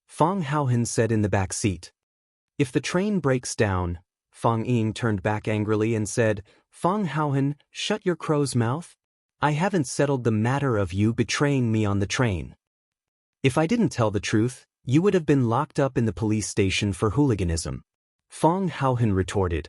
Fang Haohen said in the back seat. If the train breaks down, Fang Ying turned back angrily and said, Fang Haohen, shut your crow's mouth. I haven't settled the matter of you betraying me on the train. If I didn't tell the truth, you would have been locked up in the police station for hooliganism. Fang Haohen retorted.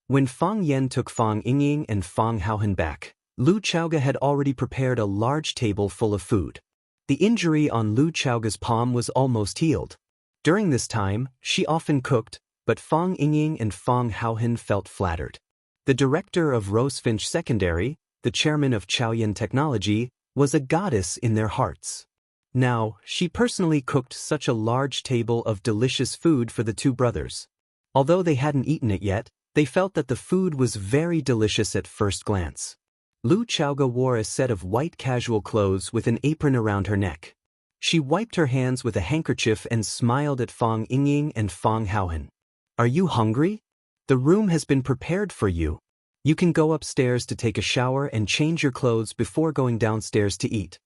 When Fang Yan took Fang Yingying and Fang Haohen back, Lu Chaoge had already prepared a large table full of food. The injury on Lu Chaoge's palm was almost healed. During this time, she often cooked, but Fang Yingying and Fang Haohen felt flattered. The director of Rosefinch Secondary, the chairman of Chaoyan Technology, was a goddess in their hearts. Now, she personally cooked such a large table of delicious food for the two brothers. Although they hadn't eaten it yet, they felt that the food was very delicious at first glance. Lu Chaoge wore a set of white casual clothes with an apron around her neck. She wiped her hands with a handkerchief and smiled at Fang Yingying and Fang Haohen. Are you hungry? The room has been prepared for you. You can go upstairs to take a shower and change your clothes before going downstairs to eat.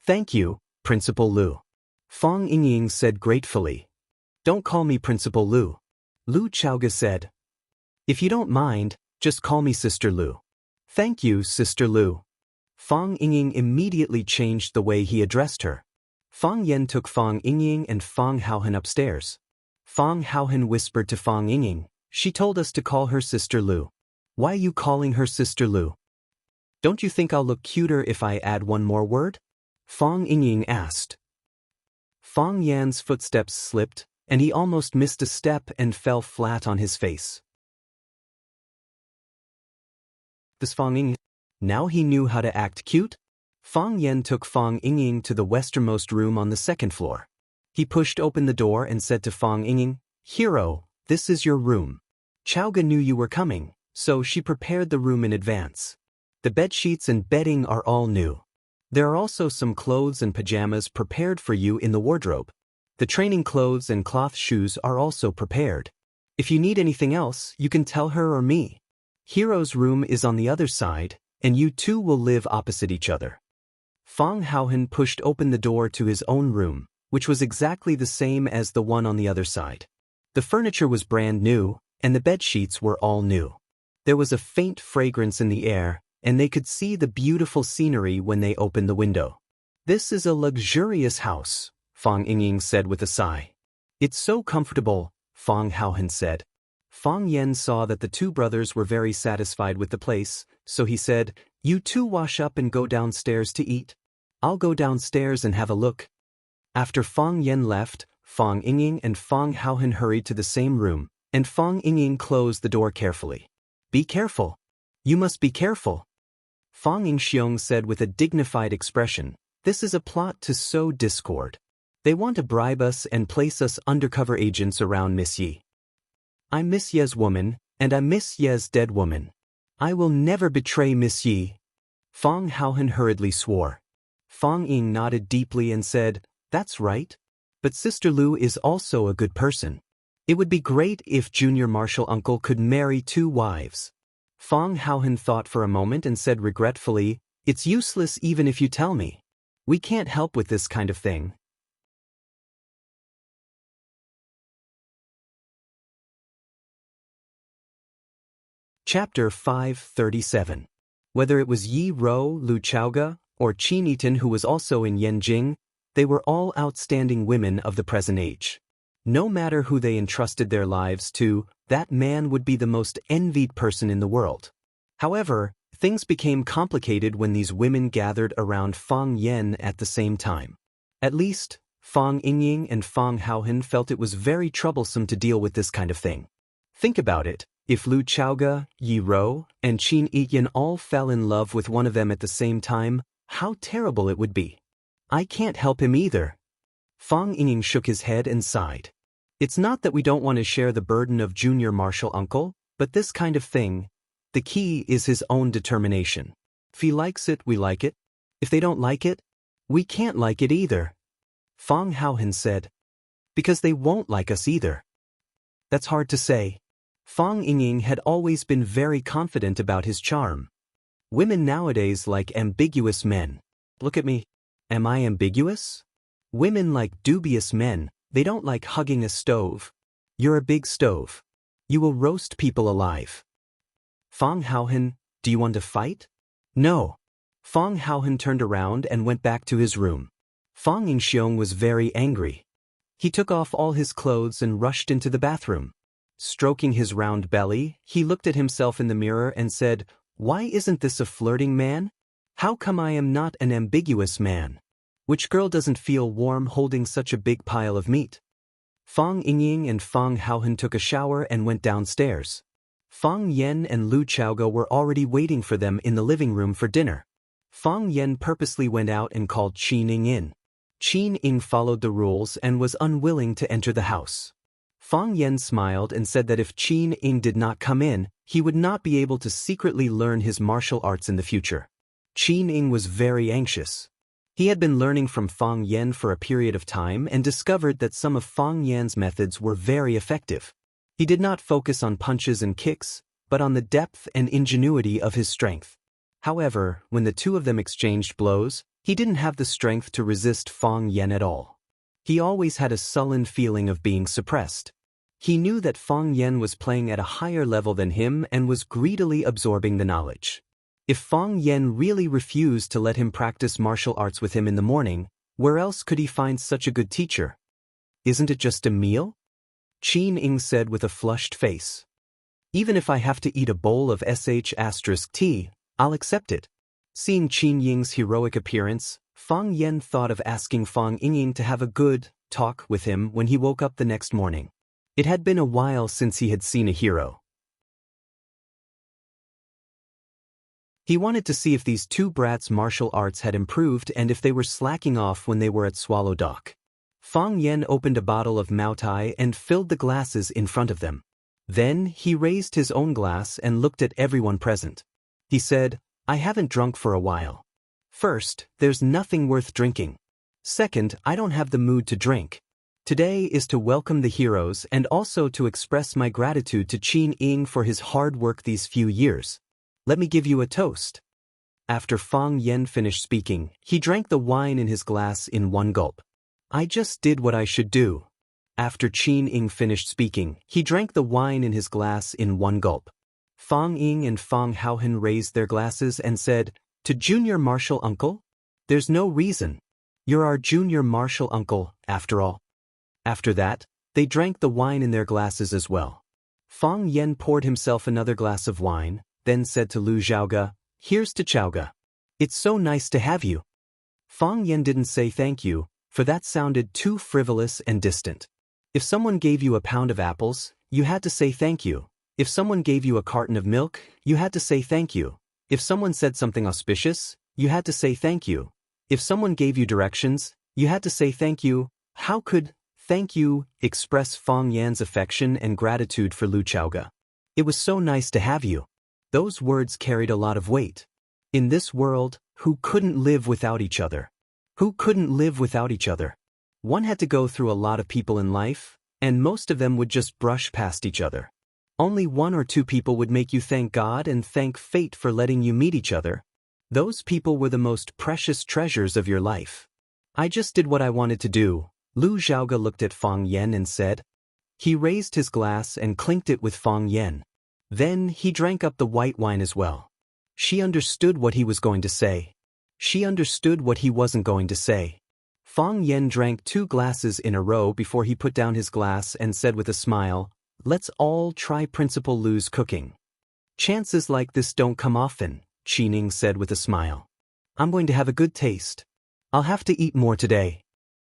Thank you, Principal Lu. Fang Yingying said gratefully. Don't call me Principal Lu. Lu Chaoge said. If you don't mind, just call me Sister Lu. Thank you, Sister Lu. Fang Yingying immediately changed the way he addressed her. Fang Yan took Fang Yingying and Fang Haohen upstairs. Fang Haohen whispered to Fang Yingying, She told us to call her Sister Lu. Why are you calling her Sister Lu? Don't you think I'll look cuter if I add one more word? Fang Yingying asked. Fang Yan's footsteps slipped, and he almost missed a step and fell flat on his face. This Fang Yingying, now he knew how to act cute? Fang Yan took Fang Yingying to the westernmost room on the second floor. He pushed open the door and said to Fang Yingying, Hero, this is your room. Chaoge knew you were coming, so she prepared the room in advance. The bedsheets and bedding are all new. There are also some clothes and pajamas prepared for you in the wardrobe. The training clothes and cloth shoes are also prepared. If you need anything else, you can tell her or me. Hero's room is on the other side, and you two will live opposite each other. Fang Haohen pushed open the door to his own room, which was exactly the same as the one on the other side. The furniture was brand new, and the bedsheets were all new. There was a faint fragrance in the air, and they could see the beautiful scenery when they opened the window. This is a luxurious house, Fang Yingying said with a sigh. It's so comfortable, Fang Haohen said. Fang Yen saw that the two brothers were very satisfied with the place, so he said, "You two wash up and go downstairs to eat. I'll go downstairs and have a look." After Fang Yen left, Fang Yingying and Fang Haohen hurried to the same room, and Fang Yingying closed the door carefully. "Be careful. You must be careful," Fang Yingxiong said with a dignified expression. "This is a plot to sow discord. They want to bribe us and place us undercover agents around Miss Yi. I'm Miss Ye's woman, and I'm Miss Ye's dead woman. I will never betray Miss Yi." Fang Haohen hurriedly swore. Fang Ying nodded deeply and said, "That's right. But Sister Lu is also a good person. It would be great if Junior Martial Uncle could marry two wives." Fang Haohen thought for a moment and said regretfully, "It's useless even if you tell me. We can't help with this kind of thing." Chapter 537. Whether it was Yi Rou, Lu Chaoge, or Qin Yitan who was also in Yanjing, they were all outstanding women of the present age. No matter who they entrusted their lives to, that man would be the most envied person in the world. However, things became complicated when these women gathered around Fang Yen at the same time. At least, Fang Yingying and Fang Haohen felt it was very troublesome to deal with this kind of thing. Think about it. If Lu Chaoge, Yi Rou, and Qin Yitan all fell in love with one of them at the same time, how terrible it would be. I can't help him either. Fang Yingying shook his head and sighed. It's not that we don't want to share the burden of Junior Martial Uncle, but this kind of thing, the key is his own determination. If he likes it, we like it. If they don't like it, we can't like it either. Fang Haohen said. Because they won't like us either. That's hard to say. Fang Yingying had always been very confident about his charm. Women nowadays like ambiguous men. Look at me. Am I ambiguous? Women like dubious men. They don't like hugging a stove. You're a big stove. You will roast people alive. Fang Haohen, do you want to fight? No. Fang Haohen turned around and went back to his room. Fang Yingxiong was very angry. He took off all his clothes and rushed into the bathroom. Stroking his round belly, he looked at himself in the mirror and said, "Why isn't this a flirting man? How come I am not an ambiguous man? Which girl doesn't feel warm holding such a big pile of meat?" Fang Yingying and Fang Haohen took a shower and went downstairs. Fang Yen and Lu Chaoge were already waiting for them in the living room for dinner. Fang Yen purposely went out and called Qin Ying in. Qin Ying followed the rules and was unwilling to enter the house. Fang Yen smiled and said that if Qin Ying did not come in, he would not be able to secretly learn his martial arts in the future. Qin Ying was very anxious. He had been learning from Fang Yen for a period of time and discovered that some of Fang Yen's methods were very effective. He did not focus on punches and kicks, but on the depth and ingenuity of his strength. However, when the two of them exchanged blows, he didn't have the strength to resist Fang Yen at all. He always had a sullen feeling of being suppressed. He knew that Fang Yen was playing at a higher level than him and was greedily absorbing the knowledge. If Fang Yen really refused to let him practice martial arts with him in the morning, where else could he find such a good teacher? Isn't it just a meal? Qin Ying said with a flushed face. Even if I have to eat a bowl of sh*t, I'll accept it. Seeing Qin Ying's heroic appearance, Fang Yen thought of asking Fang Yingying to have a good talk with him when he woke up the next morning. It had been a while since he had seen a hero. He wanted to see if these two brats' martial arts had improved and if they were slacking off when they were at Swallow Dock. Fang Yen opened a bottle of Maotai and filled the glasses in front of them. Then he raised his own glass and looked at everyone present. He said, "I haven't drunk for a while. First, there's nothing worth drinking. Second, I don't have the mood to drink. Today is to welcome the heroes and also to express my gratitude to Qin Ying for his hard work these few years. Let me give you a toast." After Fang Yen finished speaking, he drank the wine in his glass in one gulp. "I just did what I should do." After Qin Ying finished speaking, he drank the wine in his glass in one gulp. Fang Ying and Fang Haohen raised their glasses and said, "To Junior Martial Uncle? There's no reason. You're our junior martial uncle, after all. After that, they drank the wine in their glasses as well. Fang Yan poured himself another glass of wine, then said to Lu Xiaoge, "Here's to Xiaoge. It's so nice to have you." Fang Yan didn't say thank you, for that sounded too frivolous and distant. If someone gave you a pound of apples, you had to say thank you. If someone gave you a carton of milk, you had to say thank you. If someone said something auspicious, you had to say thank you. If someone gave you directions, you had to say thank you. How could thank you express Fang Yan's affection and gratitude for Lu Xiaoge? It was so nice to have you. Those words carried a lot of weight. In this world, who couldn't live without each other? Who couldn't live without each other? One had to go through a lot of people in life, and most of them would just brush past each other. Only one or two people would make you thank God and thank fate for letting you meet each other. Those people were the most precious treasures of your life. I just did what I wanted to do. Lu Xiaoge looked at Fang Yan and said. He raised his glass and clinked it with Fang Yan. Then he drank up the white wine as well. She understood what he was going to say. She understood what he wasn't going to say. Fang Yan drank 2 glasses in a row before he put down his glass and said with a smile, "Let's all try Principal Lu's cooking." "Chances like this don't come often," Qining said with a smile. "I'm going to have a good taste. I'll have to eat more today."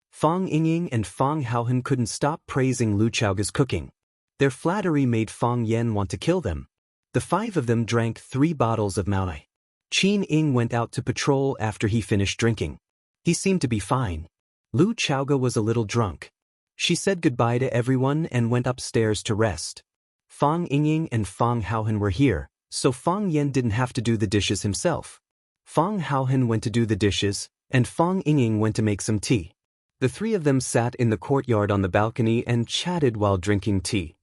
Fang Yingying and Fang Haohan couldn't stop praising Lu Xiaoge's cooking. Their flattery made Fang Yan want to kill them. The 5 of them drank 3 bottles of Maoai. Qin Ying went out to patrol after he finished drinking. He seemed to be fine. Lu Xiaoge was a little drunk. She said goodbye to everyone and went upstairs to rest. Fang Yingying and Fang Haohan were here, so Fang Yan didn't have to do the dishes himself. Fang Haohan went to do the dishes, and Fang Yingying went to make some tea. The 3 of them sat in the courtyard on the balcony and chatted while drinking tea.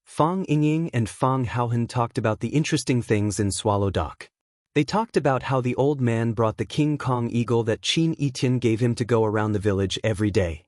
Fang Yingying and Fang Haohan talked about the interesting things in Swallow Dock. They talked about how the old man brought the King Kong eagle that Qin Yitian gave him to go around the village every day.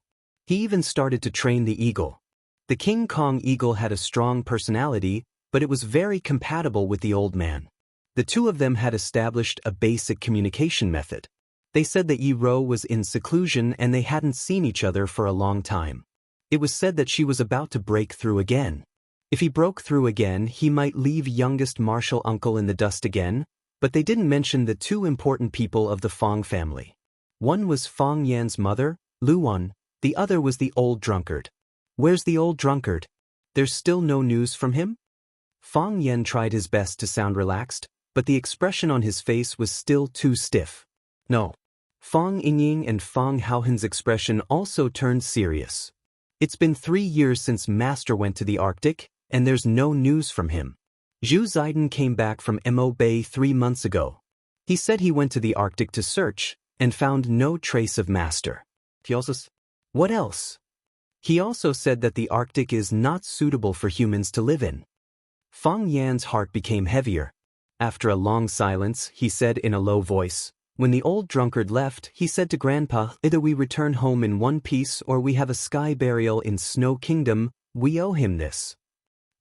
He even started to train the eagle. The King Kong eagle had a strong personality, but it was very compatible with the old man. The 2 of them had established a basic communication method. They said that Yi Ro was in seclusion and they hadn't seen each other for a long time. It was said that she was about to break through again. If he broke through again, he might leave youngest martial uncle in the dust again, but they didn't mention the 2 important people of the Fang family. One was Fang Yan's mother, Lu Wan, the other was the old drunkard. Where's the old drunkard? There's still no news from him? Fang Yan tried his best to sound relaxed, but the expression on his face was still too stiff. No. Fang Yingying and Fang Haohan's expression also turned serious. It's been 3 years since Master went to the Arctic, and there's no news from him. Zhu Ziden came back from Mo Bay 3 months ago. He said he went to the Arctic to search, and found no trace of Master. What else? He also said that the Arctic is not suitable for humans to live in. Fang Yan's heart became heavier. After a long silence, he said in a low voice, when the old drunkard left, he said to Grandpa, either we return home in one piece or we have a sky burial in Snow Kingdom, we owe him this.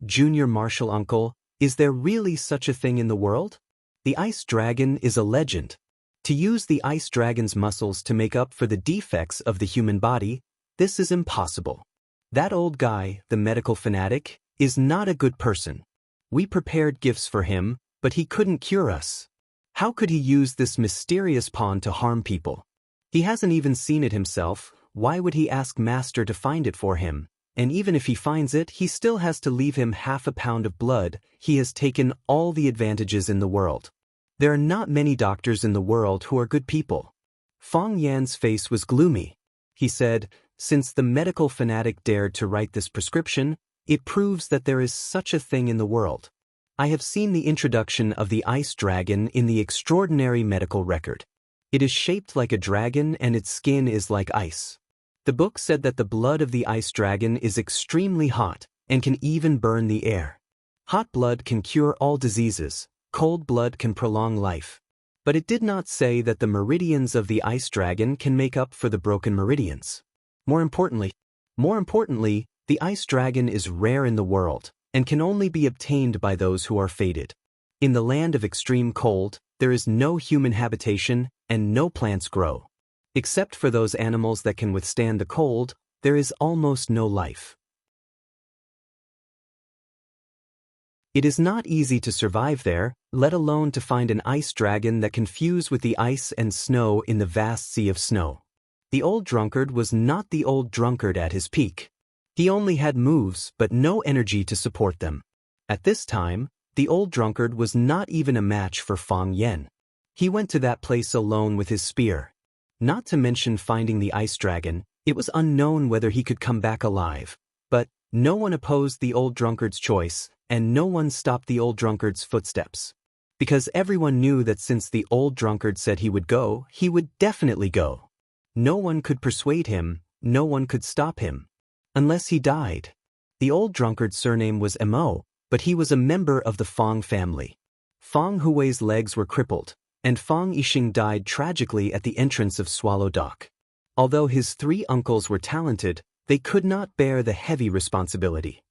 Junior martial uncle, is there really such a thing in the world? The ice dragon is a legend. To use the ice dragon's muscles to make up for the defects of the human body, this is impossible. That old guy, the medical fanatic, is not a good person. We prepared gifts for him, but he couldn't cure us. How could he use this mysterious pawn to harm people? He hasn't even seen it himself. Why would he ask Master to find it for him? And even if he finds it, he still has to leave him half a pound of blood. He has taken all the advantages in the world. There are not many doctors in the world who are good people. Fang Yan's face was gloomy. He said, since the medical fanatic dared to write this prescription, it proves that there is such a thing in the world. I have seen the introduction of the ice dragon in the extraordinary medical record. It is shaped like a dragon and its skin is like ice. The book said that the blood of the ice dragon is extremely hot and can even burn the air. Hot blood can cure all diseases, cold blood can prolong life. But it did not say that the meridians of the ice dragon can make up for the broken meridians. More importantly, the ice dragon is rare in the world and can only be obtained by those who are fated. In the land of extreme cold, there is no human habitation and no plants grow. Except for those animals that can withstand the cold, there is almost no life. It is not easy to survive there, let alone to find an ice dragon that can fuse with the ice and snow in the vast sea of snow. The old drunkard was not the old drunkard at his peak. He only had moves but no energy to support them. At this time, the old drunkard was not even a match for Fang Yen. He went to that place alone with his spear. Not to mention finding the ice dragon, it was unknown whether he could come back alive. But no one opposed the old drunkard's choice, and no one stopped the old drunkard's footsteps. Because everyone knew that since the old drunkard said he would definitely go. No one could persuade him, no one could stop him. Unless he died. The old drunkard's surname was Mo, but he was a member of the Fang family. Fang Hui's legs were crippled, and Fang Yixing died tragically at the entrance of Swallow Dock. Although his 3 uncles were talented, they could not bear the heavy responsibility.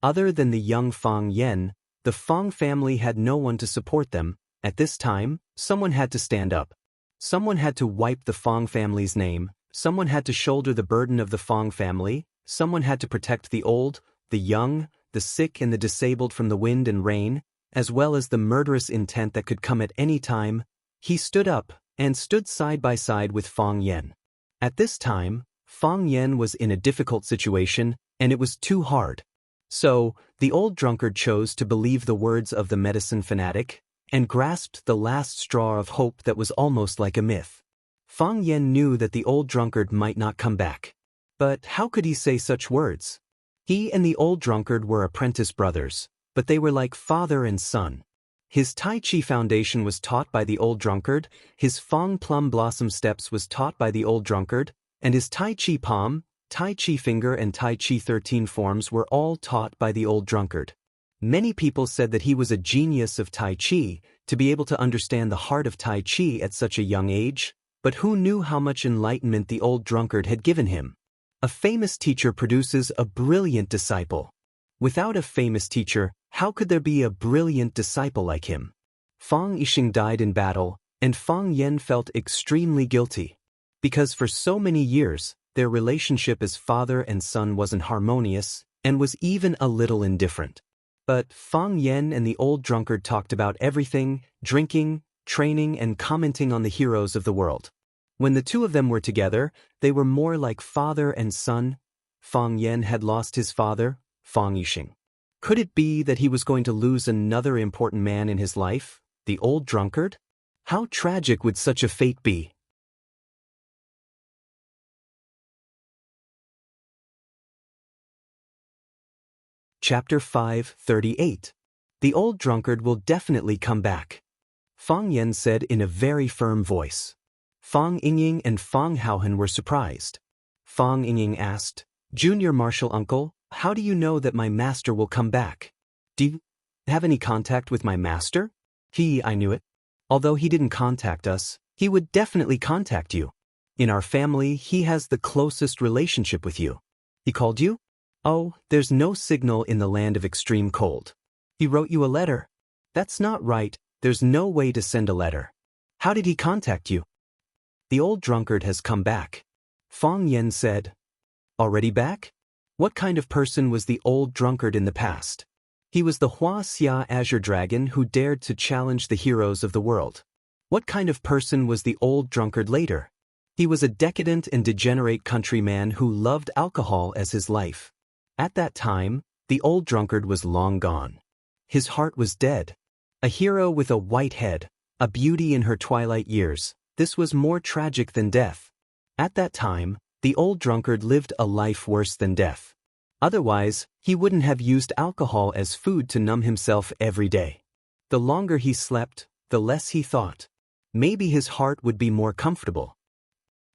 Other than the young Fang Yen, the Fang family had no one to support them. At this time, someone had to stand up. Someone had to wipe the Fang family's name, someone had to shoulder the burden of the Fang family, someone had to protect the old, the young, the sick and the disabled from the wind and rain, as well as the murderous intent that could come at any time. He stood up, and stood side by side with Fang Yen. At this time, Fang Yen was in a difficult situation, and it was too hard. So, the old drunkard chose to believe the words of the medicine fanatic, and grasped the last straw of hope that was almost like a myth. Fang Yen knew that the old drunkard might not come back. But how could he say such words? He and the old drunkard were apprentice brothers, but they were like father and son. His Tai Chi foundation was taught by the old drunkard, his Fang plum blossom steps was taught by the old drunkard, and his Tai Chi palm, Tai Chi finger and Tai Chi 13 forms were all taught by the old drunkard. Many people said that he was a genius of Tai Chi, to be able to understand the heart of Tai Chi at such a young age, but who knew how much enlightenment the old drunkard had given him? A famous teacher produces a brilliant disciple. Without a famous teacher, how could there be a brilliant disciple like him? Fang Yixing died in battle, and Fang Yen felt extremely guilty. Because for so many years, their relationship as father and son wasn't harmonious, and was even a little indifferent. But Fang Yen and the old drunkard talked about everything, drinking, training and commenting on the heroes of the world. When the two of them were together, they were more like father and son. Fang Yen had lost his father, Fang Yixing. Could it be that he was going to lose another important man in his life, the old drunkard? How tragic would such a fate be? Chapter 5:38. The old drunkard will definitely come back. Fang Yen said in a very firm voice. Fang Yingying and Fang Haohan were surprised. Fang Yingying asked, "Junior martial uncle, how do you know that my master will come back? Do you have any contact with my master?" I knew it. Although he didn't contact us, he would definitely contact you. In our family, he has the closest relationship with you. He called you? Oh, there's no signal in the land of extreme cold. He wrote you a letter. That's not right, there's no way to send a letter. How did he contact you? The old drunkard has come back. Fang Yen said. Already back? What kind of person was the old drunkard in the past? He was the Wuxia Azure Dragon who dared to challenge the heroes of the world. What kind of person was the old drunkard later? He was a decadent and degenerate countryman who loved alcohol as his life. At that time, the old drunkard was long gone. His heart was dead. A hero with a white head, a beauty in her twilight years, this was more tragic than death. At that time, the old drunkard lived a life worse than death. Otherwise, he wouldn't have used alcohol as food to numb himself every day. The longer he slept, the less he thought. Maybe his heart would be more comfortable.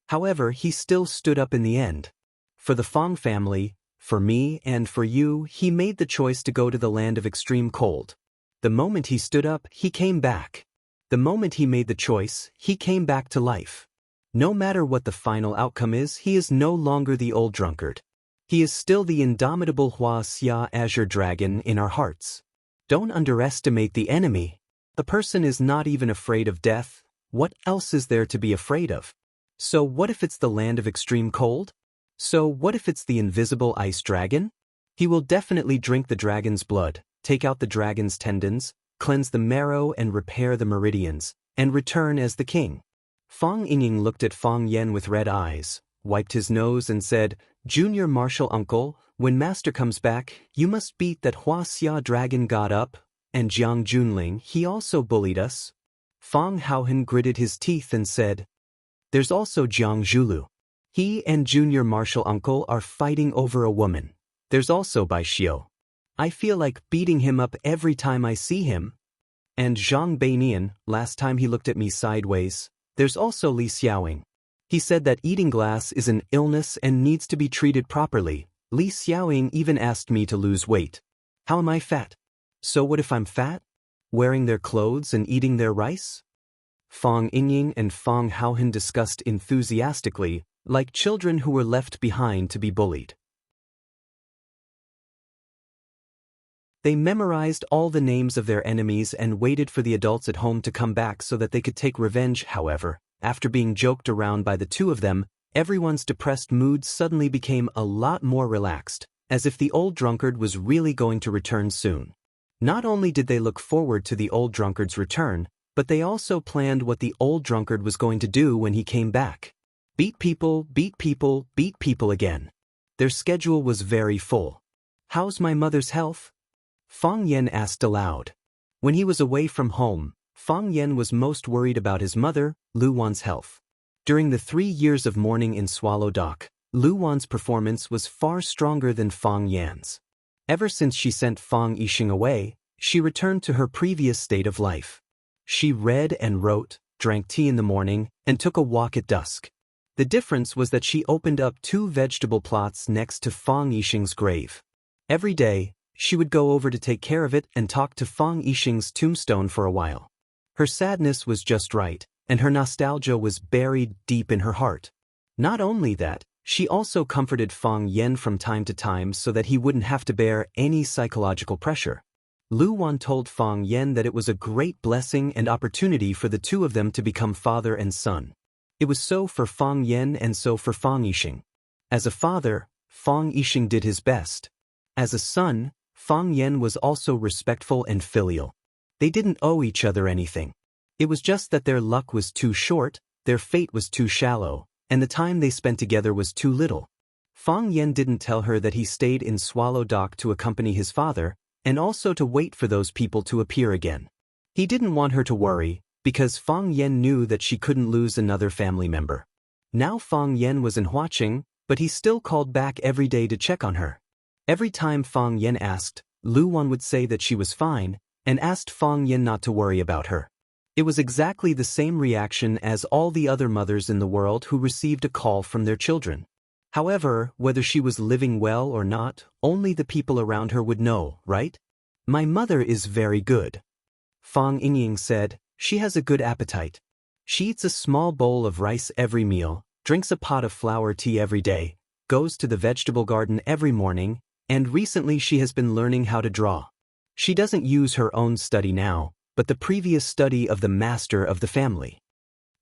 However, he still stood up in the end. For the Fang family, for me and for you, he made the choice to go to the land of extreme cold. The moment he stood up, he came back. The moment he made the choice, he came back to life. No matter what the final outcome is, he is no longer the old drunkard. He is still the indomitable Wuxia Azure Dragon in our hearts. Don't underestimate the enemy. The person is not even afraid of death, What else is there to be afraid of? So what if it's the land of extreme cold? So what if it's the invisible ice dragon? He will definitely drink the dragon's blood, take out the dragon's tendons, cleanse the marrow and repair the meridians, and return as the king. Fang Yingying looked at Fang Yen with red eyes, wiped his nose and said, Junior martial uncle, when master comes back, you must beat that Huaxia dragon got up, and Jiang Junling, he also bullied us. Fang Haohan gritted his teeth and said, there's also Jiang Zhulu. He and junior martial uncle are fighting over a woman. There's also Bai Xiao. I feel like beating him up every time I see him. And Zhang Beinian, last time he looked at me sideways. There's also Li Xiaoying. He said that eating glass is an illness and needs to be treated properly. Li Xiaoying even asked me to lose weight. How am I fat? So what if I'm fat? Wearing their clothes and eating their rice? Fang Yingying and Fang Haohan discussed enthusiastically, like children who were left behind to be bullied. They memorized all the names of their enemies and waited for the adults at home to come back so that they could take revenge. However, after being joked around by the two of them, everyone's depressed mood suddenly became a lot more relaxed, as if the old drunkard was really going to return soon. Not only did they look forward to the old drunkard's return, but they also planned what the old drunkard was going to do when he came back. Beat people, beat people, beat people again. Their schedule was very full. How's my mother's health? Fang Yen asked aloud. When he was away from home, Fang Yen was most worried about his mother, Lu Wan's health. During the 3 years of mourning in Swallow Dock, Lu Wan's performance was far stronger than Fang Yan's. Ever since she sent Fang Yixing away, she returned to her previous state of life. She read and wrote, drank tea in the morning, and took a walk at dusk. The difference was that she opened up 2 vegetable plots next to Fang Yixing's grave. Every day, she would go over to take care of it and talk to Fang Yixing's tombstone for a while. Her sadness was just right, and her nostalgia was buried deep in her heart. Not only that, she also comforted Fang Yen from time to time so that he wouldn't have to bear any psychological pressure. Lu Wan told Fang Yen that it was a great blessing and opportunity for the two of them to become father and son. It was so for Fang Yen and so for Fang Yixing. As a father, Fang Yixing did his best. As a son, Fang Yen was also respectful and filial. They didn't owe each other anything. It was just that their luck was too short, their fate was too shallow, and the time they spent together was too little. Fang Yen didn't tell her that he stayed in Swallow Dock to accompany his father, and also to wait for those people to appear again. He didn't want her to worry, because Fang Yen knew that she couldn't lose another family member. Now Fang Yen was in Huaqing, but he still called back every day to check on her. Every time Fang Yen asked, Lu Wan would say that she was fine, and asked Fang Yen not to worry about her. It was exactly the same reaction as all the other mothers in the world who received a call from their children. However, whether she was living well or not, only the people around her would know, right? My mother is very good. Fang Yingying said, she has a good appetite. She eats a small bowl of rice every meal, drinks a pot of flower tea every day, goes to the vegetable garden every morning, and recently she has been learning how to draw. She doesn't use her own study now, but the previous study of the master of the family.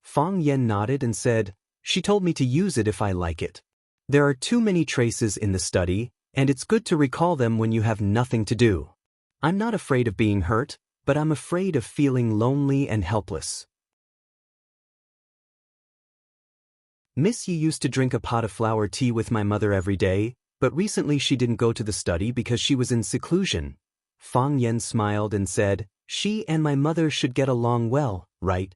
Fang Yen nodded and said, she told me to use it if I like it. There are too many traces in the study, and it's good to recall them when you have nothing to do. I'm not afraid of being hurt, but I'm afraid of feeling lonely and helpless. Miss Yi used to drink a pot of flower tea with my mother every day, but recently she didn't go to the study because she was in seclusion. Fang Yen smiled and said, she and my mother should get along well, right?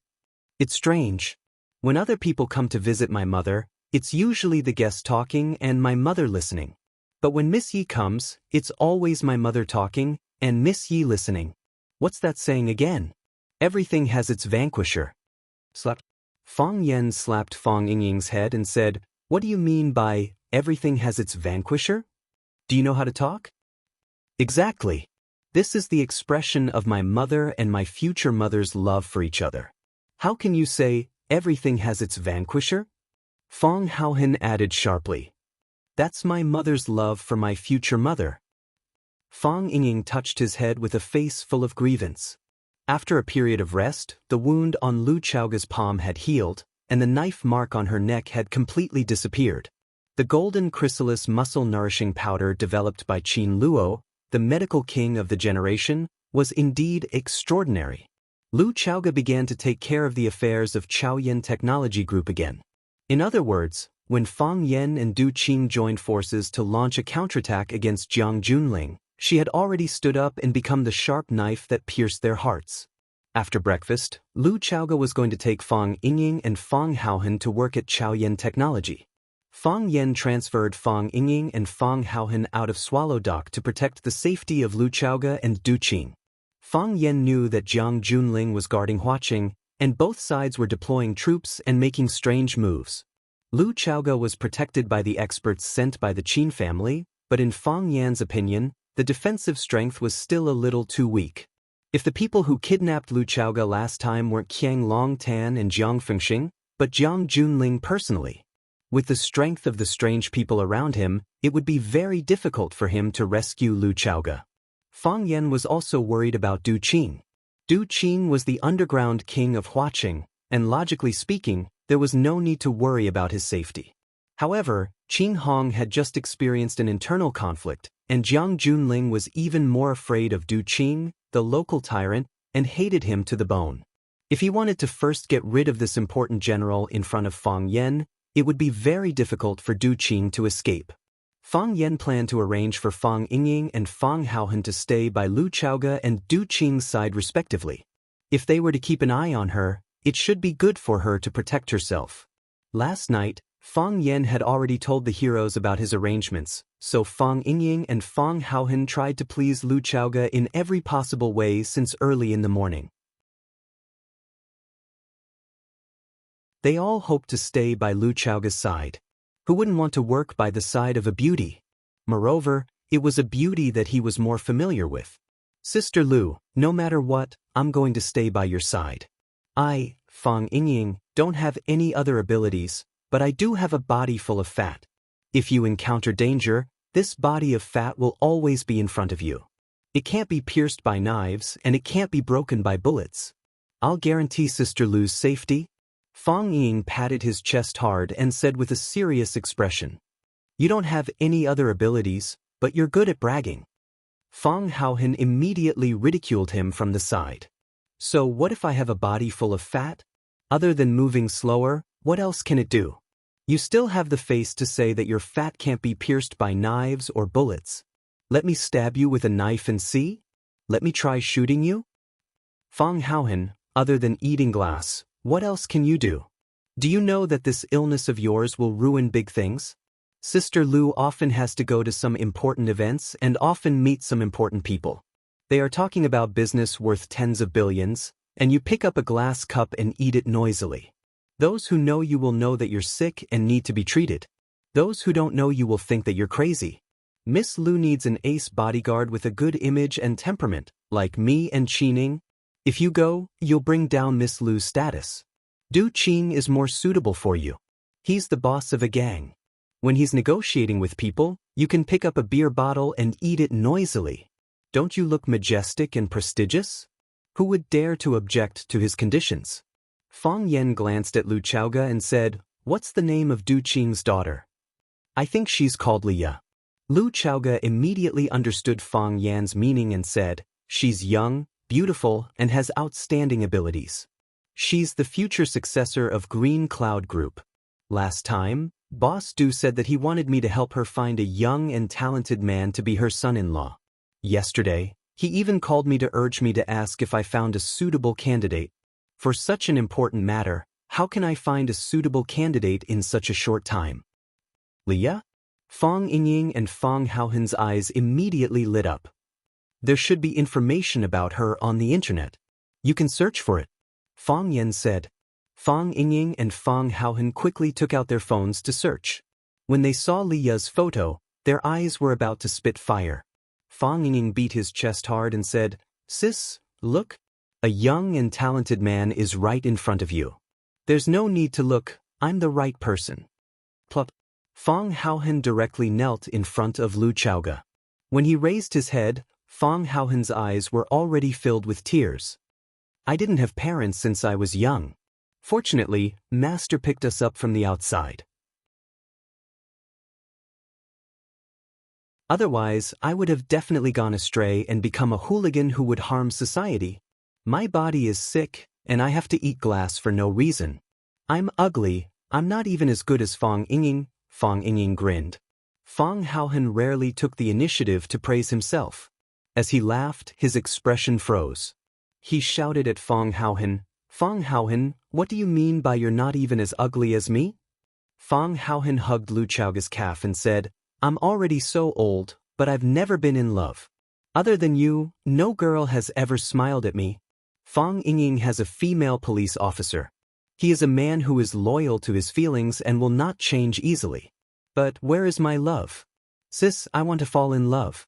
It's strange. When other people come to visit my mother, it's usually the guest talking and my mother listening. But when Miss Yi comes, it's always my mother talking and Miss Yi listening. What's that saying again? Everything has its vanquisher. Slap. Fang Yen slapped Fang Yingying's head and said, what do you mean by everything has its vanquisher? Do you know how to talk? Exactly. This is the expression of my mother and my future mother's love for each other. How can you say, everything has its vanquisher? Fang Haohan added sharply. That's my mother's love for my future mother. Fang Yingying touched his head with a face full of grievance. After a period of rest, the wound on Lu Chaoga's palm had healed, and the knife mark on her neck had completely disappeared. The golden chrysalis muscle-nourishing powder developed by Qin Luo, the medical king of the generation, was indeed extraordinary. Lu Chaoga began to take care of the affairs of Chaoyan Technology Group again. In other words, when Fang Yan and Du Qing joined forces to launch a counterattack against Jiang Junling, she had already stood up and become the sharp knife that pierced their hearts. After breakfast, Lu Chaoga was going to take Fang Yingying and Fang Haohan to work at Chaoyan Technology. Fang Yan transferred Fang Yingying and Fang Haohan out of Swallow Dock to protect the safety of Lu Chaoga and Du Qing. Fang Yan knew that Jiang Junling was guarding Huaqing, and both sides were deploying troops and making strange moves. Lu Chaoga was protected by the experts sent by the Qin family, but in Fang Yan's opinion, the defensive strength was still a little too weak. If the people who kidnapped Lu Chaoga last time weren't Qiang Longtan and Jiang Fengxing, but Jiang Junling personally. With the strength of the strange people around him, it would be very difficult for him to rescue Lu Chaoga. Fang Yan was also worried about Du Qing. Du Qing was the underground king of Huaqing, and logically speaking, there was no need to worry about his safety. However, Qing Hong had just experienced an internal conflict, and Jiang Junling was even more afraid of Du Qing, the local tyrant, and hated him to the bone. If he wanted to first get rid of this important general in front of Fang Yan, it would be very difficult for Du Qing to escape. Fang Yan planned to arrange for Fang Yingying and Fang Haohan to stay by Lu Chaoga and Du Qing's side respectively. If they were to keep an eye on her, it should be good for her to protect herself. Last night, Fang Yan had already told the heroes about his arrangements, so Fang Yingying and Fang Haohan tried to please Lu Chaoga in every possible way since early in the morning. They all hoped to stay by Lu Chaoga's side. Who wouldn't want to work by the side of a beauty? Moreover, it was a beauty that he was more familiar with. Sister Lu, no matter what, I'm going to stay by your side. I, Fang Yingying, don't have any other abilities, but I do have a body full of fat. If you encounter danger, this body of fat will always be in front of you. It can't be pierced by knives and it can't be broken by bullets. I'll guarantee Sister Lu's safety. Fang Ying patted his chest hard and said with a serious expression, "You don't have any other abilities, but you're good at bragging." Fang Haohan immediately ridiculed him from the side. So what if I have a body full of fat? Other than moving slower, what else can it do? You still have the face to say that your fat can't be pierced by knives or bullets. Let me stab you with a knife and see? Let me try shooting you? Fang Haohan, other than eating glass, what else can you do? Do you know that this illness of yours will ruin big things? Sister Lu often has to go to some important events and often meet some important people. They are talking about business worth tens of billions, and you pick up a glass cup and eat it noisily. Those who know you will know that you're sick and need to be treated. Those who don't know you will think that you're crazy. Miss Lu needs an ace bodyguard with a good image and temperament, like me and Qining. If you go, you'll bring down Miss Lu's status. Du Qing is more suitable for you. He's the boss of a gang. When he's negotiating with people, you can pick up a beer bottle and eat it noisily. Don't you look majestic and prestigious? Who would dare to object to his conditions? Fang Yan glanced at Lu Chaoga and said, "What's the name of Du Qing's daughter?" "I think she's called Liya." Lu Chaoga immediately understood Fang Yan's meaning and said, "She's young, beautiful, and has outstanding abilities. She's the future successor of Green Cloud Group. Last time, Boss Du said that he wanted me to help her find a young and talented man to be her son-in-law. Yesterday, he even called me to urge me to ask if I found a suitable candidate. For such an important matter, how can I find a suitable candidate in such a short time?" "Liya?" Fang Yingying and Fang Haohan's eyes immediately lit up. "There should be information about her on the internet. You can search for it," Fang Yan said. Fang Yingying and Fang Haohan quickly took out their phones to search. When they saw Liya's photo, their eyes were about to spit fire. Fang Yingying beat his chest hard and said, "Sis, look. A young and talented man is right in front of you. There's no need to look, I'm the right person." Plop. Fang Haohan directly knelt in front of Lu Chaoga. When he raised his head, Fang Haohan's eyes were already filled with tears. I didn't have parents since I was young. Fortunately, Master picked us up from the outside. Otherwise, I would have definitely gone astray and become a hooligan who would harm society. My body is sick, and I have to eat glass for no reason. I'm ugly, I'm not even as good as Fang Yingying. Fang Yingying grinned. Fang Haohen rarely took the initiative to praise himself. As he laughed, his expression froze. He shouted at Fang Haohen, Fang Haohen, what do you mean by you're not even as ugly as me? Fang Haohen hugged Lu Chaoga's calf and said, I'm already so old, but I've never been in love. Other than you, no girl has ever smiled at me. Fang Yingying has a female police officer. He is a man who is loyal to his feelings and will not change easily. But where is my love? Sis, I want to fall in love.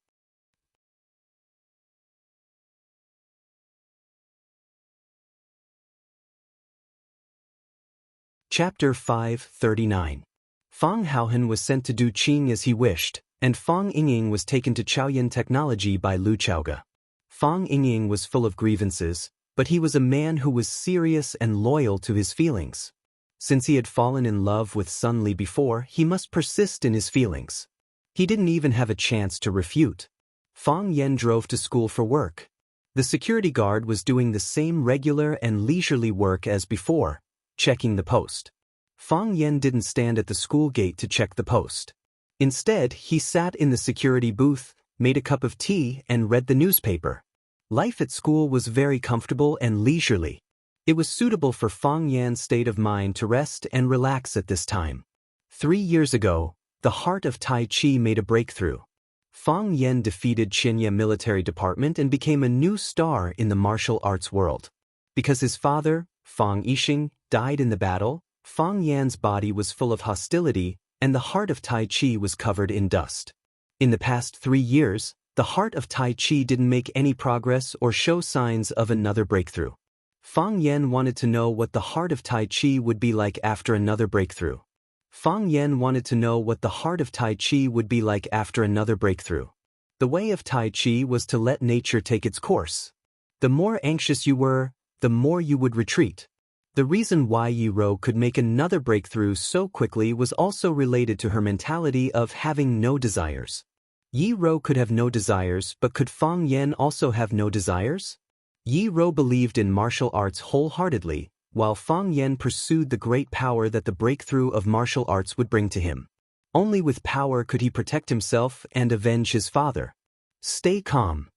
Chapter 539. Fang Haohen was sent to do Qing as he wished, and Fang Yingying was taken to Chaoyan Technology by Lu Chaoga. Fang Yingying was full of grievances, but he was a man who was serious and loyal to his feelings. Since he had fallen in love with Sun Li before, he must persist in his feelings. He didn't even have a chance to refute. Fang Yan drove to school for work. The security guard was doing the same regular and leisurely work as before, checking the post. Fang Yan didn't stand at the school gate to check the post. Instead, he sat in the security booth, made a cup of tea, and read the newspaper. Life at school was very comfortable and leisurely. It was suitable for Fang Yan's state of mind to rest and relax at this time. 3 years ago, the heart of Tai Chi made a breakthrough. Fang Yan defeated Xianxia military department and became a new star in the martial arts world. Because his father, Fang Yixing, died in the battle, Fang Yan's body was full of hostility, and the heart of Tai Chi was covered in dust. In the past 3 years, the heart of Tai Chi didn't make any progress or show signs of another breakthrough. Fang Yan wanted to know what the heart of Tai Chi would be like after another breakthrough. Fang Yan wanted to know what the heart of Tai Chi would be like after another breakthrough. The way of Tai Chi was to let nature take its course. The more anxious you were, the more you would retreat. The reason why Yi Ro could make another breakthrough so quickly was also related to her mentality of having no desires. Yi Ro could have no desires, but could Fang Yan also have no desires? Yi Ro believed in martial arts wholeheartedly, while Fang Yan pursued the great power that the breakthrough of martial arts would bring to him. Only with power could he protect himself and avenge his father. Stay calm.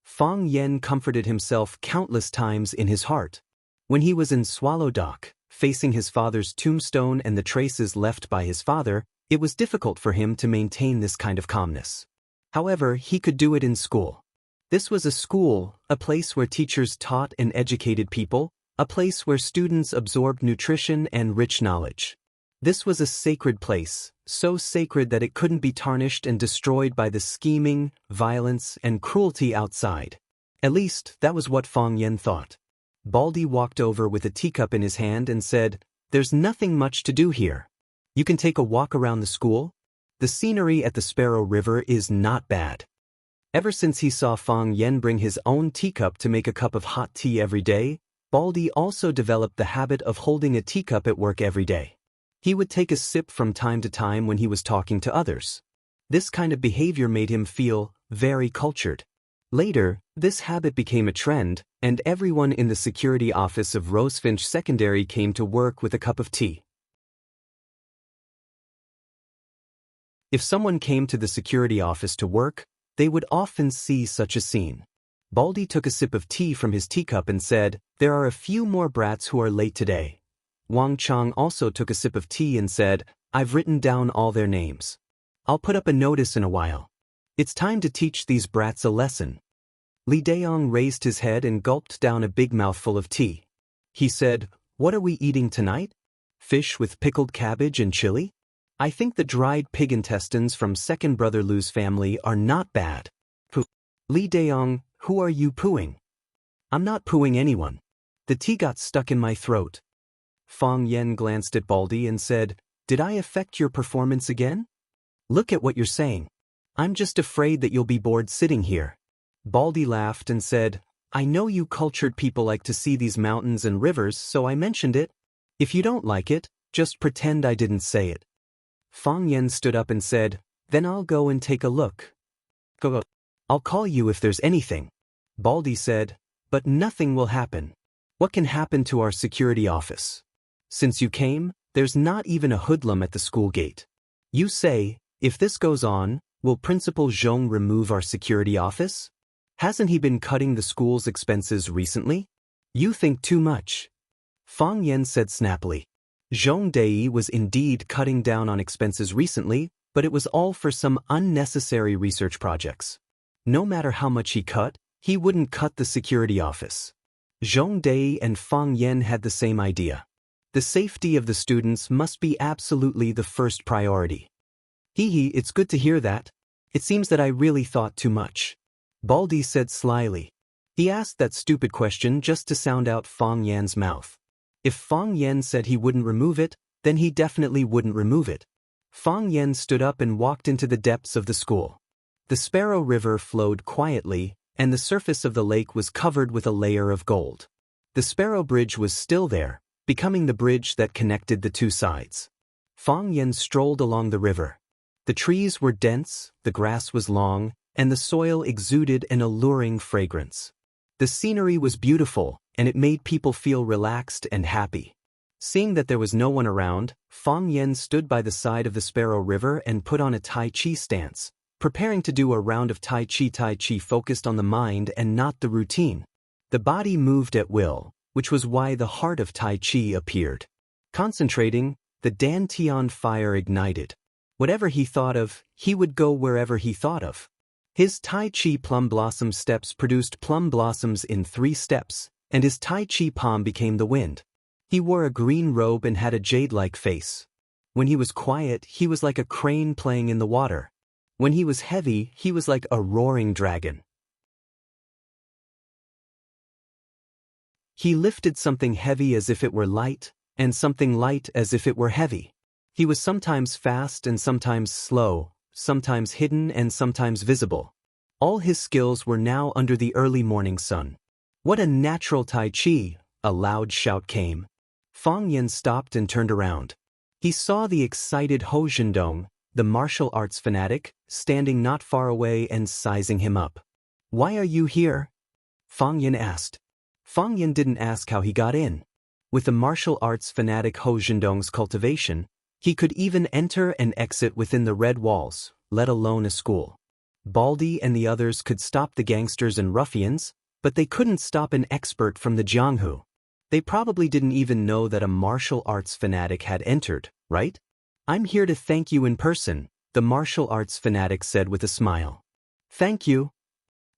Fang Yan comforted himself countless times in his heart. When he was in Swallow Dock, facing his father's tombstone and the traces left by his father, it was difficult for him to maintain this kind of calmness. However, he could do it in school. This was a school, a place where teachers taught and educated people, a place where students absorbed nutrition and rich knowledge. This was a sacred place, so sacred that it couldn't be tarnished and destroyed by the scheming, violence, and cruelty outside. At least, that was what Fang Yan thought. Baldy walked over with a teacup in his hand and said, There's nothing much to do here. You can take a walk around the school. The scenery at the Sparrow River is not bad. Ever since he saw Fang Yan bring his own teacup to make a cup of hot tea every day, Baldy also developed the habit of holding a teacup at work every day. He would take a sip from time to time when he was talking to others. This kind of behavior made him feel very cultured. Later, this habit became a trend, and everyone in the security office of Rosefinch Secondary came to work with a cup of tea. If someone came to the security office to work, they would often see such a scene. Baldy took a sip of tea from his teacup and said, There are a few more brats who are late today. Wang Chang also took a sip of tea and said, I've written down all their names. I'll put up a notice in a while. It's time to teach these brats a lesson. Li Daong raised his head and gulped down a big mouthful of tea. He said, What are we eating tonight? Fish with pickled cabbage and chili? I think the dried pig intestines from second brother Lu's family are not bad. Pooh. Li Daong, who are you pooing? I'm not pooing anyone. The tea got stuck in my throat. Fang Yan glanced at Baldy and said, Did I affect your performance again? Look at what you're saying. I'm just afraid that you'll be bored sitting here. Baldy laughed and said, I know you cultured people like to see these mountains and rivers, so I mentioned it. If you don't like it, just pretend I didn't say it. Fang Yen stood up and said, then I'll go and take a look. Go. I'll call you if there's anything. Baldy said, but nothing will happen. What can happen to our security office? Since you came, there's not even a hoodlum at the school gate. You say, if this goes on, will Principal Zhong remove our security office? Hasn't he been cutting the school's expenses recently? You think too much. Fang Yen said snappily. Zhong Dai was indeed cutting down on expenses recently, but it was all for some unnecessary research projects. No matter how much he cut, he wouldn't cut the security office. Zhong Dai and Fang Yen had the same idea. The safety of the students must be absolutely the first priority. Hee, it's good to hear that. It seems that I really thought too much. Baldy said slyly. He asked that stupid question just to sound out Fang Yan's mouth. If Fang Yan said he wouldn't remove it, then he definitely wouldn't remove it. Fang Yan stood up and walked into the depths of the school. The Sparrow River flowed quietly, and the surface of the lake was covered with a layer of gold. The Sparrow Bridge was still there, becoming the bridge that connected the two sides. Fang Yan strolled along the river. The trees were dense, the grass was long, and the soil exuded an alluring fragrance. The scenery was beautiful, and it made people feel relaxed and happy. Seeing that there was no one around, Fang Yen stood by the side of the Sparrow River and put on a Tai Chi stance, preparing to do a round of Tai Chi focused on the mind and not the routine. The body moved at will, which was why the heart of Tai Chi appeared. Concentrating, the Dantian fire ignited. Whatever he thought of, he would go wherever he thought of. His Tai Chi plum blossom steps produced plum blossoms in 3 steps, and his Tai Chi palm became the wind. He wore a green robe and had a jade-like face. When he was quiet, he was like a crane playing in the water. When he was heavy, he was like a roaring dragon. He lifted something heavy as if it were light, and something light as if it were heavy. He was sometimes fast and sometimes slow, sometimes hidden and sometimes visible. All his skills were now under the early morning sun. What a natural Tai Chi! A loud shout came. Fang Yen stopped and turned around. He saw the excited Ho Zhendong, the martial arts fanatic, standing not far away and sizing him up. Why are you here? Fang Yen asked. Fang Yen didn't ask how he got in. With the martial arts fanatic Ho Zhendong's cultivation, he could even enter and exit within the red walls, let alone a school. Baldy and the others could stop the gangsters and ruffians, but they couldn't stop an expert from the Jianghu. They probably didn't even know that a martial arts fanatic had entered, right? I'm here to thank you in person, the martial arts fanatic said with a smile. Thank you?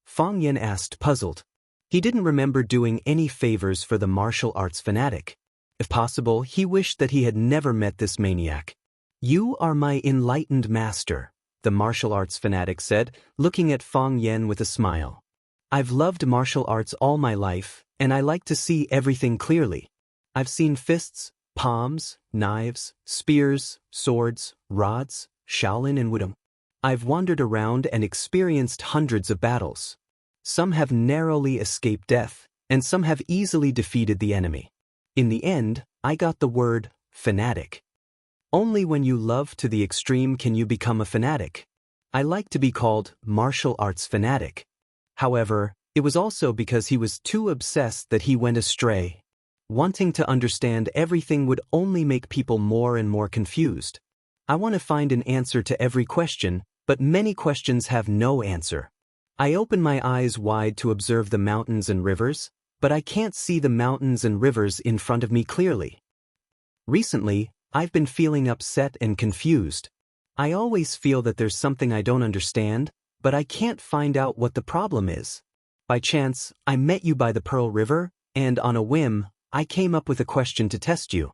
Fang Yen asked, puzzled. He didn't remember doing any favors for the martial arts fanatic. If possible, he wished that he had never met this maniac. You are my enlightened master, the martial arts fanatic said, looking at Fang Yen with a smile. I've loved martial arts all my life, and I like to see everything clearly. I've seen fists, palms, knives, spears, swords, rods, Shaolin and Wudong. I've wandered around and experienced hundreds of battles. Some have narrowly escaped death, and some have easily defeated the enemy. In the end, I got the word, fanatic. Only when you love to the extreme can you become a fanatic. I like to be called martial arts fanatic. However, it was also because he was too obsessed that he went astray. Wanting to understand everything would only make people more and more confused. I want to find an answer to every question, but many questions have no answer. I open my eyes wide to observe the mountains and rivers, but I can't see the mountains and rivers in front of me clearly. Recently, I've been feeling upset and confused. I always feel that there's something I don't understand, but I can't find out what the problem is. By chance, I met you by the Pearl River, and on a whim, I came up with a question to test you.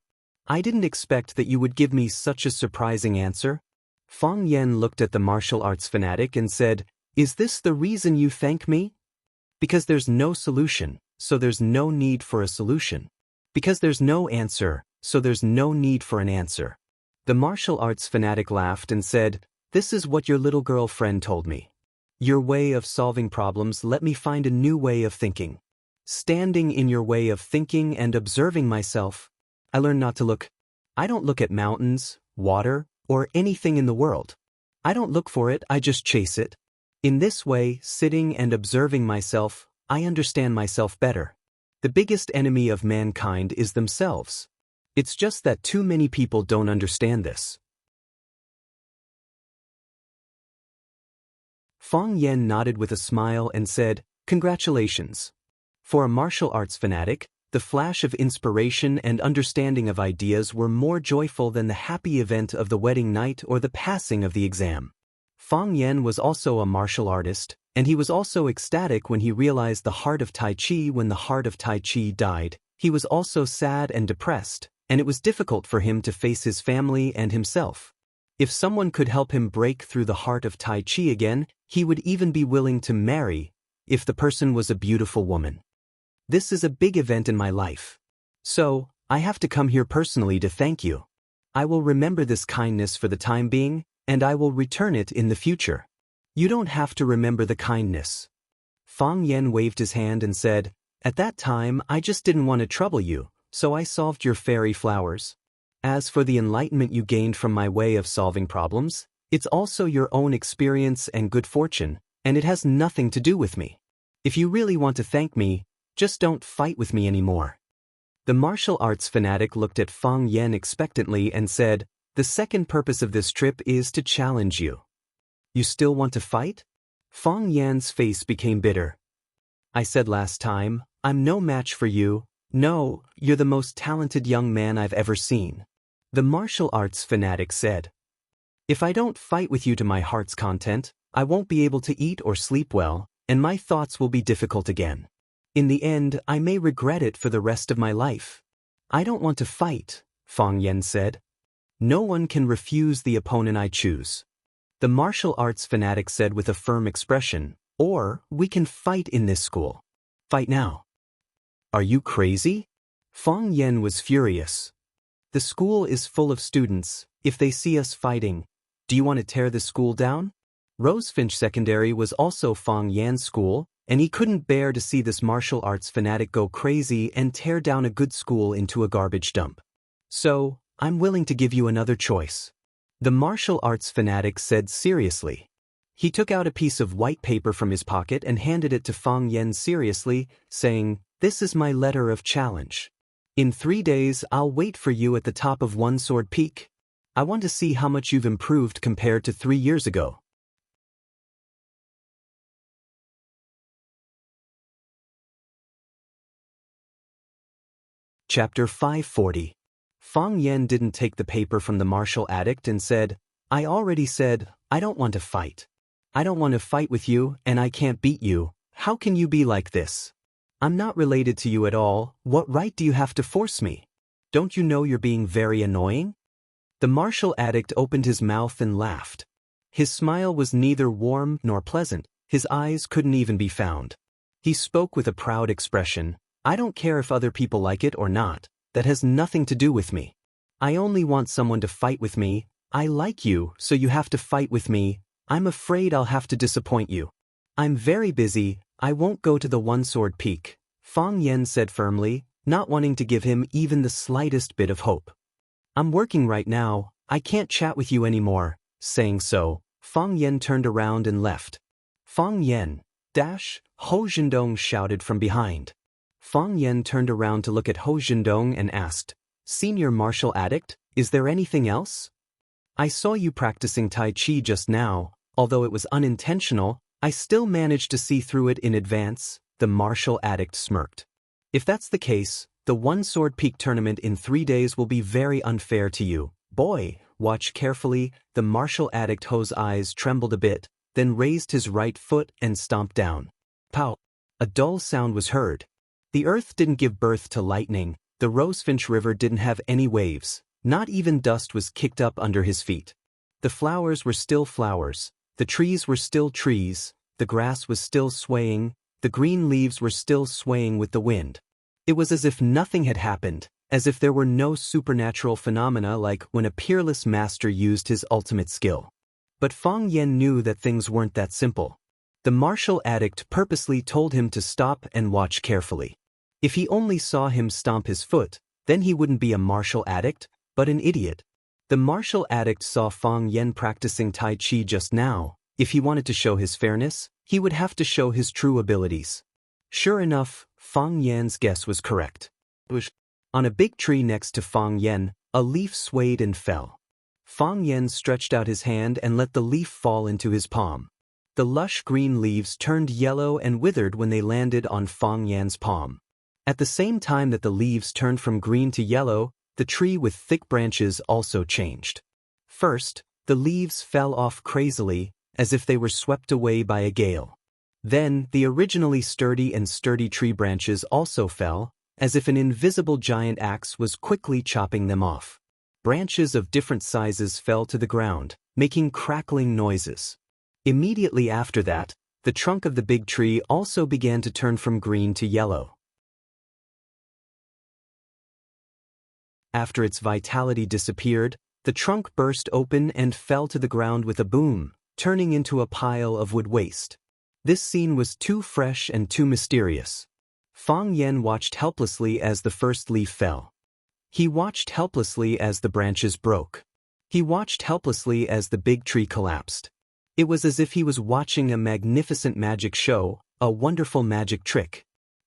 I didn't expect that you would give me such a surprising answer. Fang Yen looked at the martial arts fanatic and said, Is this the reason you thank me? Because there's no solution, so there's no need for a solution. Because there's no answer, so there's no need for an answer. The martial arts fanatic laughed and said, This is what your little girl friend told me. Your way of solving problems let me find a new way of thinking. standing in your way of thinking and observing myself. I learned not to look. I don't look at mountains, water, or anything in the world. I don't look for it, I just chase it. In this way, sitting and observing myself, I understand myself better. The biggest enemy of mankind is themselves. It's just that too many people don't understand this. Fang Yan nodded with a smile and said, "Congratulations." For a martial arts fanatic, the flash of inspiration and understanding of ideas were more joyful than the happy event of the wedding night or the passing of the exam. Fang Yan was also a martial artist, and he was also ecstatic when he realized the heart of Tai Chi. When the heart of Tai Chi died, he was also sad and depressed, and it was difficult for him to face his family and himself. If someone could help him break through the heart of Tai Chi again, he would even be willing to marry, if the person was a beautiful woman. This is a big event in my life. So, I have to come here personally to thank you. I will remember this kindness for the time being, and I will return it in the future. You don't have to remember the kindness. Fang Yan waved his hand and said, "At that time I just didn't want to trouble you, so I solved your fairy flowers. As for the enlightenment you gained from my way of solving problems, it's also your own experience and good fortune, and it has nothing to do with me. If you really want to thank me, just don't fight with me anymore." The martial arts fanatic looked at Fang Yan expectantly and said, "The second purpose of this trip is to challenge you. You still want to fight?" Fang Yan's face became bitter. "I said last time, I'm no match for you. No, you're the most talented young man I've ever seen." The martial arts fanatic said, "If I don't fight with you to my heart's content, I won't be able to eat or sleep well, and my thoughts will be difficult again. In the end, I may regret it for the rest of my life." "I don't want to fight," Fang Yan said. "No one can refuse the opponent I choose." The martial arts fanatic said with a firm expression, "Or, we can fight in this school. Fight now." "Are you crazy?" Fang Yan was furious. "The school is full of students. If they see us fighting, do you want to tear the school down?" Rosefinch Secondary was also Fang Yan's school, and he couldn't bear to see this martial arts fanatic go crazy and tear down a good school into a garbage dump. "So, I'm willing to give you another choice," the martial arts fanatic said seriously. He took out a piece of white paper from his pocket and handed it to Fang Yan seriously, saying, "This is my letter of challenge. In 3 days I'll wait for you at the top of One Sword Peak. I want to see how much you've improved compared to 3 years ago." Chapter 540. Fang Yan didn't take the paper from the martial addict and said, "I already said, I don't want to fight. I don't want to fight with you, and I can't beat you. How can you be like this? I'm not related to you at all. What right do you have to force me? Don't you know you're being very annoying?" The martial addict opened his mouth and laughed. His smile was neither warm nor pleasant. His eyes couldn't even be found. He spoke with a proud expression. "I don't care if other people like it or not. That has nothing to do with me. I only want someone to fight with me. I like you, so you have to fight with me. I'm afraid I'll have to disappoint you. I'm very busy. I won't go to the One Sword Peak," Fang Yan said firmly, not wanting to give him even the slightest bit of hope. "I'm working right now. I can't chat with you anymore." Saying so, Fang Yan turned around and left. "Fang Yan! Ho Zhendong shouted from behind. Fang Yan turned around to look at Ho Zhendong and asked, "Senior martial addict, is there anything else? I saw you practicing Tai Chi just now. Although it was unintentional, I still managed to see through it in advance." The martial addict smirked. "If that's the case, the One Sword Peak tournament in 3 days will be very unfair to you. Boy, watch carefully." The martial addict Ho's eyes trembled a bit, then raised his right foot and stomped down. Pow! A dull sound was heard. The earth didn't give birth to lightning, the Rosefinch River didn't have any waves, not even dust was kicked up under his feet. The flowers were still flowers, the trees were still trees, the grass was still swaying, the green leaves were still swaying with the wind. It was as if nothing had happened, as if there were no supernatural phenomena like when a peerless master used his ultimate skill. But Fang Yan knew that things weren't that simple. The martial addict purposely told him to stop and watch carefully. If he only saw him stomp his foot, then he wouldn't be a martial addict, but an idiot. The martial addict saw Fang Yan practicing Tai Chi just now. If he wanted to show his fairness, he would have to show his true abilities. Sure enough, Fang Yan's guess was correct. On a big tree next to Fang Yan, a leaf swayed and fell. Fang Yan stretched out his hand and let the leaf fall into his palm. The lush green leaves turned yellow and withered when they landed on Fang Yan's palm. At the same time that the leaves turned from green to yellow, the tree with thick branches also changed. First, the leaves fell off crazily, as if they were swept away by a gale. Then, the originally sturdy tree branches also fell, as if an invisible giant axe was quickly chopping them off. Branches of different sizes fell to the ground, making crackling noises. Immediately after that, the trunk of the big tree also began to turn from green to yellow. After its vitality disappeared, the trunk burst open and fell to the ground with a boom, turning into a pile of wood waste. This scene was too fresh and too mysterious. Fang Yan watched helplessly as the first leaf fell. He watched helplessly as the branches broke. He watched helplessly as the big tree collapsed. It was as if he was watching a magnificent magic show, a wonderful magic trick.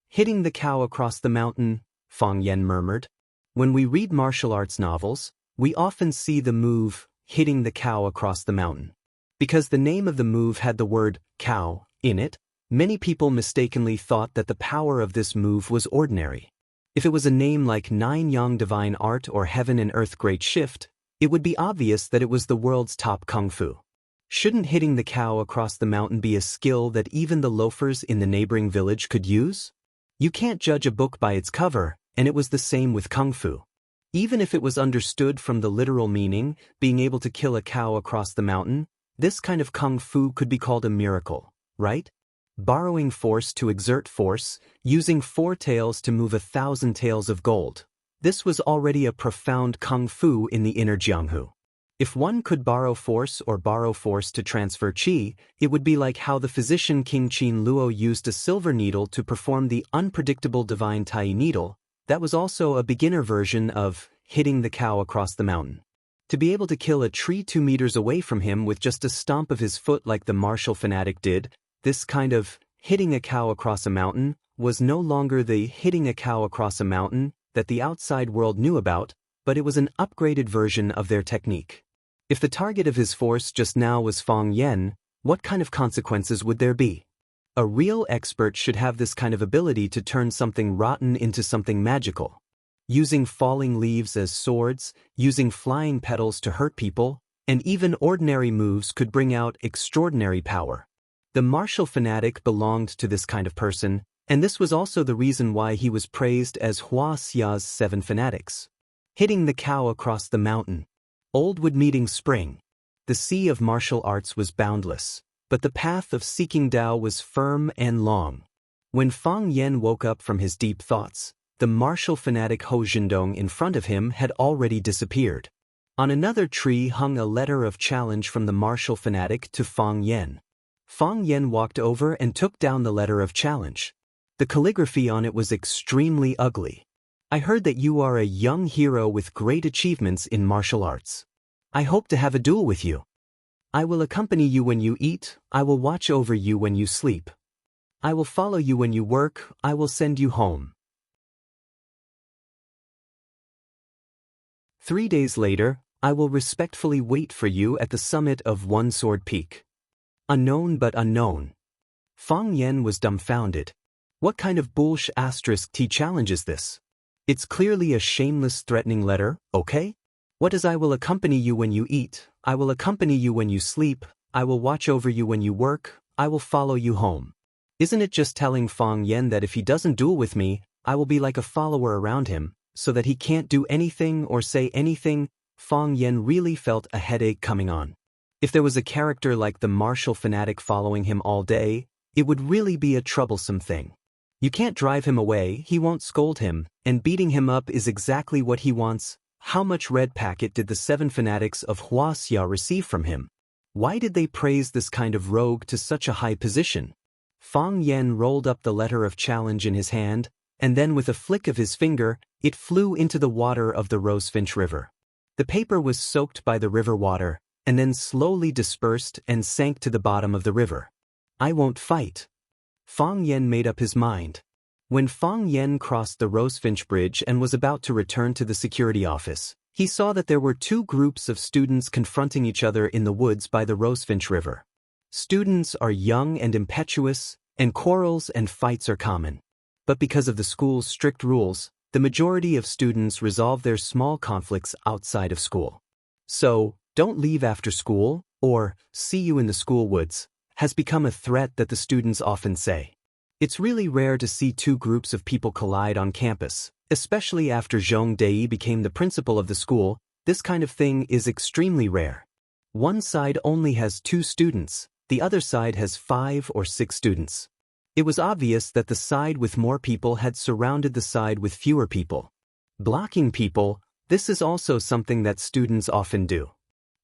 Hitting the cow across the mountain, Fang Yan murmured. When we read martial arts novels, we often see the move, hitting the cow across the mountain. Because the name of the move had the word, cow, in it, many people mistakenly thought that the power of this move was ordinary. If it was a name like Nine Yang Divine Art or Heaven and Earth Great Shift, it would be obvious that it was the world's top kung fu. Shouldn't hitting the cow across the mountain be a skill that even the loafers in the neighboring village could use? You can't judge a book by its cover, and it was the same with kung fu. Even if it was understood from the literal meaning, being able to kill a cow across the mountain, this kind of kung fu could be called a miracle, right? Borrowing force to exert force, using 4 tails to move 1,000 taels of gold. This was already a profound kung fu in the inner Jianghu. If one could borrow force to transfer qi, it would be like how the physician King Qin Luo used a silver needle to perform the unpredictable divine Tai needle. That was also a beginner version of hitting the cow across the mountain. To be able to kill a tree 2 meters away from him with just a stomp of his foot like the martial fanatic did, this kind of hitting a cow across a mountain was no longer the hitting a cow across a mountain that the outside world knew about, but it was an upgraded version of their technique. If the target of his force just now was Fang Yan, what kind of consequences would there be? A real expert should have this kind of ability to turn something rotten into something magical. Using falling leaves as swords, using flying petals to hurt people, and even ordinary moves could bring out extraordinary power. The martial fanatic belonged to this kind of person, and this was also the reason why he was praised as Hua Xia's 7 fanatics. Hitting the cow across the mountain. Old wood meeting spring. The sea of martial arts was boundless, but the path of seeking Tao was firm and long. When Fang Yan woke up from his deep thoughts, the martial fanatic Ho Jindong in front of him had already disappeared. On another tree hung a letter of challenge from the martial fanatic to Fang Yan. Fang Yan walked over and took down the letter of challenge. The calligraphy on it was extremely ugly. I heard that you are a young hero with great achievements in martial arts. I hope to have a duel with you. I will accompany you when you eat, I will watch over you when you sleep. I will follow you when you work, I will send you home. 3 days later, I will respectfully wait for you at the summit of One Sword Peak. Unknown but unknown. Fang Yan was dumbfounded. What kind of *T challenge is this? It's clearly a shameless threatening letter, okay? What is I will accompany you when you eat, I will accompany you when you sleep, I will watch over you when you work, I will follow you home. Isn't it just telling Fang Yan that if he doesn't duel with me, I will be like a follower around him, so that he can't do anything or say anything? Fang Yan really felt a headache coming on. If there was a character like the martial fanatic following him all day, it would really be a troublesome thing. You can't drive him away, he won't scold him, and beating him up is exactly what he wants. How much red packet did the 7 fanatics of Hua Xia receive from him? Why did they praise this kind of rogue to such a high position? Fang Yen rolled up the letter of challenge in his hand, and then with a flick of his finger, it flew into the water of the Rosefinch River. The paper was soaked by the river water, and then slowly dispersed and sank to the bottom of the river. I won't fight. Fang Yen made up his mind. When Fang Yen crossed the Rosefinch Bridge and was about to return to the security office, he saw that there were two groups of students confronting each other in the woods by the Rosefinch River. Students are young and impetuous, and quarrels and fights are common. But because of the school's strict rules, the majority of students resolve their small conflicts outside of school. So, don't leave after school, or see you in the school woods, has become a threat that the students often say. It's really rare to see two groups of people collide on campus, especially after Zhong Dei became the principal of the school. This kind of thing is extremely rare. One side only has 2 students, the other side has 5 or 6 students. It was obvious that the side with more people had surrounded the side with fewer people. Blocking people, this is also something that students often do.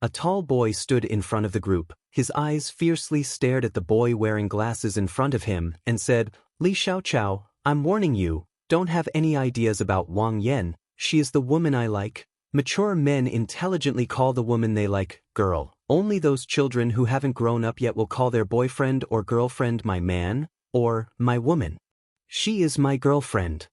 A tall boy stood in front of the group. His eyes fiercely stared at the boy wearing glasses in front of him and said, "Li Xiaochao, I'm warning you, don't have any ideas about Wang Yen, she is the woman I like." Mature men intelligently call the woman they like, girl. Only those children who haven't grown up yet will call their boyfriend or girlfriend my man, or my woman. She is my girlfriend.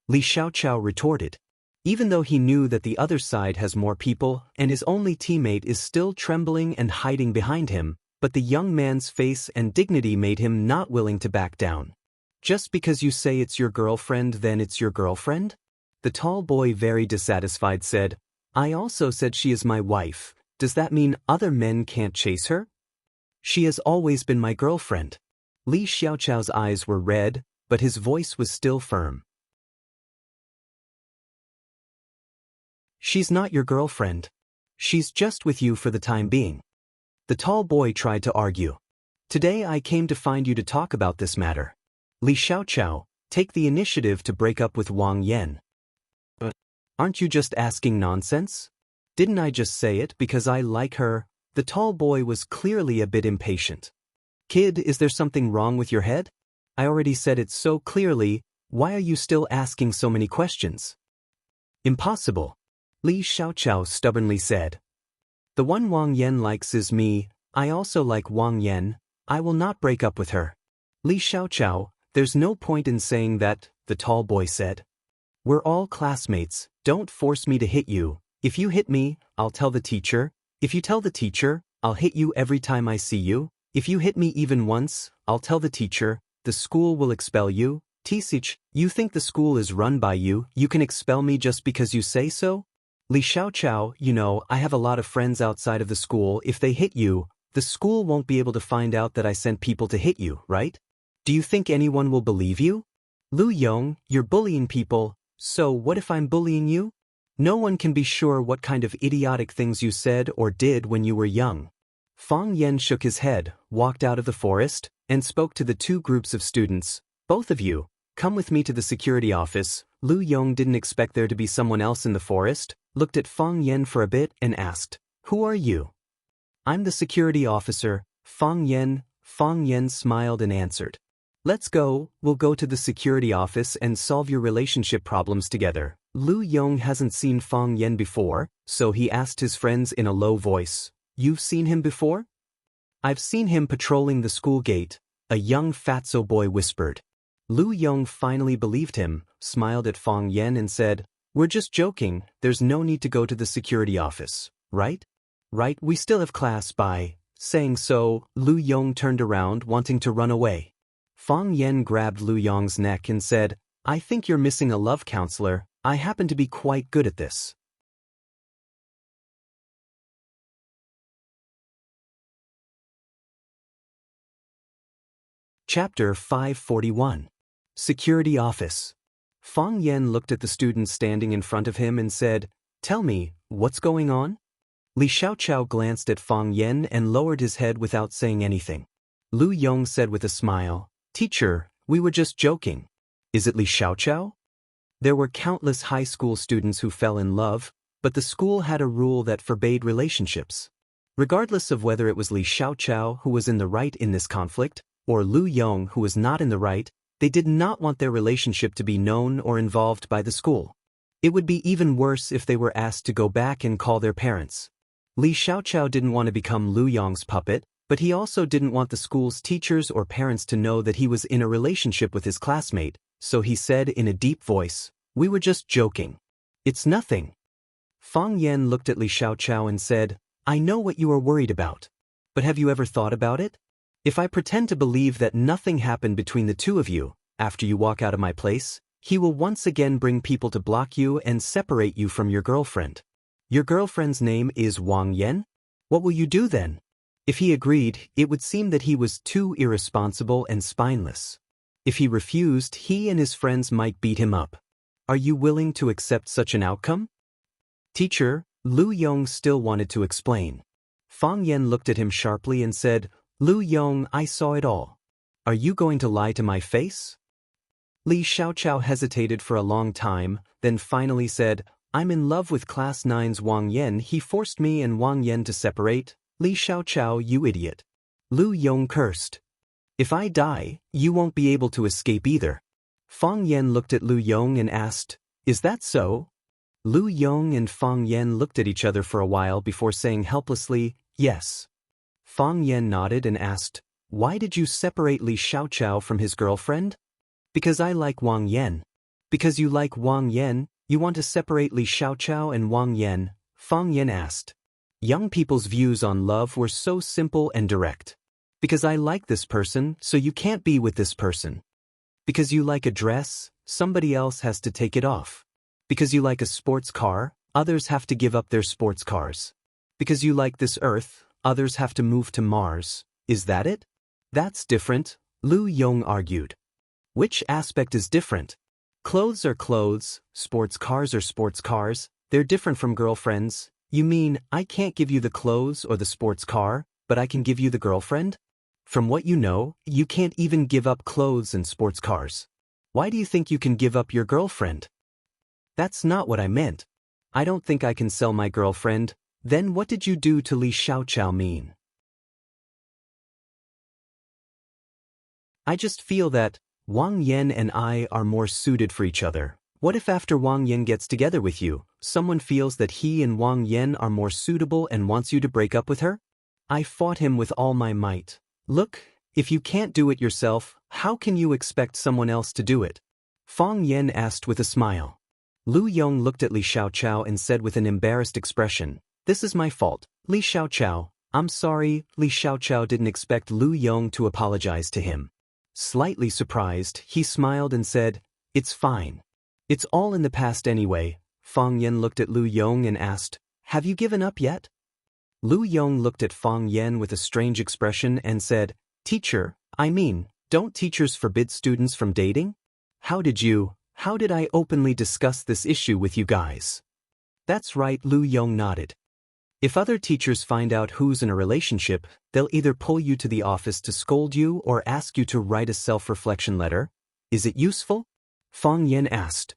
Li Xiaochao retorted. Even though he knew that the other side has more people and his only teammate is still trembling and hiding behind him, but the young man's face and dignity made him not willing to back down. Just because you say it's your girlfriend, then it's your girlfriend? The tall boy, very dissatisfied, said, I also said she is my wife. Does that mean other men can't chase her? She has always been my girlfriend. Li Xiaochao's eyes were red, but his voice was still firm. She's not your girlfriend. She's just with you for the time being. The tall boy tried to argue. Today I came to find you to talk about this matter. Li Xiaochao, take the initiative to break up with Wang Yen. But aren't you just asking nonsense? Didn't I just say it because I like her? The tall boy was clearly a bit impatient. Kid, is there something wrong with your head? I already said it so clearly, why are you still asking so many questions? Impossible. Li Xiaochao stubbornly said. The one Wang Yen likes is me, I also like Wang Yen, I will not break up with her. Li Xiaochao, there's no point in saying that, the tall boy said. We're all classmates, don't force me to hit you. If you hit me, I'll tell the teacher. If you tell the teacher, I'll hit you every time I see you. If you hit me even once, I'll tell the teacher, the school will expel you. Tisich, you think the school is run by you, you can expel me just because you say so? Li Xiaochao, you know, I have a lot of friends outside of the school. If they hit you, the school won't be able to find out that I sent people to hit you, right? Do you think anyone will believe you? Lu Yong, you're bullying people, so what if I'm bullying you? No one can be sure what kind of idiotic things you said or did when you were young. Fang Yen shook his head, walked out of the forest, and spoke to the 2 groups of students. Both of you, come with me to the security office. Lu Yong didn't expect there to be someone else in the forest, looked at Fang Yen for a bit and asked, Who are you? I'm the security officer, Fang Yen. Fang Yen smiled and answered. Let's go, we'll go to the security office and solve your relationship problems together. Lu Yong hasn't seen Fang Yen before, so he asked his friends in a low voice, You've seen him before? I've seen him patrolling the school gate, a young fatso boy whispered. Lu Yong finally believed him, smiled at Fang Yen and said, We're just joking, there's no need to go to the security office, right? Right, we still have class by. Saying so, Lu Yong turned around wanting to run away. Fang Yen grabbed Lu Yong's neck and said, I think you're missing a love counselor, I happen to be quite good at this. Chapter 541. Security Office. Fang Yen looked at the students standing in front of him and said, Tell me, what's going on? Li Xiaochao glanced at Fang Yen and lowered his head without saying anything. Lu Yong said with a smile, Teacher, we were just joking. Is it Li Xiaochao? There were countless high school students who fell in love, but the school had a rule that forbade relationships. Regardless of whether it was Li Xiaoqiao who was in the right in this conflict, or Lu Yong who was not in the right, they did not want their relationship to be known or involved by the school. It would be even worse if they were asked to go back and call their parents. Li Xiaoqiao didn't want to become Lu Yong's puppet, but he also didn't want the school's teachers or parents to know that he was in a relationship with his classmate, so he said in a deep voice, "We were just joking. It's nothing." Fang Yan looked at Li Xiaoqiao and said, "I know what you are worried about. But have you ever thought about it? If I pretend to believe that nothing happened between the two of you, after you walk out of my place, he will once again bring people to block you and separate you from your girlfriend. Your girlfriend's name is Wang Yan? What will you do then?" If he agreed, it would seem that he was too irresponsible and spineless. If he refused, he and his friends might beat him up. Are you willing to accept such an outcome? Teacher, Lu Yong still wanted to explain. Fang Yan looked at him sharply and said, "Lu Yong, I saw it all. Are you going to lie to my face?" Li Xiaoqiao hesitated for a long time, then finally said, "I'm in love with Class 9's Wang Yan. He forced me and Wang Yan to separate. Li Xiaoqiao, you idiot." Lu Yong cursed. "If I die, you won't be able to escape either." Fang Yan looked at Lu Yong and asked, "Is that so?" Lu Yong and Fang Yan looked at each other for a while before saying helplessly, "Yes." Fang Yan nodded and asked, "Why did you separate Li Xiaoqiao from his girlfriend?" "Because I like Wang Yan." "Because you like Wang Yan, you want to separate Li Xiaoqiao and Wang Yan?" Fang Yan asked. Young people's views on love were so simple and direct. "Because I like this person, so you can't be with this person." "Because you like a dress, somebody else has to take it off." "Because you like a sports car, others have to give up their sports cars." "Because you like this earth, others have to move to Mars. Is that it?" "That's different," Lu Yong argued. "Which aspect is different?" "Clothes are clothes, sports cars are sports cars, they're different from girlfriends." "You mean, I can't give you the clothes or the sports car, but I can give you the girlfriend?" "From what you know, you can't even give up clothes and sports cars. Why do you think you can give up your girlfriend?" "That's not what I meant. I don't think I can sell my girlfriend." "Then what did you do to Li Xiaoqiao mean?" "I just feel that Wang Yan and I are more suited for each other." "What if after Wang Yan gets together with you, someone feels that he and Wang Yan are more suitable and wants you to break up with her?" "I fought him with all my might." "Look, if you can't do it yourself, how can you expect someone else to do it?" Fang Yan asked with a smile. Lu Yong looked at Li Xiaoqiao and said with an embarrassed expression, "This is my fault, Li Xiaoqiao. I'm sorry." Li Xiaoqiao didn't expect Lu Yong to apologize to him. Slightly surprised, he smiled and said, "It's fine. It's all in the past anyway." Fang Yan looked at Lu Yong and asked, "Have you given up yet?" Lu Yong looked at Fang Yan with a strange expression and said, "Teacher, I mean, don't teachers forbid students from dating? How did I openly discuss this issue with you guys?" "That's right," Lu Yong nodded. "If other teachers find out who's in a relationship, they'll either pull you to the office to scold you or ask you to write a self-reflection letter. Is it useful?" Fang Yan asked.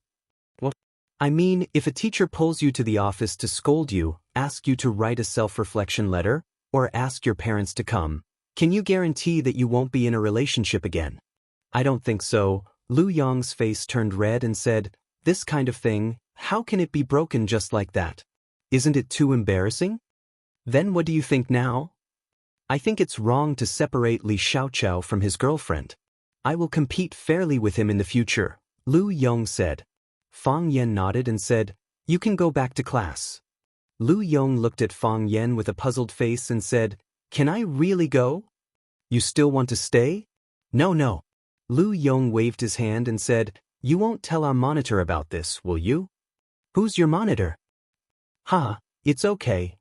"What?" "I mean, if a teacher pulls you to the office to scold you, ask you to write a self-reflection letter, or ask your parents to come, can you guarantee that you won't be in a relationship again?" "I don't think so." Lu Yong's face turned red and said, "This kind of thing, how can it be broken just like that? Isn't it too embarrassing?" "Then what do you think now?" "I think it's wrong to separate Li Xiaoqiao from his girlfriend. I will compete fairly with him in the future," Lu Yong said. Fang Yan nodded and said, "You can go back to class." Lu Yong looked at Fang Yan with a puzzled face and said, "Can I really go?" "You still want to stay?" No. Lu Yong waved his hand and said, "You won't tell our monitor about this, will you?" "Who's your monitor?" "Ha, it's okay.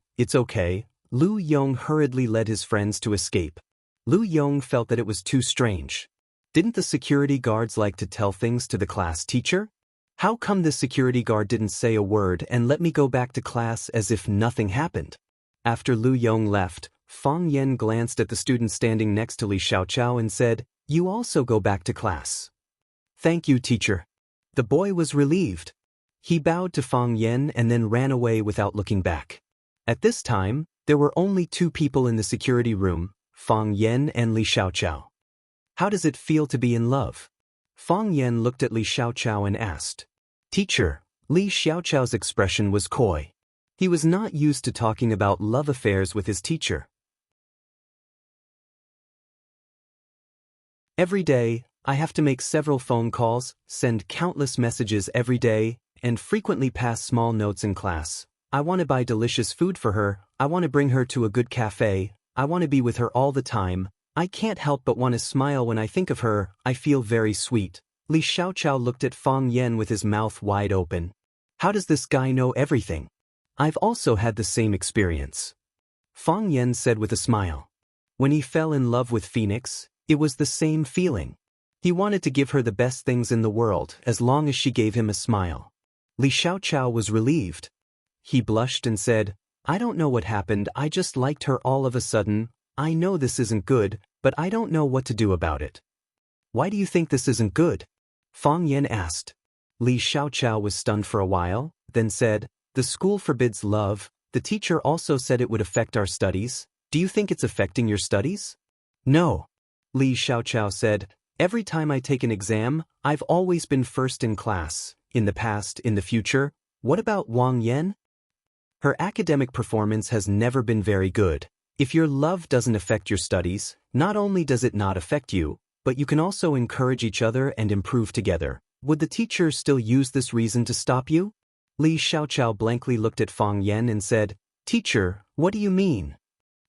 Lu Yong hurriedly led his friends to escape. Lu Yong felt that it was too strange. Didn't the security guards like to tell things to the class teacher? How come the security guard didn't say a word and let me go back to class as if nothing happened? After Lu Yong left, Fang Yan glanced at the student standing next to Li Xiaoqiao and said, "You also go back to class." "Thank you, teacher." The boy was relieved. He bowed to Fang Yan and then ran away without looking back. At this time, There were only two people in the security room, Fang Yan and Li Xiaoqiao. How does it feel to be in love? Fang Yan looked at Li Xiaoqiao and asked. Teacher, Li Xiaoqiao's expression was coy. He was not used to talking about love affairs with his teacher. Every day, I have to make several phone calls, send countless messages every day, and frequently pass small notes in class. I want to buy delicious food for her, I want to bring her to a good cafe, I want to be with her all the time. I can't help but want to smile when I think of her, I feel very sweet. Li Xiaoqiao looked at Fang Yan with his mouth wide open. How does this guy know everything? I've also had the same experience. Fang Yan said with a smile. When he fell in love with Phoenix, it was the same feeling. He wanted to give her the best things in the world as long as she gave him a smile. Li Xiaoqiao was relieved. He blushed and said, I don't know what happened, I just liked her all of a sudden. I know this isn't good, but I don't know what to do about it. Why do you think this isn't good? Fang Yan asked. Li Xiaoqiao was stunned for a while, then said, the school forbids love, the teacher also said it would affect our studies. Do you think it's affecting your studies? No. Li Xiaoqiao said, every time I take an exam, I've always been first in class, in the past, in the future. What about Wang Yan? Her academic performance has never been very good. If your love doesn't affect your studies, not only does it not affect you, but you can also encourage each other and improve together. Would the teacher still use this reason to stop you? Li Xiaoqiao blankly looked at Fang Yan and said, Teacher, what do you mean?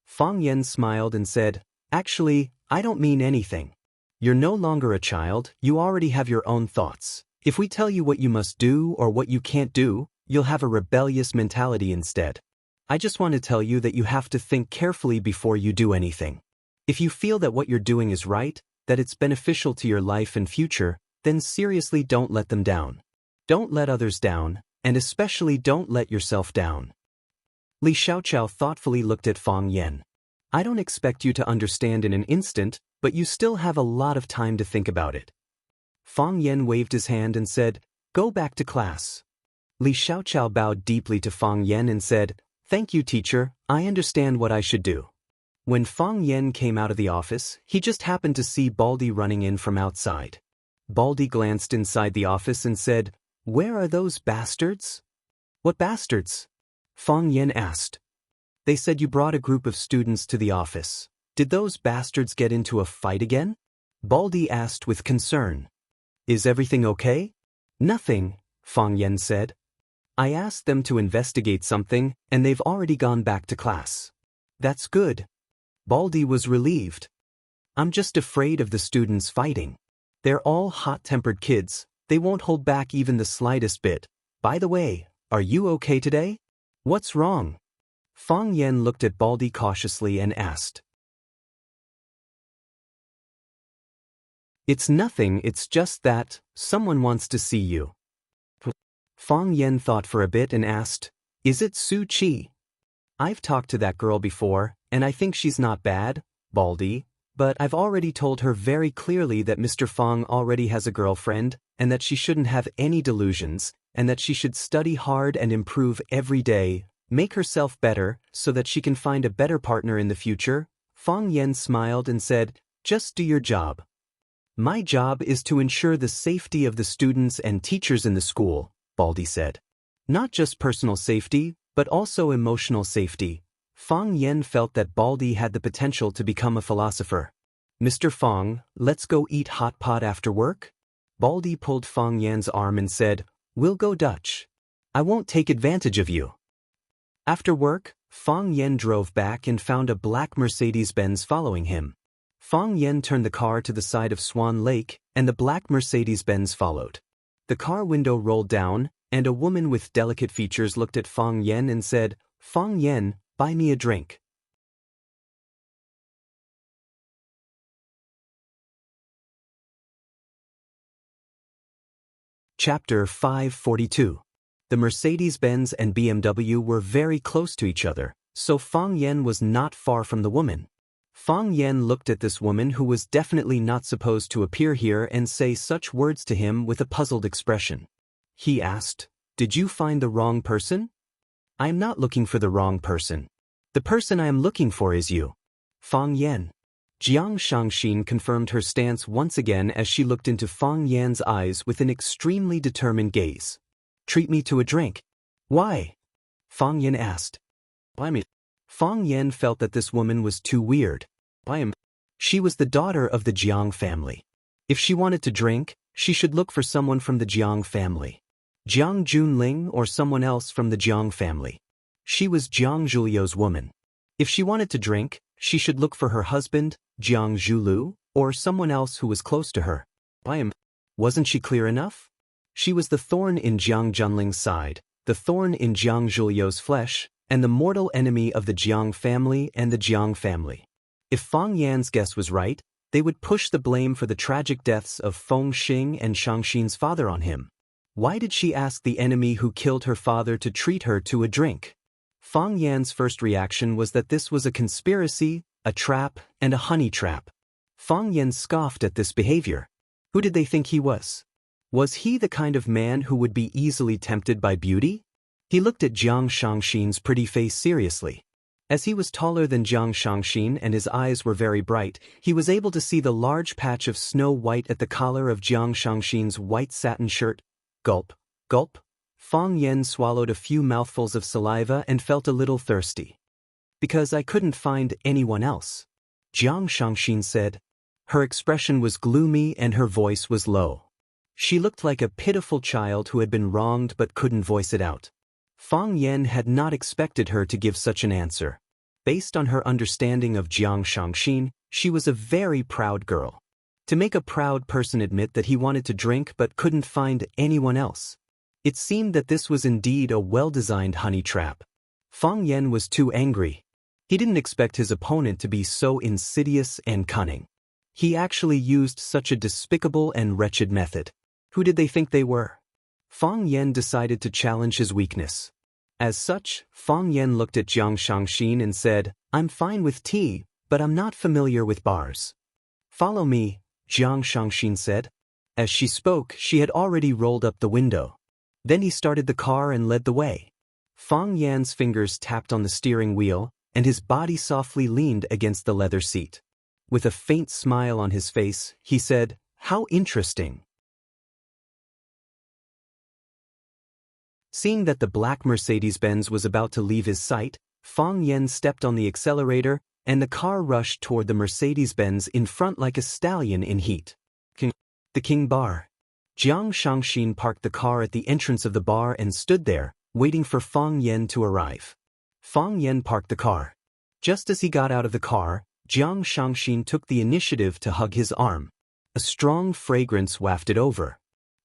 Fang Yan smiled and said, actually, I don't mean anything. You're no longer a child, you already have your own thoughts. If we tell you what you must do or what you can't do, you'll have a rebellious mentality instead. I just want to tell you that you have to think carefully before you do anything. If you feel that what you're doing is right, that it's beneficial to your life and future, then seriously don't let them down. Don't let others down, and especially don't let yourself down. Li Xiaoqiao thoughtfully looked at Fang Yan. I don't expect you to understand in an instant, but you still have a lot of time to think about it. Fang Yan waved his hand and said, go back to class. Li Xiaoqiao bowed deeply to Fang Yan and said, thank you, teacher, I understand what I should do. When Fang Yan came out of the office, he just happened to see Baldy running in from outside. Baldy glanced inside the office and said, where are those bastards? What bastards? Fang Yan asked. They said you brought a group of students to the office. Did those bastards get into a fight again? Baldy asked with concern. Is everything okay? Nothing, Fang Yan said. I asked them to investigate something, and they've already gone back to class. That's good. Baldy was relieved. I'm just afraid of the students fighting. They're all hot-tempered kids, they won't hold back even the slightest bit. By the way, are you okay today? What's wrong? Fang Yan looked at Baldy cautiously and asked. It's nothing, it's just that someone wants to see you. Fang Yan thought for a bit and asked, is it Su Qi? I've talked to that girl before, and I think she's not bad, Baldy, but I've already told her very clearly that Mr. Fang already has a girlfriend, and that she shouldn't have any delusions, and that she should study hard and improve every day, make herself better, so that she can find a better partner in the future. Fang Yan smiled and said, just do your job. My job is to ensure the safety of the students and teachers in the school, Baldy said. Not just personal safety, but also emotional safety. Fang Yan felt that Baldy had the potential to become a philosopher. Mr. Fang, let's go eat hot pot after work? Baldy pulled Fang Yan's arm and said, we'll go Dutch. I won't take advantage of you. After work, Fang Yan drove back and found a black Mercedes-Benz following him. Fang Yan turned the car to the side of Swan Lake, and the black Mercedes-Benz followed. The car window rolled down, and a woman with delicate features looked at Fang Yan and said, Fang Yan, buy me a drink. Chapter 542. The Mercedes-Benz and BMW were very close to each other, so Fang Yan was not far from the woman. Fang Yan looked at this woman who was definitely not supposed to appear here and say such words to him with a puzzled expression. He asked, did you find the wrong person? I'm not looking for the wrong person. The person I am looking for is you. Fang Yan. Jiang Shangxin confirmed her stance once again as she looked into Fang Yan's eyes with an extremely determined gaze. Treat me to a drink. Why? Fang Yan asked. Buy me. Fang Yan felt that this woman was too weird. Buy him. She was the daughter of the Jiang family. If she wanted to drink, she should look for someone from the Jiang family. Jiang Junling or someone else from the Jiang family. She was Jiang Zhuliu's woman. If she wanted to drink, she should look for her husband, Jiang Zhulu, or someone else who was close to her. Buy him. Wasn't she clear enough? She was the thorn in Jiang Junling's side, the thorn in Jiang Zhuliu's flesh, and the mortal enemy of the Jiang family and the Jiang family. If Fang Yan's guess was right, they would push the blame for the tragic deaths of Feng Xing and Shangxin's father on him. Why did she ask the enemy who killed her father to treat her to a drink? Fang Yan's first reaction was that this was a conspiracy, a trap, and a honey trap. Fang Yan scoffed at this behavior. Who did they think he was? Was he the kind of man who would be easily tempted by beauty? He looked at Jiang Shangxin's pretty face seriously. As he was taller than Jiang Shangxin and his eyes were very bright, he was able to see the large patch of snow white at the collar of Jiang Shangxin's white satin shirt. Gulp, gulp. Fang Yan swallowed a few mouthfuls of saliva and felt a little thirsty. Because I couldn't find anyone else, Jiang Shangxin said. Her expression was gloomy and her voice was low. She looked like a pitiful child who had been wronged but couldn't voice it out. Fang Yan had not expected her to give such an answer. Based on her understanding of Jiang Shangxin, she was a very proud girl. To make a proud person admit that he wanted to drink but couldn't find anyone else. It seemed that this was indeed a well-designed honey trap. Fang Yan was too angry. He didn't expect his opponent to be so insidious and cunning. He actually used such a despicable and wretched method. Who did they think they were? Fang Yan decided to challenge his weakness. As such, Fang Yan looked at Jiang Shangxin and said, I'm fine with tea, but I'm not familiar with bars. Follow me, Jiang Shangxin said. As she spoke, she had already rolled up the window. Then he started the car and led the way. Fang Yan's fingers tapped on the steering wheel, and his body softly leaned against the leather seat. With a faint smile on his face, he said, How interesting. Seeing that the black Mercedes-Benz was about to leave his sight, Fang Yan stepped on the accelerator, and the car rushed toward the Mercedes-Benz in front like a stallion in heat. The King Bar. Jiang Shangxin parked the car at the entrance of the bar and stood there, waiting for Fang Yan to arrive. Fang Yan parked the car. Just as he got out of the car, Jiang Shangxin took the initiative to hug his arm. A strong fragrance wafted over.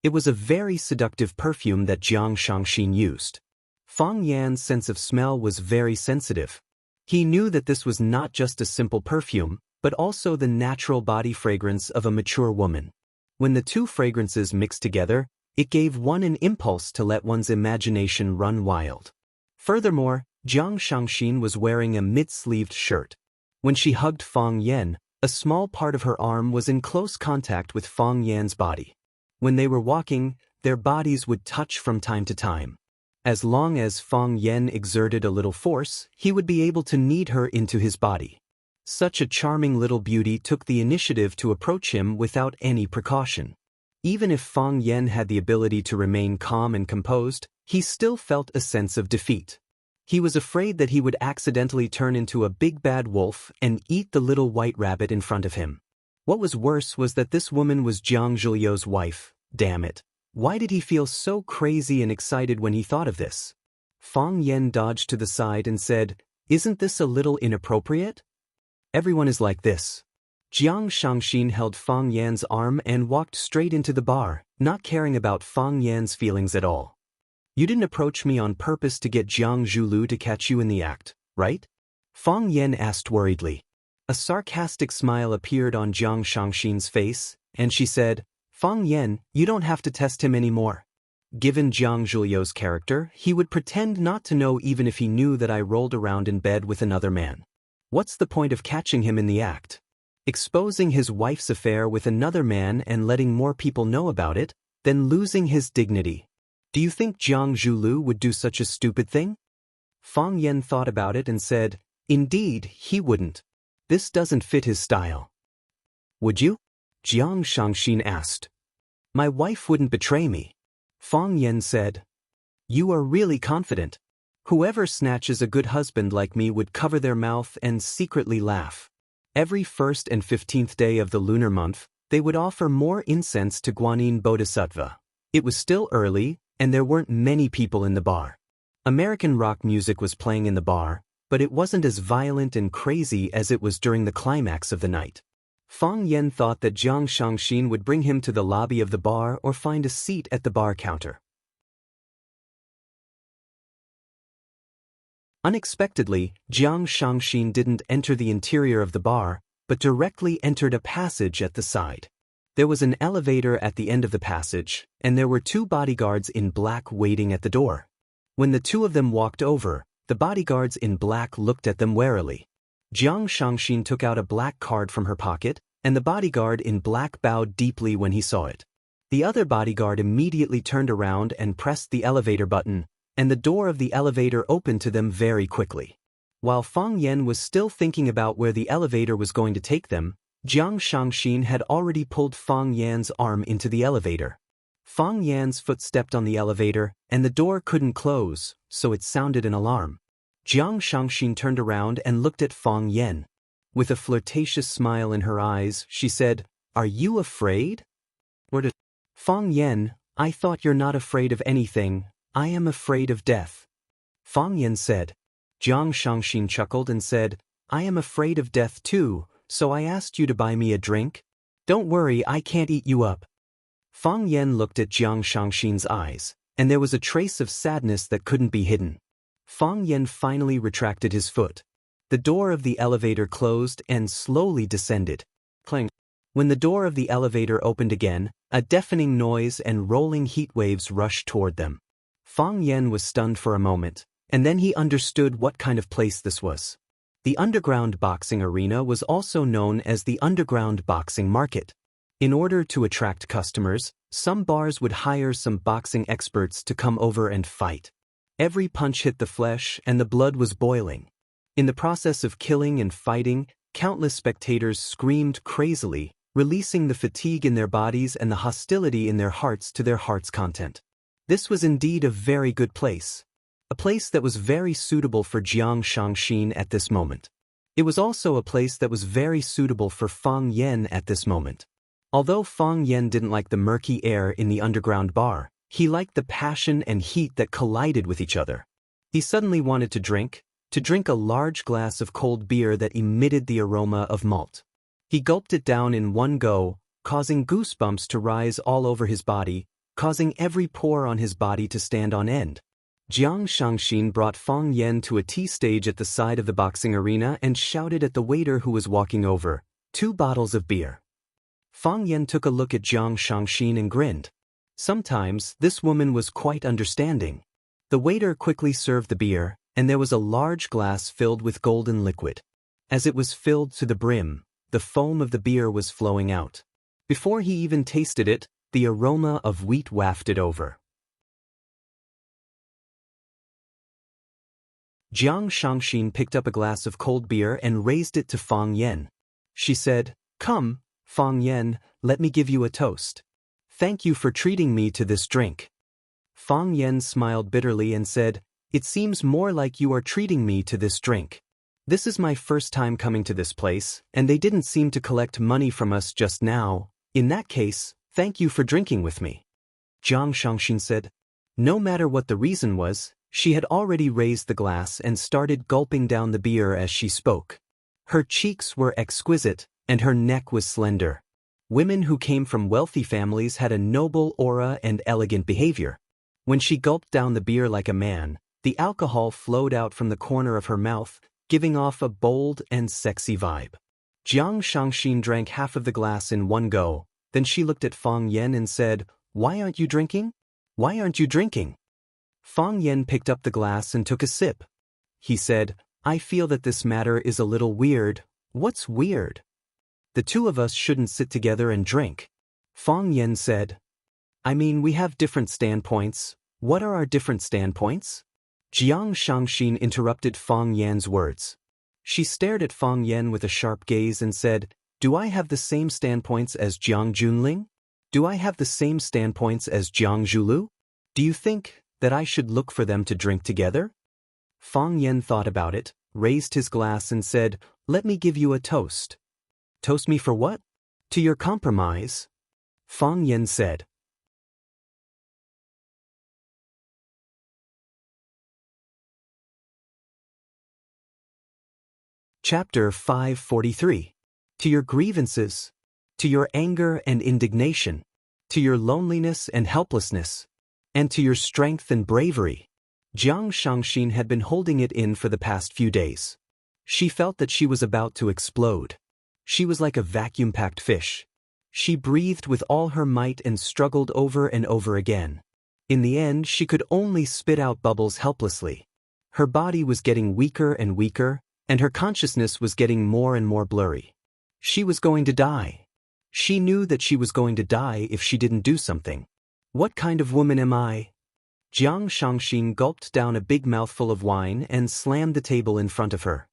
It was a very seductive perfume that Jiang Shangxin used. Fang Yan's sense of smell was very sensitive. He knew that this was not just a simple perfume, but also the natural body fragrance of a mature woman. When the two fragrances mixed together, it gave one an impulse to let one's imagination run wild. Furthermore, Jiang Shangxin was wearing a mid-sleeved shirt. When she hugged Fang Yan, a small part of her arm was in close contact with Fang Yan's body. When they were walking, their bodies would touch from time to time. As long as Fang Yan exerted a little force, he would be able to knead her into his body. Such a charming little beauty took the initiative to approach him without any precaution. Even if Fang Yan had the ability to remain calm and composed, he still felt a sense of defeat. He was afraid that he would accidentally turn into a big bad wolf and eat the little white rabbit in front of him. What was worse was that this woman was Jiang Zhuliu's wife. Damn it. Why did he feel so crazy and excited when he thought of this? Fang Yan dodged to the side and said, Isn't this a little inappropriate? Everyone is like this. Jiang Shangxin held Fang Yan's arm and walked straight into the bar, not caring about Fang Yan's feelings at all. You didn't approach me on purpose to get Jiang Zhulu to catch you in the act, right? Fang Yan asked worriedly. A sarcastic smile appeared on Jiang Shangxin's face, and she said, Fang Yan, you don't have to test him anymore. Given Jiang Zhuliu's character, he would pretend not to know even if he knew that I rolled around in bed with another man. What's the point of catching him in the act? Exposing his wife's affair with another man and letting more people know about it, then losing his dignity. Do you think Jiang Zhulu would do such a stupid thing? Fang Yan thought about it and said, Indeed, he wouldn't. This doesn't fit his style. Would you? Jiang Shangxin asked. My wife wouldn't betray me. Fang Yan said. You are really confident. Whoever snatches a good husband like me would cover their mouth and secretly laugh. Every 1st and 15th day of the lunar month, they would offer more incense to Guanyin Bodhisattva. It was still early, and there weren't many people in the bar. American rock music was playing in the bar, but it wasn't as violent and crazy as it was during the climax of the night. Fang Yan thought that Jiang Shangxin would bring him to the lobby of the bar or find a seat at the bar counter. Unexpectedly, Jiang Shangxin didn't enter the interior of the bar, but directly entered a passage at the side. There was an elevator at the end of the passage, and there were 2 bodyguards in black waiting at the door. When the 2 of them walked over, the bodyguards in black looked at them warily. Jiang Shangxin took out a black card from her pocket, and the bodyguard in black bowed deeply when he saw it. The other bodyguard immediately turned around and pressed the elevator button, and the door of the elevator opened to them very quickly. While Fang Yan was still thinking about where the elevator was going to take them, Jiang Shangxin had already pulled Fang Yan's arm into the elevator. Fang Yan's foot stepped on the elevator, and the door couldn't close, so it sounded an alarm. Jiang Shangxin turned around and looked at Fang Yan. With a flirtatious smile in her eyes, she said, Are you afraid? Fang Yan, I thought you're not afraid of anything. I am afraid of death. Fang Yan said. Jiang Shangxin chuckled and said, I am afraid of death too, so I asked you to buy me a drink. Don't worry, I can't eat you up. Fang Yan looked at Jiang Shangxin's eyes, and there was a trace of sadness that couldn't be hidden. Fang Yan finally retracted his foot. The door of the elevator closed and slowly descended. Clang. When the door of the elevator opened again, a deafening noise and rolling heat waves rushed toward them. Fang Yan was stunned for a moment, and then he understood what kind of place this was. The underground boxing arena was also known as the underground boxing market. In order to attract customers, some bars would hire some boxing experts to come over and fight. Every punch hit the flesh and the blood was boiling. In the process of killing and fighting, countless spectators screamed crazily, releasing the fatigue in their bodies and the hostility in their hearts to their heart's content. This was indeed a very good place. A place that was very suitable for Jiang Shangxin at this moment. It was also a place that was very suitable for Fang Yan at this moment. Although Fang Yan didn't like the murky air in the underground bar, he liked the passion and heat that collided with each other. He suddenly wanted to drink a large glass of cold beer that emitted the aroma of malt. He gulped it down in one go, causing goosebumps to rise all over his body, causing every pore on his body to stand on end. Jiang Shangxin brought Fang Yan to a tea stage at the side of the boxing arena and shouted at the waiter who was walking over, 2 bottles of beer. Fang Yan took a look at Jiang Shangxin and grinned. Sometimes, this woman was quite understanding. The waiter quickly served the beer, and there was a large glass filled with golden liquid. As it was filled to the brim, the foam of the beer was flowing out. Before he even tasted it, the aroma of wheat wafted over. Jiang Shangxin picked up a glass of cold beer and raised it to Fang Yan. She said, Come, Fang Yan, let me give you a toast. Thank you for treating me to this drink. Fang Yan smiled bitterly and said, It seems more like you are treating me to this drink. This is my first time coming to this place, and they didn't seem to collect money from us just now. In that case, thank you for drinking with me. Jiang Shangxin said. No matter what the reason was, she had already raised the glass and started gulping down the beer as she spoke. Her cheeks were exquisite, and her neck was slender. Women who came from wealthy families had a noble aura and elegant behavior. When she gulped down the beer like a man, the alcohol flowed out from the corner of her mouth, giving off a bold and sexy vibe. Jiang Shangxin drank half of the glass in one go, then she looked at Fang Yan and said, Why aren't you drinking? Why aren't you drinking? Fang Yan picked up the glass and took a sip. He said, I feel that this matter is a little weird. What's weird? The 2 of us shouldn't sit together and drink. Fang Yan said, I mean, we have different standpoints. What are our different standpoints? Jiang Shangxin interrupted Fang Yan's words. She stared at Fang Yen with a sharp gaze and said, "Do I have the same standpoints as Jiang Junling? Do I have the same standpoints as Jiang Zhulu? Do you think that I should look for them to drink together?" Fang Yen thought about it, raised his glass and said, "Let me give you a toast." "Toast me for what?" "To your compromise," Fang Yen said. Chapter 543. To your grievances, to your anger and indignation, to your loneliness and helplessness, and to your strength and bravery. Jiang Shangxin had been holding it in for the past few days. She felt that she was about to explode. She was like a vacuum-packed fish. She breathed with all her might and struggled over and over again. In the end, she could only spit out bubbles helplessly. Her body was getting weaker and weaker, and her consciousness was getting more and more blurry. She was going to die. She knew that she was going to die if she didn't do something. What kind of woman am I? Jiang Shangxin gulped down a big mouthful of wine and slammed the table in front of her.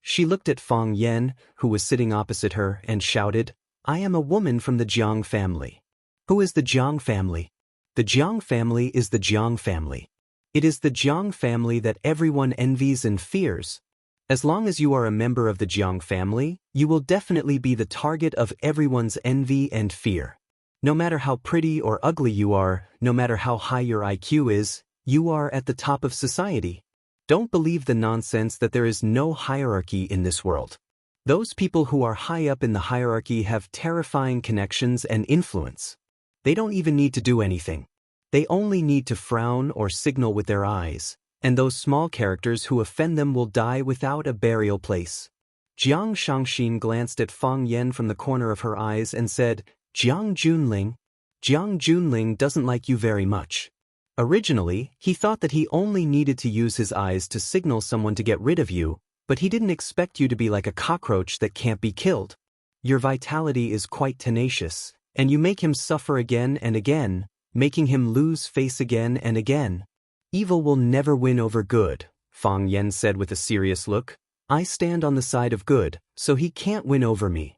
She looked at Fang Yen, who was sitting opposite her, and shouted, "I am a woman from the Jiang family." "Who is the Jiang family?" "The Jiang family is the Jiang family. It is the Jiang family that everyone envies and fears. As long as you are a member of the Jiang family, you will definitely be the target of everyone's envy and fear. No matter how pretty or ugly you are, no matter how high your IQ is, you are at the top of society. Don't believe the nonsense that there is no hierarchy in this world. Those people who are high up in the hierarchy have terrifying connections and influence. They don't even need to do anything. They only need to frown or signal with their eyes, and those small characters who offend them will die without a burial place." Jiang Shangxin glanced at Fang Yen from the corner of her eyes and said, "Jiang Junling doesn't like you very much. Originally, he thought that he only needed to use his eyes to signal someone to get rid of you, but he didn't expect you to be like a cockroach that can't be killed. Your vitality is quite tenacious, and you make him suffer again and again, making him lose face again and again. Evil will never win over good," Fang Yen said with a serious look. "I stand on the side of good, so he can't win over me."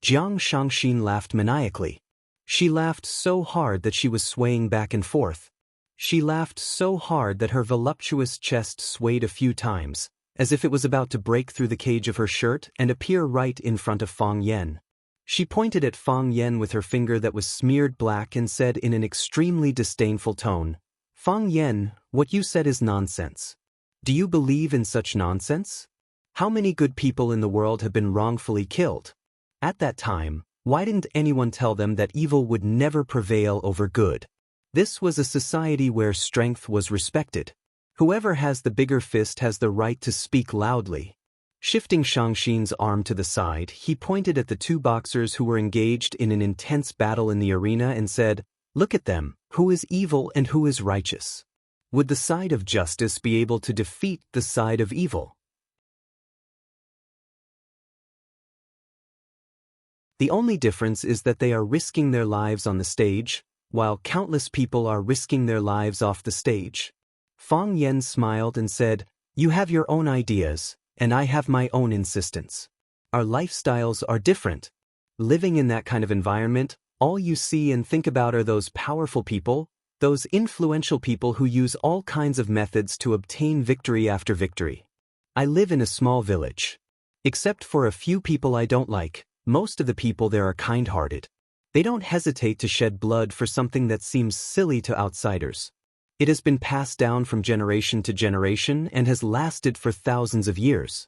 Jiang Shangxin laughed maniacally. She laughed so hard that she was swaying back and forth. She laughed so hard that her voluptuous chest swayed a few times, as if it was about to break through the cage of her shirt and appear right in front of Fang Yen. She pointed at Fang Yen with her finger that was smeared black and said in an extremely disdainful tone, "Fang Yen, what you said is nonsense. Do you believe in such nonsense? How many good people in the world have been wrongfully killed? At that time, why didn't anyone tell them that evil would never prevail over good? This was a society where strength was respected. Whoever has the bigger fist has the right to speak loudly." Shifting Shangxin's arm to the side, he pointed at the two boxers who were engaged in an intense battle in the arena and said, "Look at them, who is evil and who is righteous? Would the side of justice be able to defeat the side of evil?" The only difference is that they are risking their lives on the stage, while countless people are risking their lives off the stage. Fang Yen smiled and said, "You have your own ideas, and I have my own insistence. Our lifestyles are different. Living in that kind of environment, all you see and think about are those powerful people, those influential people who use all kinds of methods to obtain victory after victory. I live in a small village. Except for a few people I don't like, most of the people there are kind-hearted. They don't hesitate to shed blood for something that seems silly to outsiders. It has been passed down from generation to generation and has lasted for thousands of years.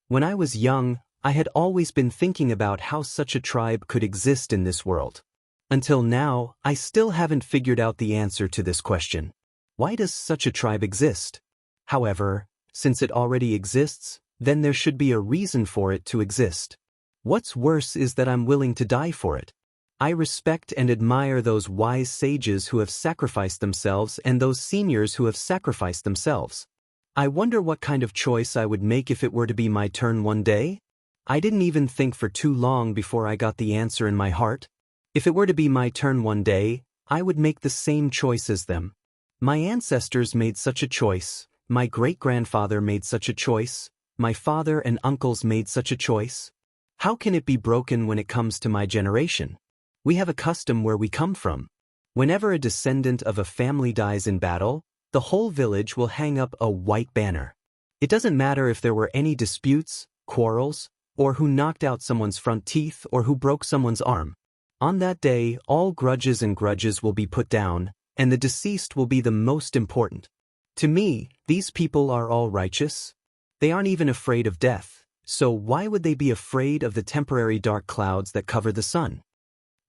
When I was young, I had always been thinking about how such a tribe could exist in this world. Until now, I still haven't figured out the answer to this question. Why does such a tribe exist? However, since it already exists, then there should be a reason for it to exist. What's worse is that I'm willing to die for it. I respect and admire those wise sages who have sacrificed themselves and those seniors who have sacrificed themselves. I wonder what kind of choice I would make if it were to be my turn one day? I didn't even think for too long before I got the answer in my heart. If it were to be my turn one day, I would make the same choice as them. My ancestors made such a choice, my great-grandfather made such a choice, My father and uncles made such a choice. How can it be broken when it comes to my generation? We have a custom where we come from. Whenever a descendant of a family dies in battle, the whole village will hang up a white banner. It doesn't matter if there were any disputes, quarrels, or who knocked out someone's front teeth or who broke someone's arm. On that day, all grudges and grudges will be put down, and the deceased will be the most important. To me, these people are all righteous. They aren't even afraid of death, so why would they be afraid of the temporary dark clouds that cover the sun?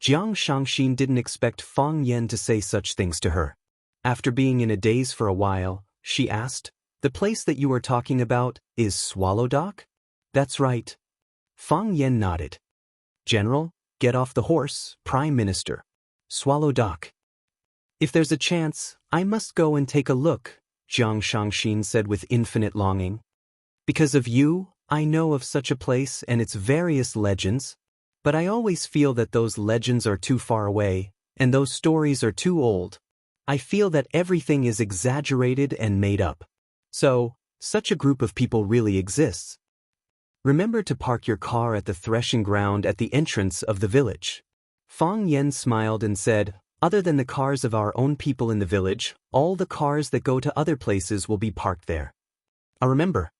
Jiang Shangxin didn't expect Fang Yan to say such things to her. After being in a daze for a while, she asked, "The place that you are talking about is Swallow Dock?" "That's right." Fang Yan nodded. "General, get off the horse, Prime Minister. Swallow Dock. If there's a chance, I must go and take a look," Jiang Shangxin said with infinite longing. "Because of you, I know of such a place and its various legends. But I always feel that those legends are too far away, and those stories are too old. I feel that everything is exaggerated and made up. So, such a group of people really exists. Remember to park your car at the threshing ground at the entrance of the village." Fang Yan smiled and said, "Other than the cars of our own people in the village, all the cars that go to other places will be parked there." "I remember."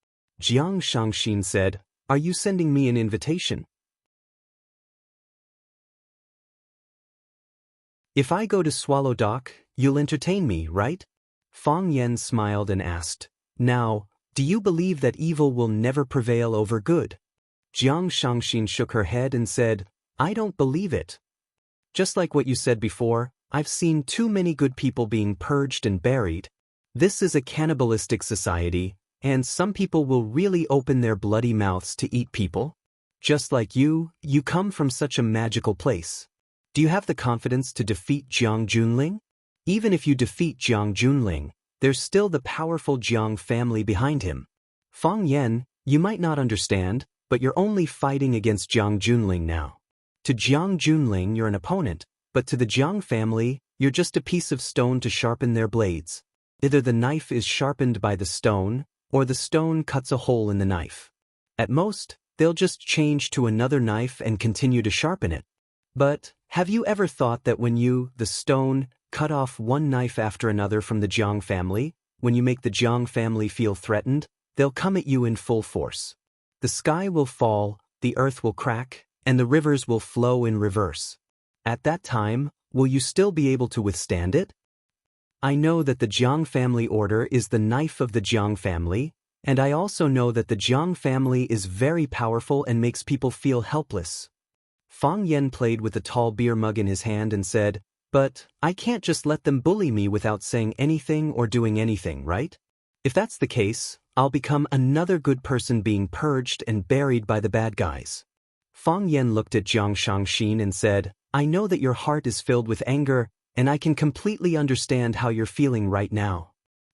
Jiang Shangxin said, "Are you sending me an invitation?" "If I go to Swallow Dock, you'll entertain me, right?" Fang Yan smiled and asked, "Now, do you believe that evil will never prevail over good?" Jiang Shangxin shook her head and said, "I don't believe it. Just like what you said before, I've seen too many good people being purged and buried. This is a cannibalistic society, and some people will really open their bloody mouths to eat people. Just like you come from such a magical place. Do you have the confidence to defeat Jiang Junling? Even if you defeat Jiang Junling, there's still the powerful Jiang family behind him. Fang Yan, you might not understand, but you're only fighting against Jiang Junling now. To Jiang Junling you're an opponent, but to the Jiang family, you're just a piece of stone to sharpen their blades. Either the knife is sharpened by the stone, or the stone cuts a hole in the knife. At most, they'll just change to another knife and continue to sharpen it. But have you ever thought that when you, the stone, cut off one knife after another from the Jiang family, when you make the Jiang family feel threatened, they'll come at you in full force. The sky will fall, the earth will crack, and the rivers will flow in reverse. At that time, will you still be able to withstand it? I know that the Jiang family order is the knife of the Jiang family, and I also know that the Jiang family is very powerful and makes people feel helpless." Fang Yan played with the tall beer mug in his hand and said, "But I can't just let them bully me without saying anything or doing anything, right? If that's the case, I'll become another good person being purged and buried by the bad guys." Fang Yan looked at Jiang Shangxin and said, "I know that your heart is filled with anger, and I can completely understand how you're feeling right now."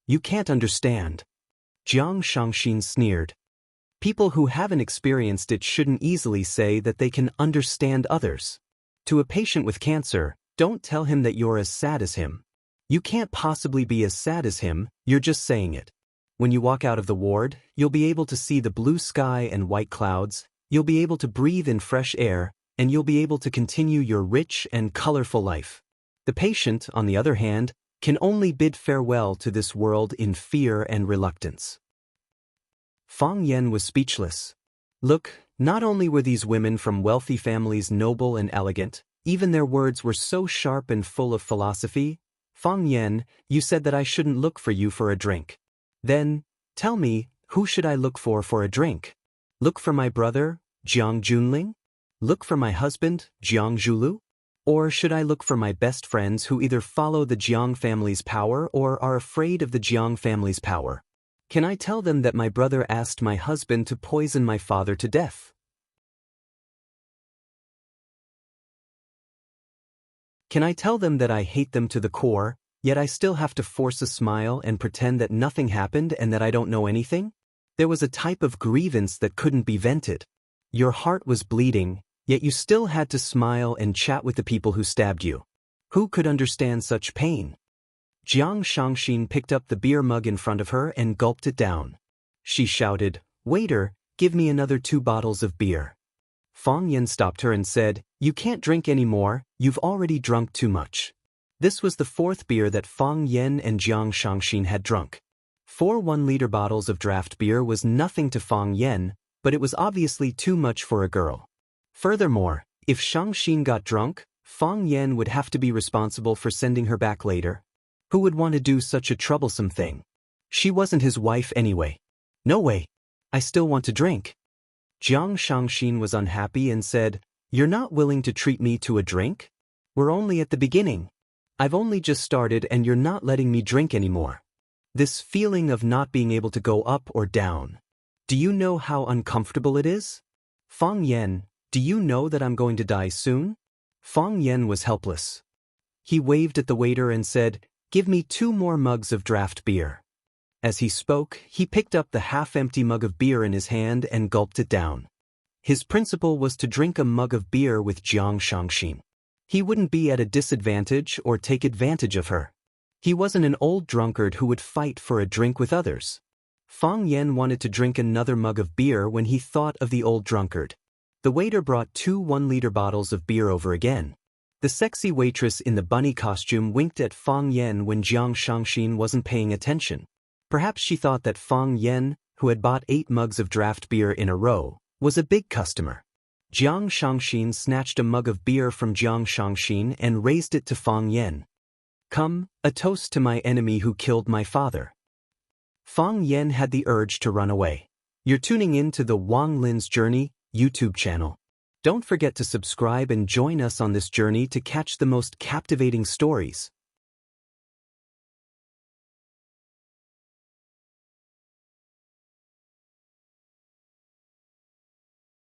"You can't understand." Jiang Shangxin sneered. "People who haven't experienced it shouldn't easily say that they can understand others. To a patient with cancer, don't tell him that you're as sad as him. You can't possibly be as sad as him, you're just saying it. When you walk out of the ward, you'll be able to see the blue sky and white clouds, you'll be able to breathe in fresh air, and you'll be able to continue your rich and colorful life. The patient, on the other hand, can only bid farewell to this world in fear and reluctance." Fang Yan was speechless. Look, not only were these women from wealthy families noble and elegant, even their words were so sharp and full of philosophy. "Fang Yan, you said that I shouldn't look for you for a drink. Then, tell me, who should I look for a drink? Look for my brother, Jiang Junling? Look for my husband, Jiang Zhulu? Or should I look for my best friends who either follow the Jiang family's power or are afraid of the Jiang family's power? Can I tell them that my brother asked my husband to poison my father to death? Can I tell them that I hate them to the core, yet I still have to force a smile and pretend that nothing happened and that I don't know anything? There was a type of grievance that couldn't be vented. Your heart was bleeding, yet you still had to smile and chat with the people who stabbed you. Who could understand such pain?" Jiang Shangxin picked up the beer mug in front of her and gulped it down. She shouted, "Waiter, give me another 2 bottles of beer." Fang Yen stopped her and said, "You can't drink anymore, you've already drunk too much." This was the 4th beer that Fang Yen and Jiang Shangxin had drunk. 4 1-liter bottles of draft beer was nothing to Fang Yen, but it was obviously too much for a girl. Furthermore, if Shangxin got drunk, Fang Yen would have to be responsible for sending her back later. Who would want to do such a troublesome thing? She wasn't his wife anyway. "No way. I still want to drink." Jiang Shangxin was unhappy and said, "You're not willing to treat me to a drink? We're only at the beginning. I've only just started and you're not letting me drink anymore." This feeling of not being able to go up or down. Do you know how uncomfortable it is? Fang Yen, do you know that I'm going to die soon? Fang Yen was helpless. He waved at the waiter and said, "Give me 2 more mugs of draft beer." As he spoke, he picked up the half-empty mug of beer in his hand and gulped it down. His principle was to drink a mug of beer with Jiang Shangxin. He wouldn't be at a disadvantage or take advantage of her. He wasn't an old drunkard who would fight for a drink with others. Fang Yen wanted to drink another mug of beer when he thought of the old drunkard. The waiter brought 2 1-liter bottles of beer over again. The sexy waitress in the bunny costume winked at Fang Yen when Jiang Shangxin wasn't paying attention. Perhaps she thought that Fang Yen, who had bought 8 mugs of draft beer in a row, was a big customer. Jiang Shangxin snatched a mug of beer from Jiang Shangxin and raised it to Fang Yen. "Come, a toast to my enemy who killed my father." Fang Yen had the urge to run away. You're tuning in to the Wang Lin's Journey YouTube channel. Don't forget to subscribe and join us on this journey to catch the most captivating stories.